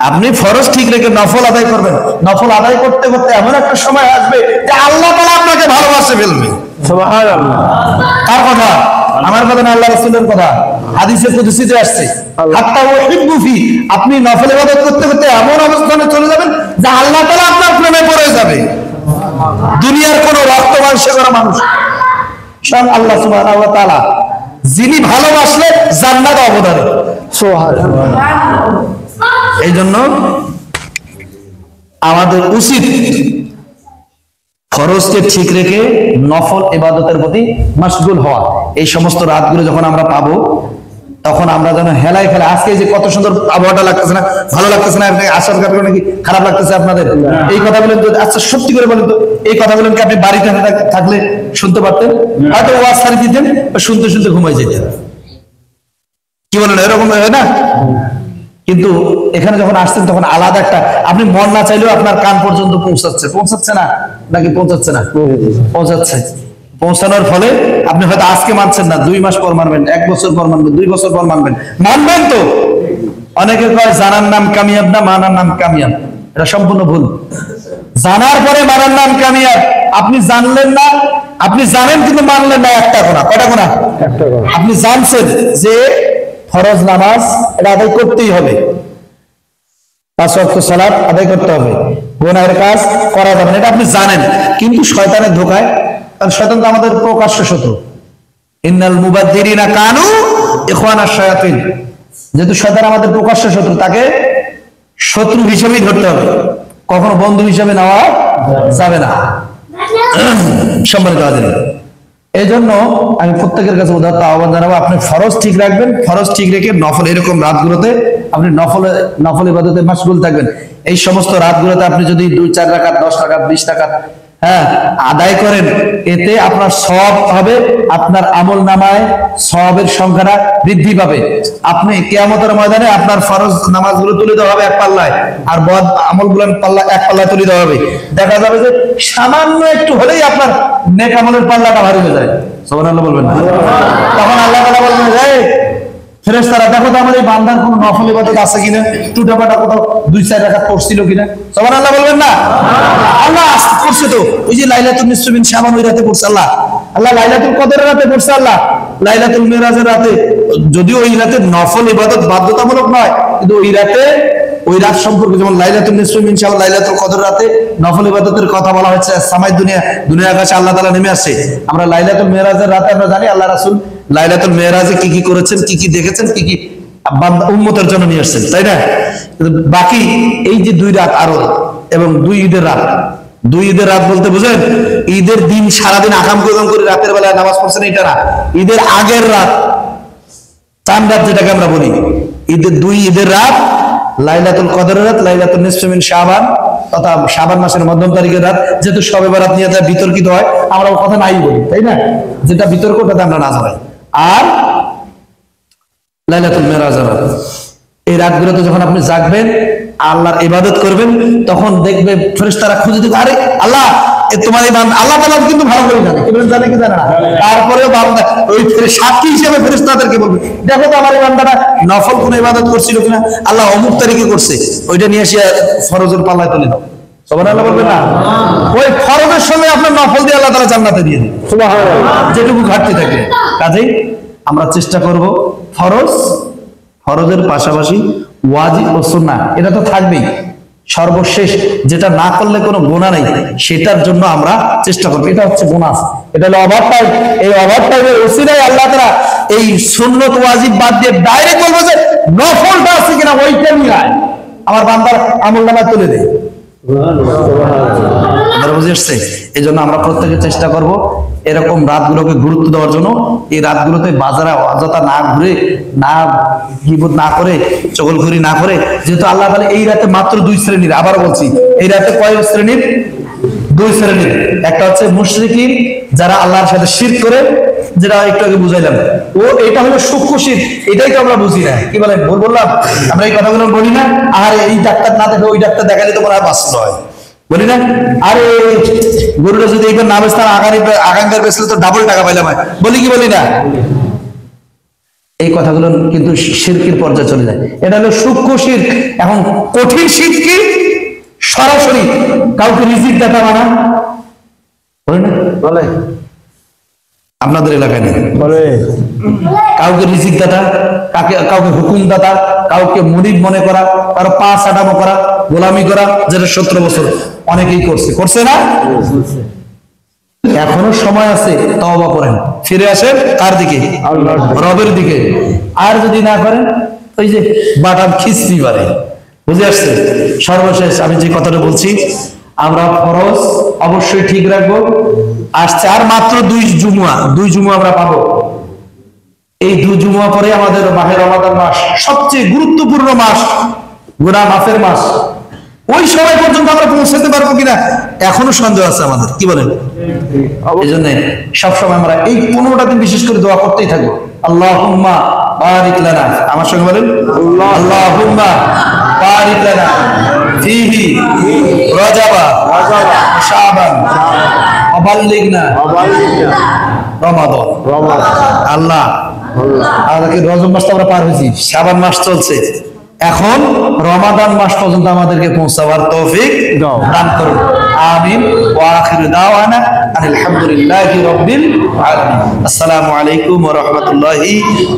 আপনি ফরজ ঠিক রেখে নফল আদায় করবেন। নফল আদায় করতে করতে এমন একটা সময় আসবে যে আল্লাহ তাআলা আপনাকে ভালোবাসে ফেলবে। সুবহানাল্লাহ। কার কথা? আমার কথা না, আল্লাহ রাসূলের কথা। হাদিসে কুদসিতে আসছে, হাত্তা উহিব্বু ফি, আপনি নফল ইবাদত করতে করতে এমন অবস্থানে চলে যাবেন যে আল্লাহ তাআলা আপনার প্রেমে পড়ে যাবে। দুনিয়ার কোন রক্ত মাংস করা মানুষ, স্বয়ং আল্লাহ সুবহানাহু ওয়া তাআলা যিনি ভালোবাসলে জান্নাত অবধারণ। সুবহানাল্লাহ। এই জন্য আমাদের উচিত ফরজকে ঠিক রেখে নফল ইবাদতের প্রতি মাশগুল হওয়া। এই সমস্ত রাতগুলো যখন আমরা পাবো তখন আমরা যেন হেলায় ফেলে, আজকে যে কত সুন্দর আবহাওয়াটা লাগতেছে না, ভালো লাগতেছে না, আসার কারণে নাকি খারাপ লাগতেছে আপনাদের? এই কথা বলেন তো, আচ্ছা সত্যি করে বলেন তো, এই কথা বলেন কি আপনি বাড়িতে থাকলে শুনতে পারতেন? হয়তো ওয়াজ ছাড়ি দিতেন, শুনতে শুনতে ঘুমাই যেতেন। কি বলেন, এরকম হয় না? কিন্তু এখানে যখন আসছেন তখন আলাদা একটা, আপনি মন না চাইলেও আপনার কান পর্যন্ত পৌঁছাচ্ছে না নাকি? পৌঁছাচ্ছে না? পৌঁছাচ্ছে। পৌঁছানোর ফলে আপনি হয়তো আজকে মানছেন না, 2 মাস পর মানবেন, 1 বছর পর মানবেন, 2 বছর পর মানবেন, মানবেন তো। অনেকে কয় জানার নাম কামিয়াব না, মানার নাম কামিয়াব। এটা সম্পূর্ণ ভুল। জানার পরে মানার নাম কামিয়াব। আপনি জানলেন না, আপনি জানেন কিন্তু মানলেন না, একটা গোনা। কয়টা গোনা? একটা গোনা। আপনি জানছেন যে ফরজ নামাজ এটা আদায় করতেই হবে, 5 ওয়াক্ত সালাত আদায় করতে হবে, গুনাহের কাজ করা যাবে না, এটা আপনি জানেন। কিন্তু শয়তানের ধোঁকায়, কারণ শয়তান তো আমাদের প্রকাশ্য শত্রু, ইন্নাল মুবাদদিরিনা কানু ইখওয়ানাশ শায়াতিন। যেহেতু শয়তান আমাদের প্রকাশ্য শত্রু, তাকে শত্রু হিসেবেই ধরতে হবে, কখনো বন্ধু হিসেবে নেওয়া যাবে না। সম্মানিত হাজির, এই জন্য আমি প্রত্যেকের কাছে উদাত্ত আহ্বান জানাবো, আপনি ফরজ ঠিক রাখবেন। ফরজ ঠিক রেখে নফল এরকম রাতগুলোতে আপনি নফল ইবাদতে মাশগুল থাকবেন। এই সমস্ত রাতগুলোতে আপনি যদি 2-4 রাকাত, 10 রাকাত, 20 রাকাত হ্যাঁ আদায় করেন, এতে আপনার সওয়াব হবে, আপনার আমল নামায় সওয়াবের সংখ্যাটা বৃদ্ধি পাবে। আপনি কিয়ামতের ময়দানে আপনার ফরজ নামাজগুলো তুলে দেওয়া হবে এক পাল্লায়, আর বদ আমলগুলো পাল্লা এক পাল্লায় তুলে দেওয়া হবে। দেখা যাবে যে সামান্য একটু হলেই আপনার নেক আমলের পাল্লাটা ভারী হয়ে যায়। সুবহানাল্লাহ বলবেন না? তখন আল্লাহ তাআলা বলবেন, এই ফেরেশতারা দেখো তো আমার এই বান্দার কোন নফল ইবাদত আছে কিনা, টুটাপাটা কোথাও 2-4 রাকাত পড়ছিল কিনা। সুবহানাল্লাহ বলবেন না? আল্লাহ করছে তো, ওই যে লাইলাতুল নিসফ মিন শাবান ওই রাতে পড়ছে আল্লাহ, আল্লাহ লাইলাতুল কদরের রাতে পড়ছে আল্লাহ, লাইলাতুল মিরাজের রাতে, যদিও ওই রাতে নফল ইবাদত বাধ্যতামূলক নয়, কিন্তু ওই রাত সম্পর্কে, যেমন লাইলাতুল নিসফ মিন শাবান লাইলাতুল কদর রাতে নফল ইবাদতের কথা বলা হচ্ছে। সামাই দুনিয়া আকাশে আল্লাহ তাআলা নেমে আসে। আমরা লাইলাতুল মিরাজের রাতে আমরা জানি আল্লাহ রাসূল লাইলাতুল মিরাজে কি কি করেছেন, কি কি দেখেছেন, কি কি বান্দা উম্মতের জন্য নিয়ে আসছেন, তাই না? বাকি এই যে 2 রাত আরো এবং 2 ঈদের রাত, 2 ঈদের রাত বলতে বুঝেন ঈদের দিন সারাদিন আকাম কুকাম করে রাতের বেলায় নামাজ পড়ছেন এটা না, ঈদের আগের রাত, চাঁদ রাত যেটাকে আমরা বলি, ঈদের 2 ঈদের রাত, লাইলাতুল কদরের রাত, লাইলাতুল নিসফ মিন শাবান তথা শাবান মাসের মধ্যম তারিখের রাত। যেহেতু শবে বরাত নিয়ে যা বিতর্কিত হয়, আমরা ও কথা নাই বলি, তাই না? যেটা বিতর্ক ওটাতে আমরা না জড়াই। আর লাইলাতুল মিরাজের রাত, এই রাতগুলোতে যখন আপনি জাগবেন, আল্লাহর ইবাদত করবেন, তখন দেখবে ফেরেশতারা খুঁজে দিবে, আরে আল্লাহ তোমার এই বান্দা, আল্লাহ তাআলা কিন্তু ভালো করে জানে, কি বলেন, জানে কি জানে না, তারপরেও বান্দা ওই সাক্ষী হিসেবে ফেরেশতাদেরকে বলবে, দেখো তো আমার এই বান্দাটা নফল কোন ইবাদত করছিল কিনা, আল্লাহ অমুক তারিখে করছে, ওইটা নিয়ে এসে ফরজের পাল্লায় তুলে দাও। সুবহানাল্লাহ বলবেন না? ওই ফরজের সঙ্গে আপনার নফল দিয়ে আল্লাহ তাআলা জান্নাতে দিয়ে দিবে, সুবহানাল্লাহ, যেটুকু ঘাটতি থাকে। কাজেই আমরা চেষ্টা করব ফরজের পাশাপাশি ওয়াজিব ও সুন্নাহ এটা তো থাকবেই, সর্বশেষ যেটা না করলে কোনো গুনাহ নাই সেটার জন্য আমরা চেষ্টা করব। এটা হচ্ছে বোনাস, এটা হলো ওভারটাইম। এই ওভারটাইমের উসিলায় আল্লাহ তাআলা এই সুন্নাত ওয়াজিব বাদ দিয়ে ডাইরেক্ট বলবো যে নফলটা আছে কিনা ওইটা নিয়ে আয়, আমার বান্দার আমলনামায় তুলে দেয়। বুঝে আসছে? এই জন্য আমরা প্রত্যেকে চেষ্টা করব এরকম রাতগুলোকে গুরুত্ব দেওয়ার জন্য। এই রাতগুলোতে বাজারে অযথা না ঘুরে, না গীবত না করে, চগলখড়ি না করে, যেহেতু আল্লাহ তাআলা এই রাতে মাত্র 2 শ্রেণীর, আবার বলছি এই রাতে কয় শ্রেণীর? 2 শ্রেণীর। একটা হচ্ছে মুশরিকিন, যারা আল্লাহর সাথে শিরক করে, যেটা একটু আগে বুঝাইলাম, ও এটা হলো সূক্ষ্ম শিরক, এটাই তো আমরা বুঝি না, কি বলেন, ভুল বললাম? আমরা এই কথাগুলো বলি না, আর এই ডাক্তার না দেখে ওই ডাক্তার দেখালে তোমার আর বাঁচতে হয়, বলি না? আরে গরুটা যদি এইবার না বেচতাম, আগামীবার বেচলে তো ডাবল টাকা পাইলাম, বলি কি বলি না? এই কথাগুলো কিন্তু শিরকের পর্যায়ে চলে যায়। এটা হলো সূক্ষ্ম শিরক। এখন কঠিন শিরক কি? সরাসরি কাউকে রিজিক দাতা বানা, বলে না? বলে আপনাদের এলাকায় নেই, বলে কাউকে রিজিক দাতা, কাউকে হুকুম দাতা, কাউকে মুরিদ মনে করা, কারো পা চাটামো করা, গোলামি করা, যেটা 17 বছর অনেকেই করছে না? এখনো সময় আছে, তওবা করেন, ফিরে আসেন কার দিকে? রবের দিকে। আর যদি না করেন, ওই যে বাটাম খিস্তি বাড়ে। বুঝে আসছে? সর্বশেষ আমি যে কথাটা বলছি, আমরা ফরজ অবশ্যই ঠিক রাখবো। আসছে আর মাত্র 2 জুমুয়া আমরা পাবো। এই 2 জুমুয়া পরে আমাদের মাহে রমাদান মাস, সবচেয়ে গুরুত্বপূর্ণ মাস, গুনাহ মাফের মাস। ওই সময় পর্যন্ত আমরা পৌঁছাতে পারবো কিনা এখনো সন্দেহ আছে আমাদের, কি বলেন? এই জন্য সবসময় আমরা এই 15টা দিন বিশেষ করে দোয়া করতেই থাকবো। আল্লাহুম্মা বারিক লানা, আমার সঙ্গে বলেন, আল্লাহুম্মা বারিক লানা ফীহি রাজাবা শাবান ওয়া বাল্লিগনা রমাদান। আল্লাহ আমাদেরকে রজব মাসটা আমরা পার হয়েছি, শাবান মাস চলছে, এখন রমাদান মাস পর্যন্ত আমাদেরকে পৌঁছাবার তৌফিক দান করুন। আমিন। ওয়া আখিরু দাওয়ানা আলহামদুলিল্লাহি রাব্বিল আলামিন। আসসালামু আলাইকুম ওয়া রাহমাতুল্লাহি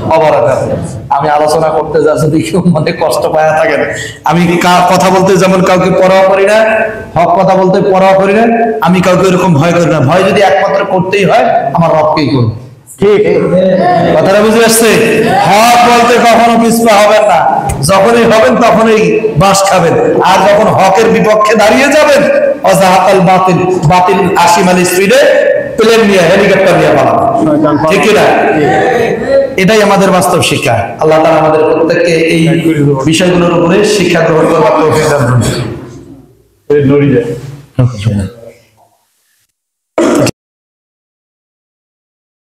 ওয়া বারাকাতুহু। আমি আলোচনা করতে যা যদি কেউ মনে কষ্ট পায়া থাকেন, আমি কথা বলতে যেমন কাউকে পরোয়া করি না, হক কথা বলতে পরোয়া করি না, আমি কাউকে এরকম ভয় করি না। ভয় যদি একমাত্র করতেই হয় আমার রবকেই করব। ঠিক কথাটা বুঝে আসছে? হক বলতে কখনো পিছপা হবেন না, যখনই হবেন তখনই বাস খাবেন। আর যখন হকের বিপক্ষে দাঁড়িয়ে যাবেন, অজাহাতাল বাতিল, বাতিল 80 মাইল স্পিডে প্লেন নিয়ে, হেলিকপ্টার নিয়ে পালাবেন, ঠিক না? এটাই আমাদের বাস্তব শিক্ষা। আল্লাহ তাআলা আমাদের প্রত্যেককে এই বিষয়গুলোর উপরে শিক্ষা গ্রহণ করবার তৌফিক দান করুন।